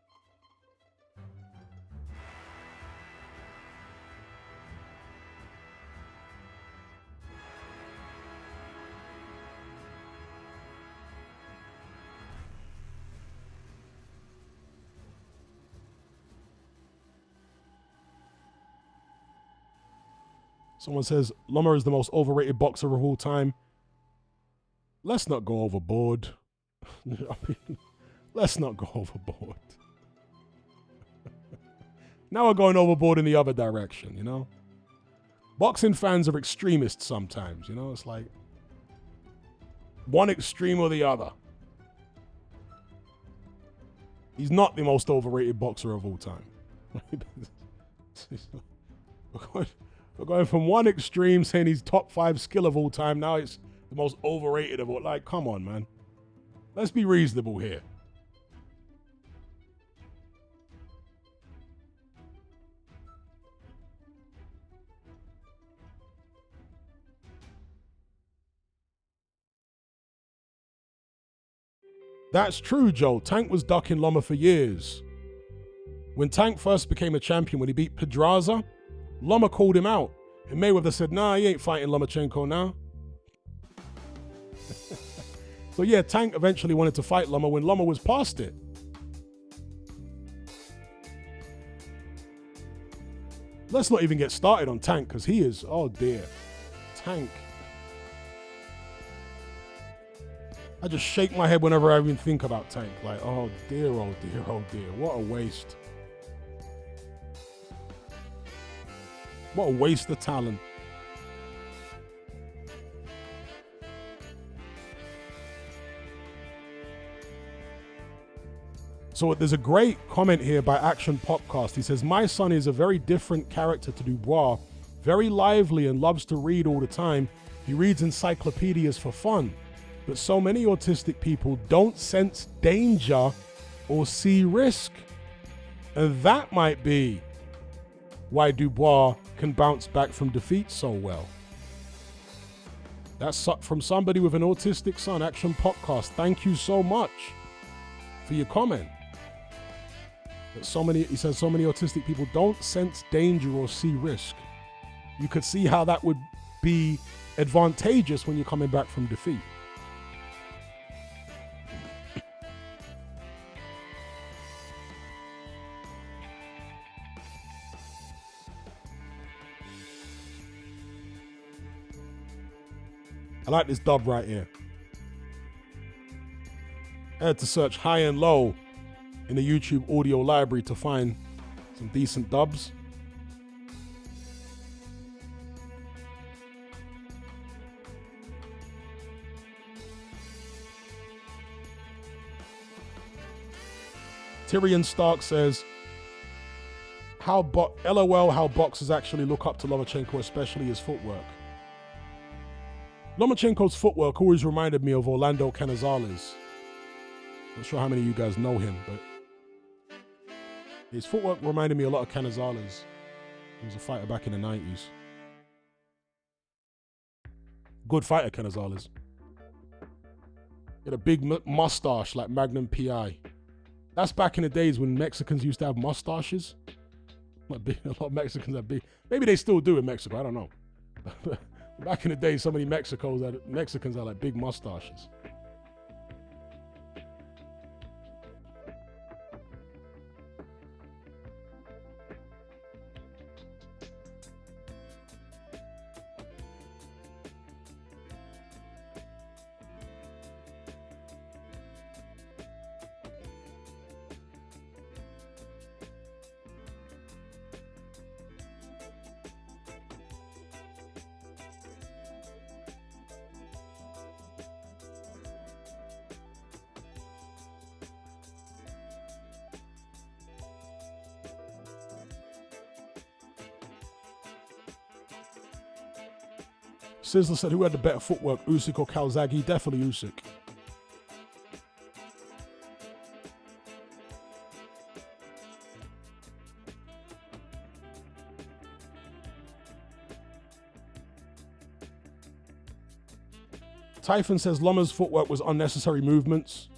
Someone says, Loma is the most overrated boxer of all time. Let's not go overboard. I mean, let's not go overboard. Now we're going overboard in the other direction, you know? Boxing fans are extremists sometimes, you know? It's like one extreme or the other. He's not the most overrated boxer of all time. We're going from one extreme saying he's top 5 skill of all time. Now it's the most overrated of all. Like, come on, man. Let's be reasonable here. That's true, Joe. Tank was ducking Loma for years. When Tank first became a champion, when he beat Pedraza, Loma called him out. And Mayweather said, nah, he ain't fighting Lomachenko now. So yeah, Tank eventually wanted to fight Loma when Loma was past it. Let's not even get started on Tank, because he is, oh dear. Tank. I just shake my head whenever I even think about Tank. Like, oh dear, oh dear, oh dear. What a waste. What a waste of talent. So there's a great comment here by Action Popcast. He says, my son is a very different character to Dubois. Very lively and loves to read all the time. He reads encyclopedias for fun. But so many autistic people don't sense danger or see risk. And that might be why Dubois can bounce back from defeat so well. That's from somebody with an autistic son, Action Podcast. Thank you so much for your comment. That he says so many autistic people don't sense danger or see risk. You could see how that would be advantageous when you're coming back from defeat. I like this dub right here. I had to search high and low in the YouTube audio library to find some decent dubs. Tyrion Stark says, LOL, how boxers actually look up to Lomachenko, especially his footwork. Lomachenko's footwork always reminded me of Orlando Canizales. Not sure how many of you guys know him, but his footwork reminded me a lot of Canizales. He was a fighter back in the 90s. Good fighter, Canizales. He had a big mustache like Magnum PI. That's back in the days when Mexicans used to have mustaches. A lot of Mexicans have big. Maybe they still do in Mexico, I don't know. Back in the day, so many Mexicans had like big mustaches. Sizzler said, who had the better footwork, Usyk or Calzaghe? Definitely Usyk. Typhon says Loma's footwork was unnecessary movements.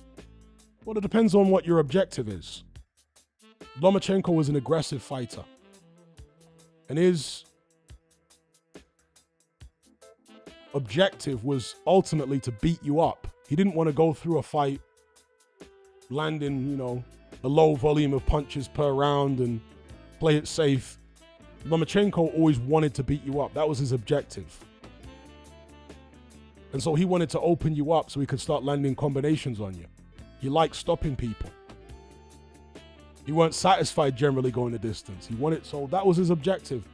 Well, it depends on what your objective is. Lomachenko was an aggressive fighter. And his objective was ultimately to beat you up. He didn't want to go through a fight landing, a low volume of punches per round and play it safe. Lomachenko always wanted to beat you up. That was his objective. And so he wanted to open you up so he could start landing combinations on you. He liked stopping people. He weren't satisfied generally going the distance. So that was his objective.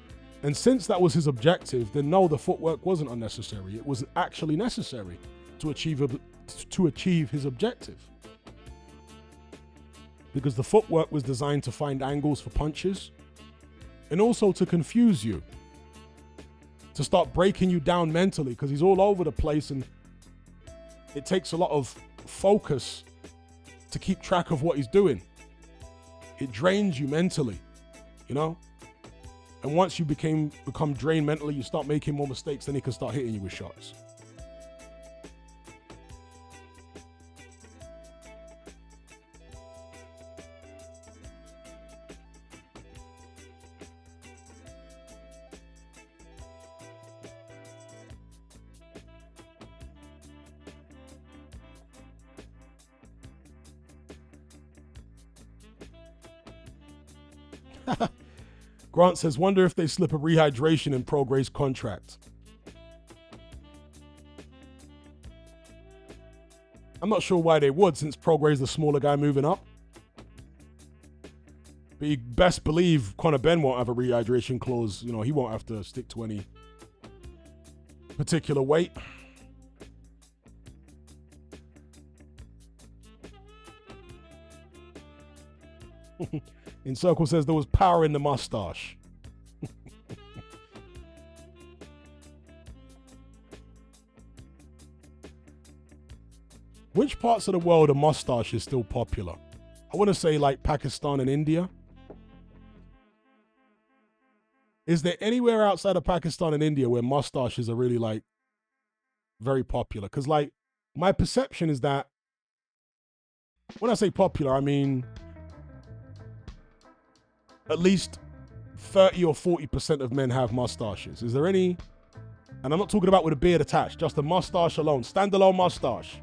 And since that was his objective, then no, the footwork wasn't unnecessary. It was actually necessary to achieve his objective. because the footwork was designed to find angles for punches and also to confuse you, to start breaking you down mentally, because he's all over the place and it takes a lot of focus to keep track of what he's doing. It drains you mentally, you know? And once you become drained mentally, you start making more mistakes, then he can start hitting you with shots. Grant says, wonder if they slip a rehydration in Prograis' contract. I'm not sure why they would, since Prograis the smaller guy moving up. But you best believe Conor Benn won't have a rehydration clause. You know, he won't have to stick to any particular weight. In Circle says there was power in the mustache. Which parts of the world are mustaches still popular? I want to say like Pakistan and India. Is there anywhere outside of Pakistan and India where mustaches are really like very popular? Because like my perception is that when I say popular, I mean at least 30 or 40% of men have mustaches. Is there any, and I'm not talking about with a beard attached, just a mustache alone, standalone mustache.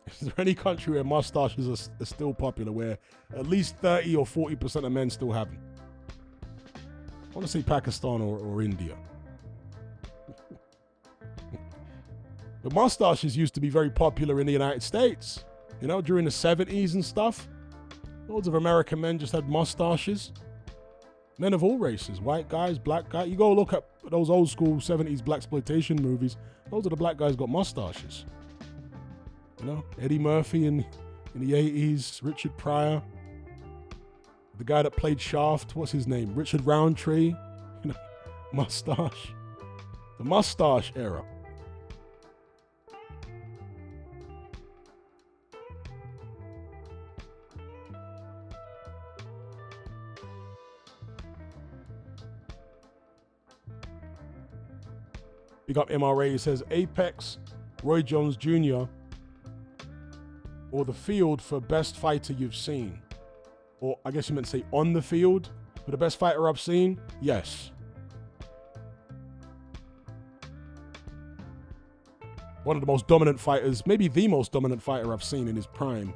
Is there any country where mustaches are still popular, where at least 30 or 40% of men still have them? I want to say Pakistan or India. The mustaches used to be very popular in the United States, you know, during the 70s and stuff. Loads of American men just had mustaches. Men of all races, white guys, black guys. You go look at those old school 70s blaxploitation movies. Those are the black guys got mustaches. You know, Eddie Murphy in the 80s, Richard Pryor. The guy that played Shaft, what's his name? Richard Roundtree. You know, mustache. The mustache era. Big up MRA, he says Apex, Roy Jones Jr., or the field for best fighter you've seen. Or I guess you meant to say on the field for the best fighter I've seen? Yes. One of the most dominant fighters, maybe the most dominant fighter I've seen in his prime.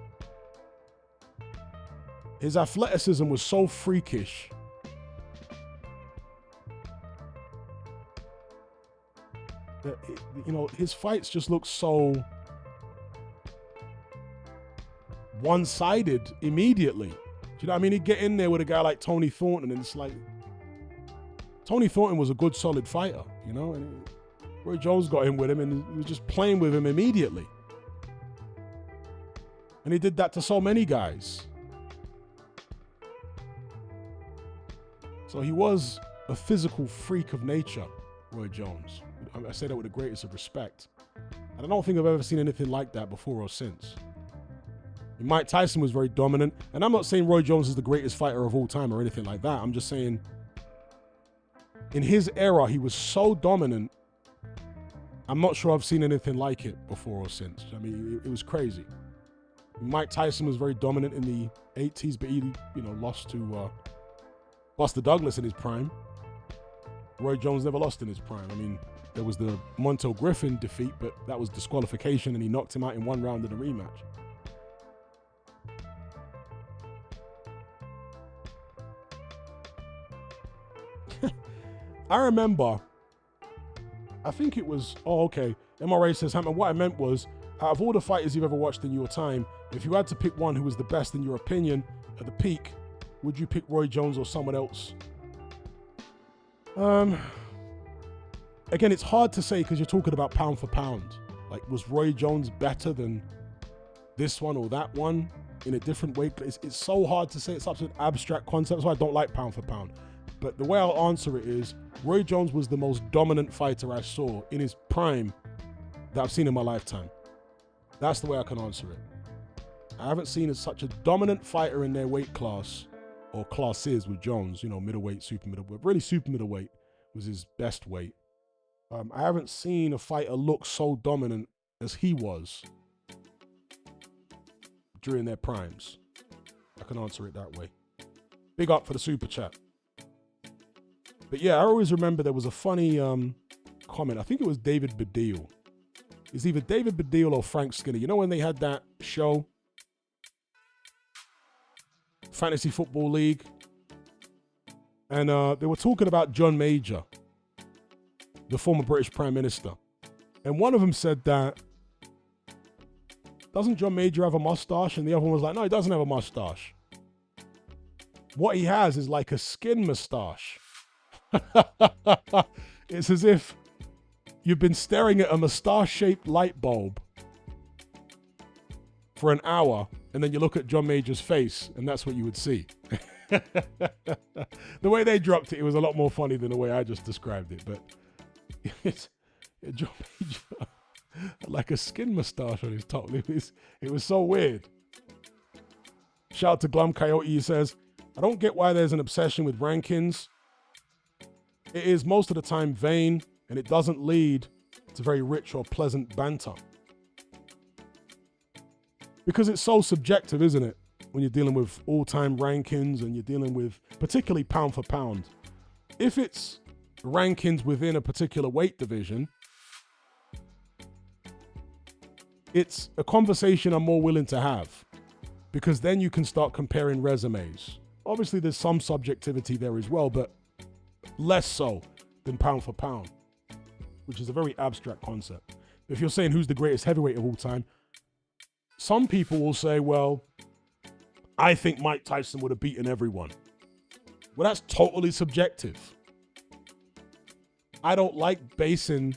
His athleticism was so freakish. That, you know, his fights just look so one-sided immediately. Do you know what I mean? He'd get in there with a guy like Tony Thornton, and it's like, Tony Thornton was a good, solid fighter, you know? And Roy Jones got in with him, and he was just playing with him immediately. And he did that to so many guys. So he was a physical freak of nature, Roy Jones. I say that with the greatest of respect. And I don't think I've ever seen anything like that before or since. And Mike Tyson was very dominant. And I'm not saying Roy Jones is the greatest fighter of all time or anything like that. I'm just saying in his era, he was so dominant. I'm not sure I've seen anything like it before or since. I mean, it was crazy. Mike Tyson was very dominant in the 80s, but he, you know, lost to Buster Douglas in his prime. Roy Jones never lost in his prime. I mean, there was the Montel Griffin defeat, but that was disqualification, and he knocked him out in one round of the rematch. I remember, I think it was, MRA says, Hampton, what I meant was, out of all the fighters you've ever watched in your time, if you had to pick one who was the best in your opinion at the peak, would you pick Roy Jones or someone else? Again, it's hard to say because you're talking about pound for pound. Like, was Roy Jones better than this one or that one? in a different way. It's so hard to say. It's such an abstract concept. That's why I don't like pound for pound. But the way I'll answer it is, Roy Jones was the most dominant fighter I saw in his prime that I've seen in my lifetime. That's the way I can answer it. I haven't seen such a dominant fighter in their weight class, or classes with Jones, you know, middleweight, super middleweight. Really, super middleweight was his best weight. I haven't seen a fighter look so dominant as he was during their primes. I can answer it that way. Big up for the super chat. But yeah, I always remember there was a funny comment. I think it was David Baddiel. It's either David Baddiel or Frank Skinner. You know when they had that show? Fantasy Football League. And they were talking about John Major, the former British Prime Minister. And one of them said that, doesn't John Major have a mustache? And the other one was like, no, he doesn't have a mustache. What he has is like a skin mustache. It's as if you've been staring at a mustache-shaped light bulb for an hour, and then you look at John Major's face, and that's what you would see. The way they dropped it, it was a lot more funny than the way I just described it. But it's John Major like a skin mustache on his top. It was so weird. Shout out to Glum Coyote. He says, I don't get why there's an obsession with rankings. It is most of the time vain, and it doesn't lead to very rich or pleasant banter. Because it's so subjective, isn't it? When you're dealing with all-time rankings and you're dealing with particularly pound for pound. If it's rankings within a particular weight division, it's a conversation I'm more willing to have, because then you can start comparing resumes. Obviously, there's some subjectivity there as well, but less so than pound for pound, which is a very abstract concept. If you're saying who's the greatest heavyweight of all time, some people will say, well, I think Mike Tyson would have beaten everyone. Well, that's totally subjective. I don't like basing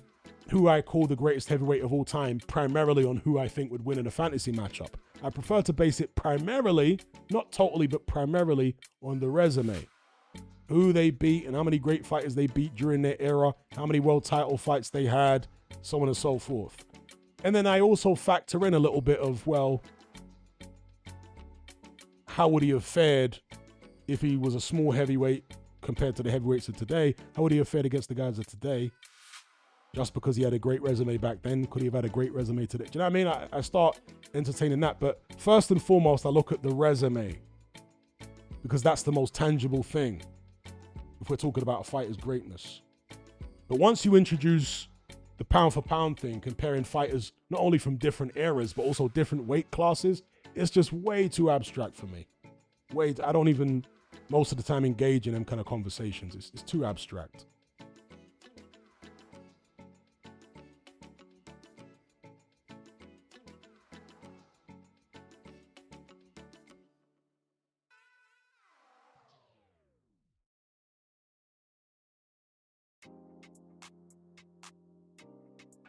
who I call the greatest heavyweight of all time primarily on who I think would win in a fantasy matchup. I prefer to base it primarily, not totally, but primarily on the resume. Who they beat and how many great fighters they beat during their era, how many world title fights they had, so on and so forth. And then I also factor in a little bit of, well, how would he have fared if he was a small heavyweight compared to the heavyweights of today? How would he have fared against the guys of today? Just because he had a great resume back then, could he have had a great resume today? Do you know what I mean? I start entertaining that. But first and foremost, I look at the resume, because that's the most tangible thing if we're talking about a fighter's greatness. But once you introduce the pound for pound thing, comparing fighters not only from different eras, but also different weight classes, it's just way too abstract for me. I don't even, most of the time, engage in them kind of conversations. It's too abstract.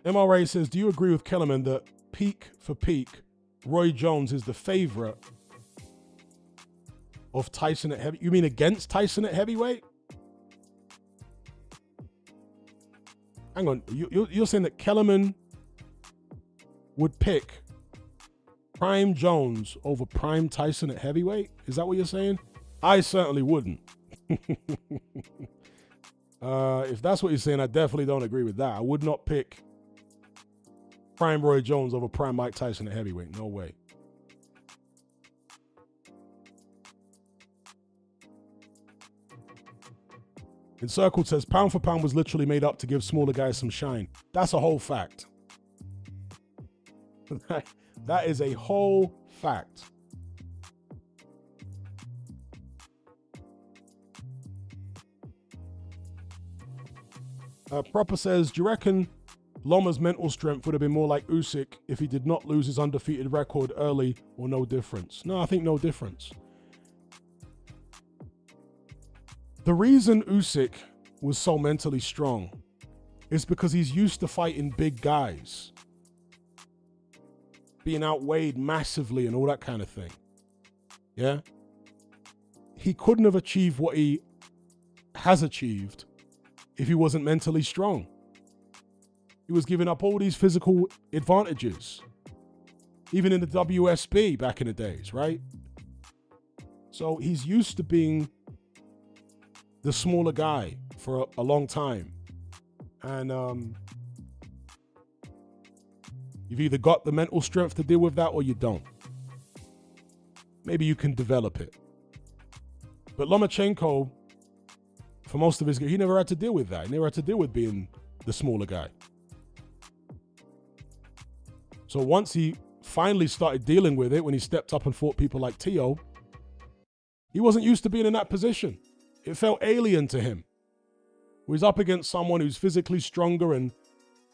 MRA says, do you agree with Kellerman that peak for peak, Roy Jones is the favorite of Tyson at heavyweight? You mean against Tyson at heavyweight? Hang on, you're saying that Kellerman would pick prime Jones over prime Tyson at heavyweight? Is that what you're saying? I certainly wouldn't. If that's what you're saying, I definitely don't agree with that. I would not pick prime Roy Jones over prime Mike Tyson at heavyweight. No way. Encircled says, pound for pound was literally made up to give smaller guys some shine. That's a whole fact. That is a whole fact. Proper says, do you reckon Loma's mental strength would have been more like Usyk if he did not lose his undefeated record early, or no difference? No, I think no difference. The reason Usyk was so mentally strong is because he's used to fighting big guys, being outweighed massively and all that kind of thing. Yeah? He couldn't have achieved what he has achieved if he wasn't mentally strong. He was giving up all these physical advantages, even in the WSB back in the days, right? So he's used to being the smaller guy for a long time. And you've either got the mental strength to deal with that or you don't. Maybe you can develop it. But Lomachenko, for most of his career, he never had to deal with that. He never had to deal with being the smaller guy. So once he finally started dealing with it, when he stepped up and fought people like Tio, he wasn't used to being in that position. It felt alien to him. He's up against someone who's physically stronger and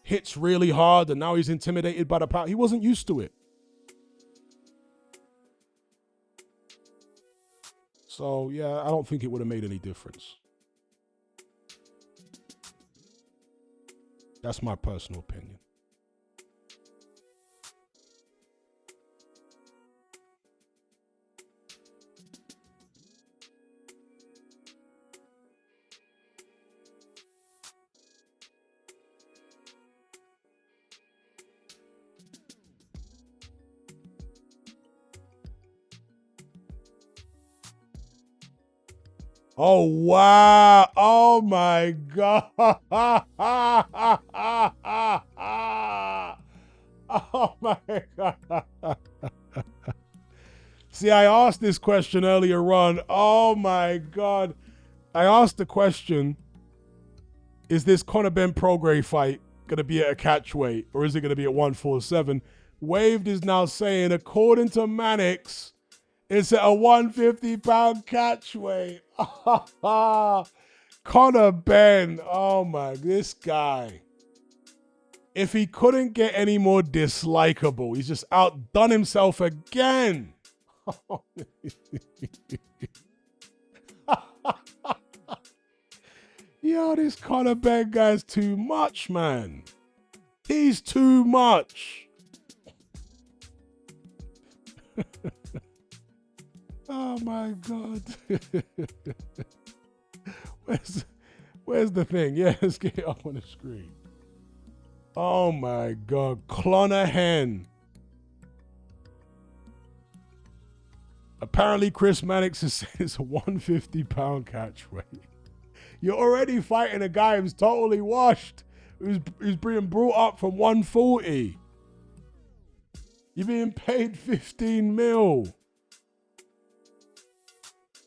hits really hard, and now he's intimidated by the power. He wasn't used to it. So, yeah, I don't think it would have made any difference. That's my personal opinion. Oh, wow. Oh, my God. Oh, my God. See, I asked this question earlier on. Oh, my God. I asked the question, is this Conor Benn-Prograis fight going to be at a catchweight, or is it going to be at 147? Waved is now saying, according to Mannix, it's at a 150-pound catchweight. Conor Benn. Oh, my, this guy. If he couldn't get any more dislikable, he's just outdone himself again. Yo, this Conor Benn guy's too much, man. He's too much. Oh my God. Where's the thing? Yeah, let's get it up on the screen. Oh my God. Clonahan. Apparently Chris Mannix is saying it's a 150-pound catchweight. You're already fighting a guy who's totally washed, who's being brought up from 140. You're being paid 15 mil.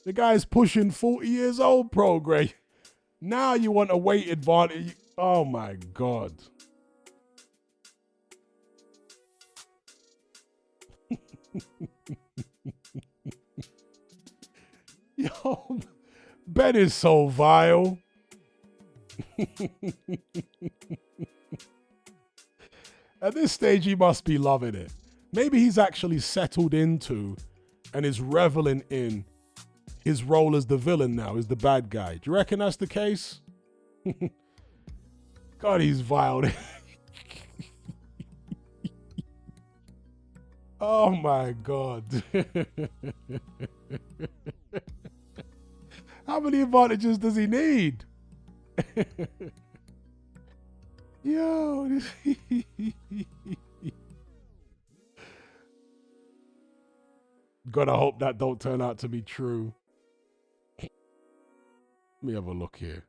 The guy's pushing 40 years old, Prograis. Now you want a weight advantage. Oh my God. Yo, Ben is so vile. At this stage, he must be loving it. Maybe he's actually settled into and is reveling in his role as the villain now, as the bad guy. Do you reckon that's the case? God, he's vile. Oh my God. How many advantages does he need? Yo. Gotta hope that don't turn out to be true. Let me have a look here.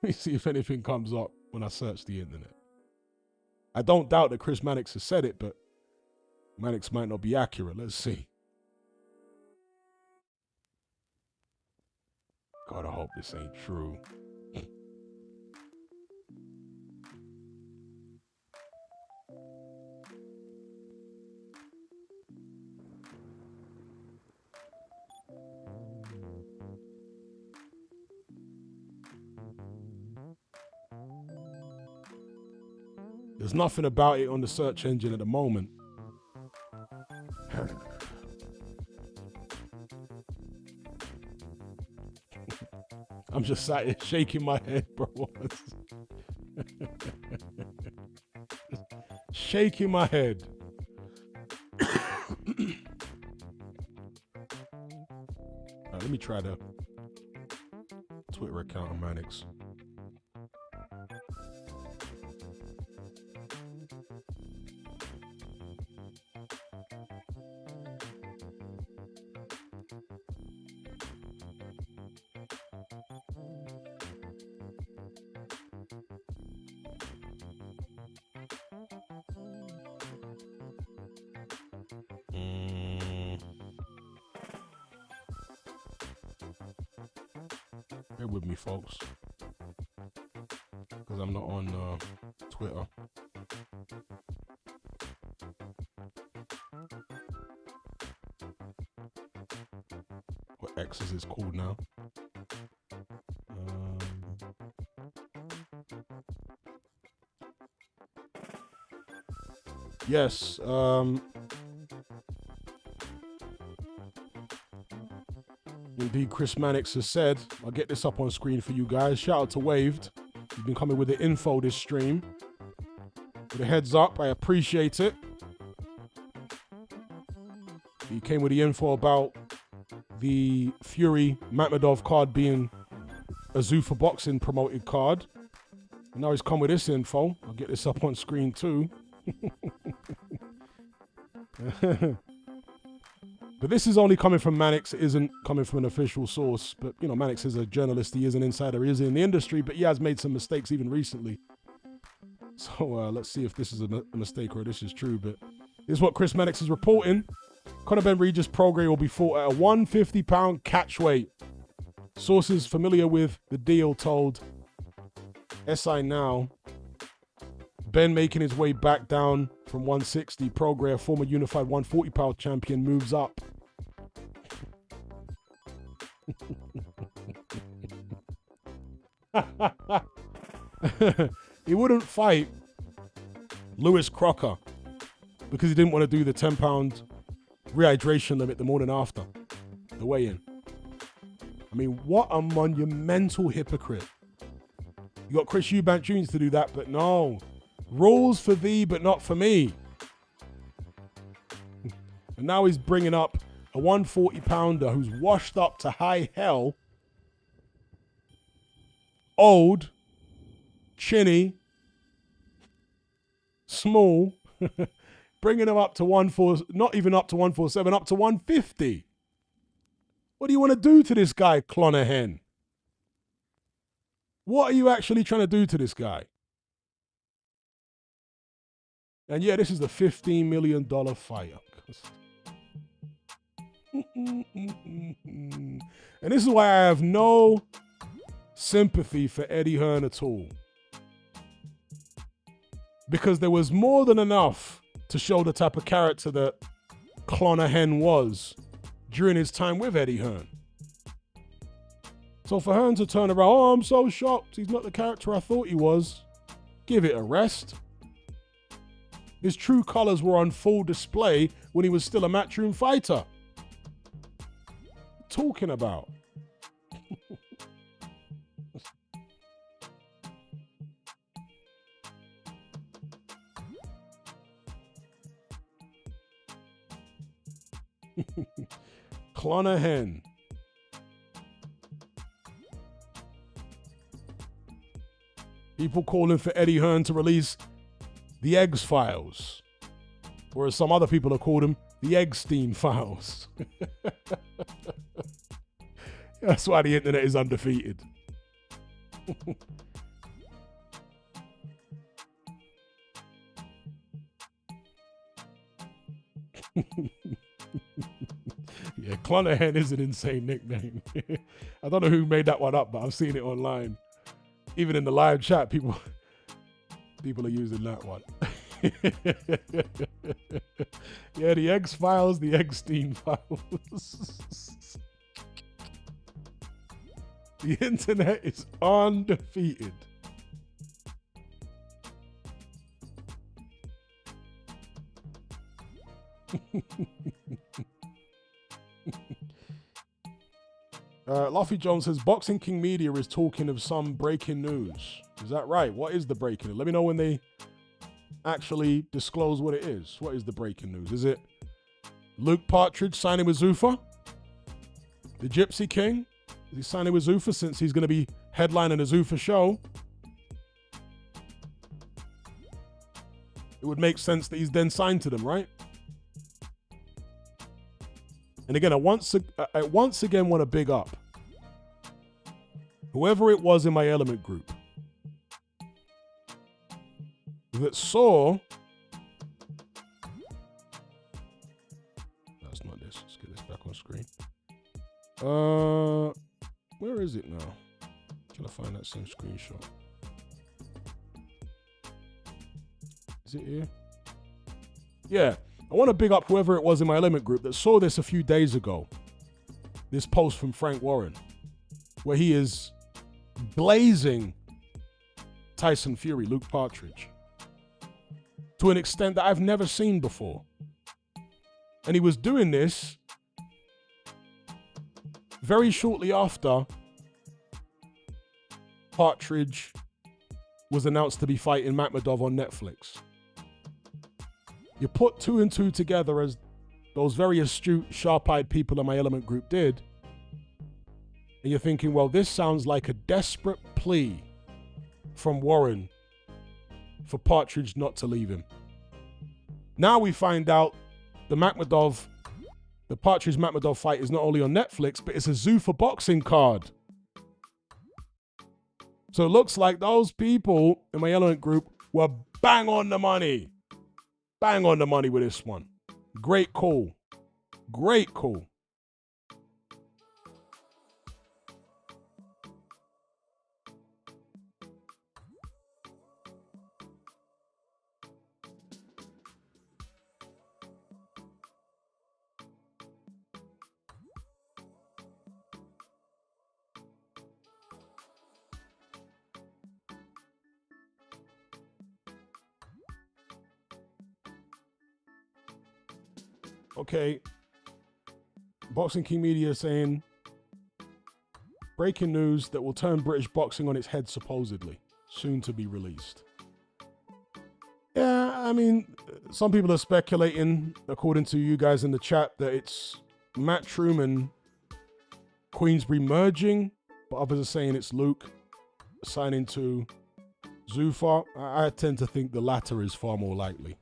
Let me see if anything comes up when I search the internet. I don't doubt that Chris Mannix has said it, but Mannix might not be accurate. Let's see. Gotta hope this ain't true. There's nothing about it on the search engine at the moment. I'm just sat here shaking my head, bro. Shaking my head. Let me try the Twitter account of Mannix. Bear with me, folks, because I'm not on Twitter. What X is called now. Yes. Indeed, Chris Mannix has said, I'll get this up on screen for you guys. Shout out to Waved. You've been coming with the info this stream. With a heads up, I appreciate it. He came with the info about the Fury Makhmudov card being a Zuffa boxing promoted card. And now he's come with this info. I'll get this up on screen too. But this is only coming from Mannix. It isn't coming from an official source. But, you know, Mannix is a journalist. He is an insider. He is in the industry. But he has made some mistakes even recently. So let's see if this is a mistake or this is true. But this is what Chris Mannix is reporting. Conor Benn-Prograis will be fought at a 150-pound catchweight. Sources familiar with the deal told SI Now. Ben making his way back down from 160. Prograis, a former unified 140-pound champion, moves up. He wouldn't fight Lewis Crocker because he didn't want to do the 10-pound rehydration limit the morning after the weigh-in. I mean, what a monumental hypocrite. You got Chris Eubank Jr. to do that, but no. Rules for thee, but not for me. And now he's bringing up a 140-pounder who's washed up to high hell, old, chinny, small, bringing him up to not even up to 147, up to 150. What do you want to do to this guy, Clonaghan? What are you actually trying to do to this guy? And yeah, this is the $15 million fight. And this is why I have no sympathy for Eddie Hearn at all. Because there was more than enough to show the type of character that Clonaghan was during his time with Eddie Hearn. So for Hearn to turn around, oh, I'm so shocked, he's not the character I thought he was. Give it a rest. His true colors were on full display when he was still a matchroom fighter. Talking about. Clonaghan. People calling for Eddie Hearn to release the Eggs Files, or as some other people have called them, the Eggstein Files. That's why the internet is undefeated. Yeah, Clonaghan is an insane nickname. I don't know who made that one up, but I've seen it online. Even in the live chat, people are using that one. Yeah, the Eggs Files, the Eggstein Files. The internet is undefeated. Luffy Jones says, Boxing King Media is talking of some breaking news. Is that right? What is the breaking news? Let me know when they actually disclose what it is. What is the breaking news? Is it Luke Partridge signing with Zuffa? The Gypsy King? Is he signing with Zuffa since he's going to be headlining a Zuffa show? It would make sense that he's then signed to them, right? And again, I once again want to big up whoever it was in my element group that saw... That's not this. Let's get this back on screen. Where is it now? Can I find that same screenshot? Is it here? Yeah. I want to big up whoever it was in my element group that saw this a few days ago. This post from Hearn-Warren, where he is blazing Tyson Fury, Luke Partridge, to an extent that I've never seen before. And he was doing this very shortly after Partridge was announced to be fighting Makhmudov on Netflix. You put two and two together, as those very astute, sharp-eyed people in my element group did, and you're thinking, well, this sounds like a desperate plea from Warren for Partridge not to leave him. Now we find out the Partridge-Makhmudov fight is not only on Netflix, but it's a Zuffa boxing card. So it looks like those people in my element group were bang on the money. Bang on the money with this one. Great call. Great call. Okay, Boxing King Media saying, breaking news that will turn British boxing on its head supposedly, soon to be released. Yeah, I mean, some people are speculating, according to you guys in the chat, that it's Matchroom and Queensberry merging, but others are saying it's Luke signing to Zuffa. I tend to think the latter is far more likely.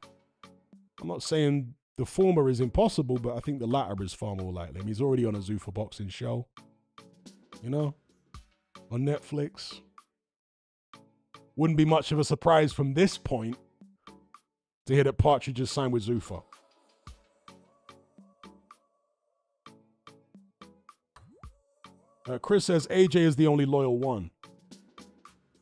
I'm not saying the former is impossible, but I think the latter is far more likely. I mean, he's already on a Zuffa boxing show, you know, on Netflix. Wouldn't be much of a surprise from this point to hear that Partridge just signed with Zuffa. Chris says AJ is the only loyal one.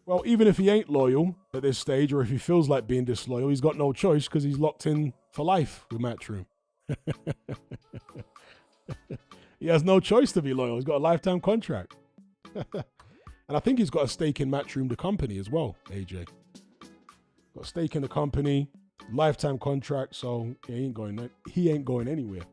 Well, even if he ain't loyal at this stage, or if he feels like being disloyal, he's got no choice because he's locked in for life with Matchroom. He has no choice to be loyal. He's got a lifetime contract. And I think he's got a stake in Matchroom, the company, as well, AJ. Got a stake in the company, lifetime contract, so he ain't going anywhere.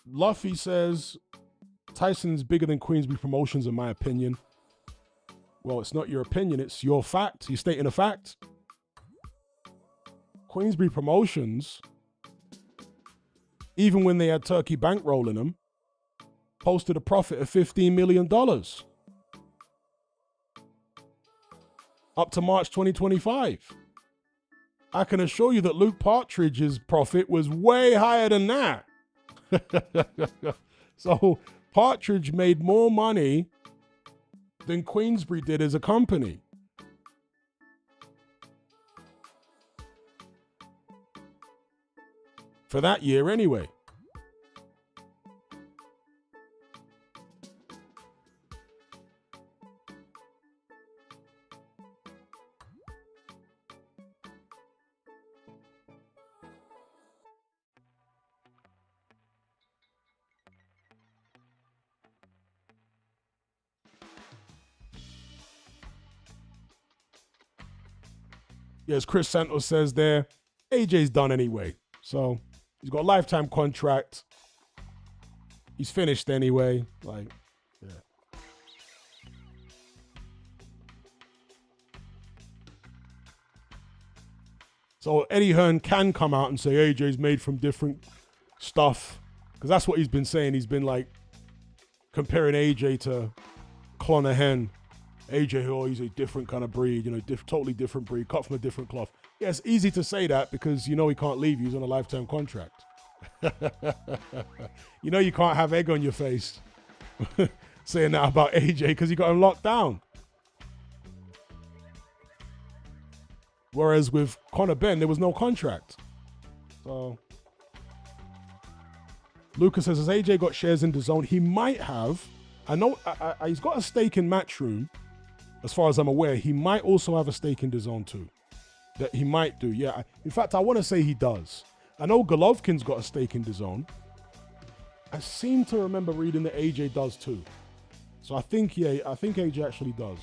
Luffy says Tyson's bigger than Queensberry Promotions, in my opinion. Well, it's not your opinion, it's your fact. You're stating a fact. Queensberry Promotions, even when they had Turkey bankrolling them, posted a profit of $15 million up to March 2025. I can assure you that Luke Partridge's profit was way higher than that. So Partridge made more money than Queensberry did as a company. For that year anyway. Yes, Chris Santos says there, AJ's done anyway. So he's got a lifetime contract. He's finished anyway. Like, yeah. So Eddie Hearn can come out and say AJ's made from different stuff. Because that's what he's been saying. He's been like comparing AJ to Clonahan. AJ, oh, he's a different kind of breed, you know, totally different breed, cut from a different cloth. Yeah, it's easy to say that because you know he can't leave you. He's on a lifetime contract. You know you can't have egg on your face saying that about AJ because he got him locked down. Whereas with Conor Benn, there was no contract. So Lucas says, has AJ got shares in DAZN? He might have. I know he's got a stake in Matchroom. As far as I'm aware, he might also have a stake in DAZN too. That he might do, yeah. In fact, I want to say he does. I know Golovkin's got a stake in DAZN. I seem to remember reading that AJ does too. So I think, yeah, I think AJ actually does.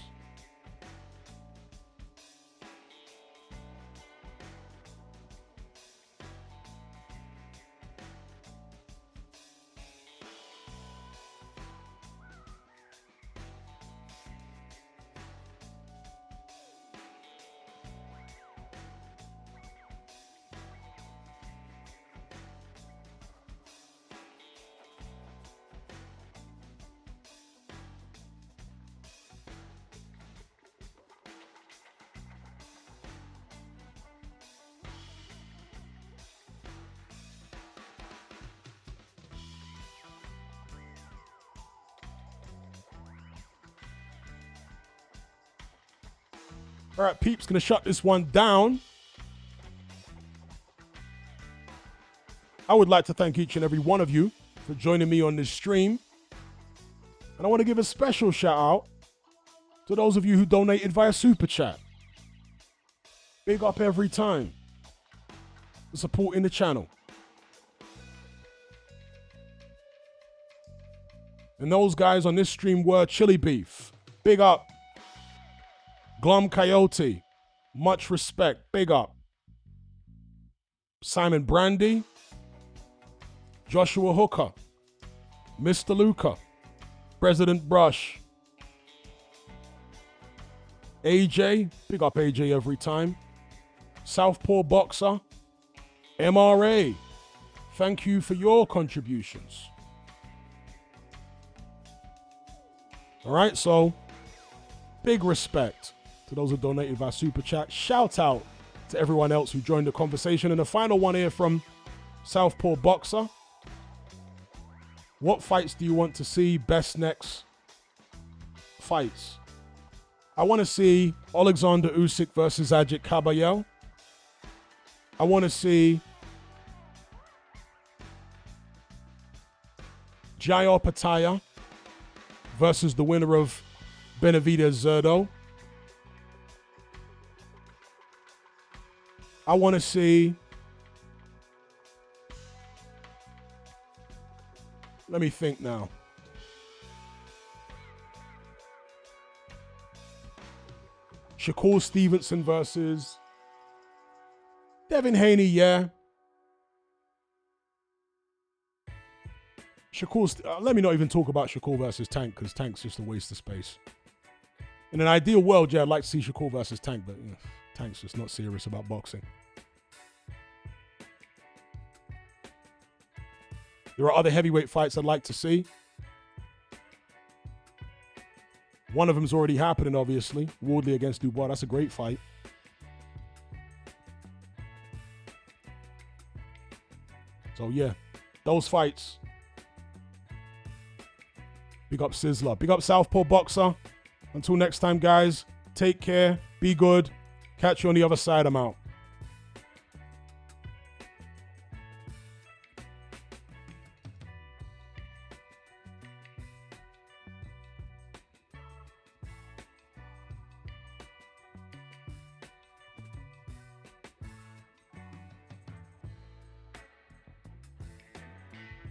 All right, peeps, gonna shut this one down. I would like to thank each and every one of you for joining me on this stream. And I want to give a special shout out to those of you who donated via Super Chat. Big up every time for supporting the channel. And those guys on this stream were Chili Beef. Big up. Glum Coyote, much respect, big up. Simon Brandy, Joshua Hooker, Mr. Luca, President Brush, AJ, big up AJ every time. Southpaw Boxer, MRA, thank you for your contributions. All right, so big respect to those who donated via Super Chat. Shout out to everyone else who joined the conversation. And the final one here from Southpaw Boxer. What fights do you want to see? Best next fights. I want to see Alexander Usyk versus Ajit Kabayel. I want to see Jai Opetaia versus the winner of Benavidez Zerdo. I want to see, let me think now. Shakur Stevenson versus Devin Haney, yeah. Let me not even talk about Shakur versus Tank, because Tank's just a waste of space. In an ideal world, yeah, I'd like to see Shakur versus Tank, but Tank's just not serious about boxing. There are other heavyweight fights I'd like to see. One of them's already happening, obviously. Wardley against Dubois. That's a great fight. So, yeah, those fights. Big up Sizzler. Big up Southpaw Boxer. Until next time, guys, take care. Be good. Catch you on the other side. I'm out.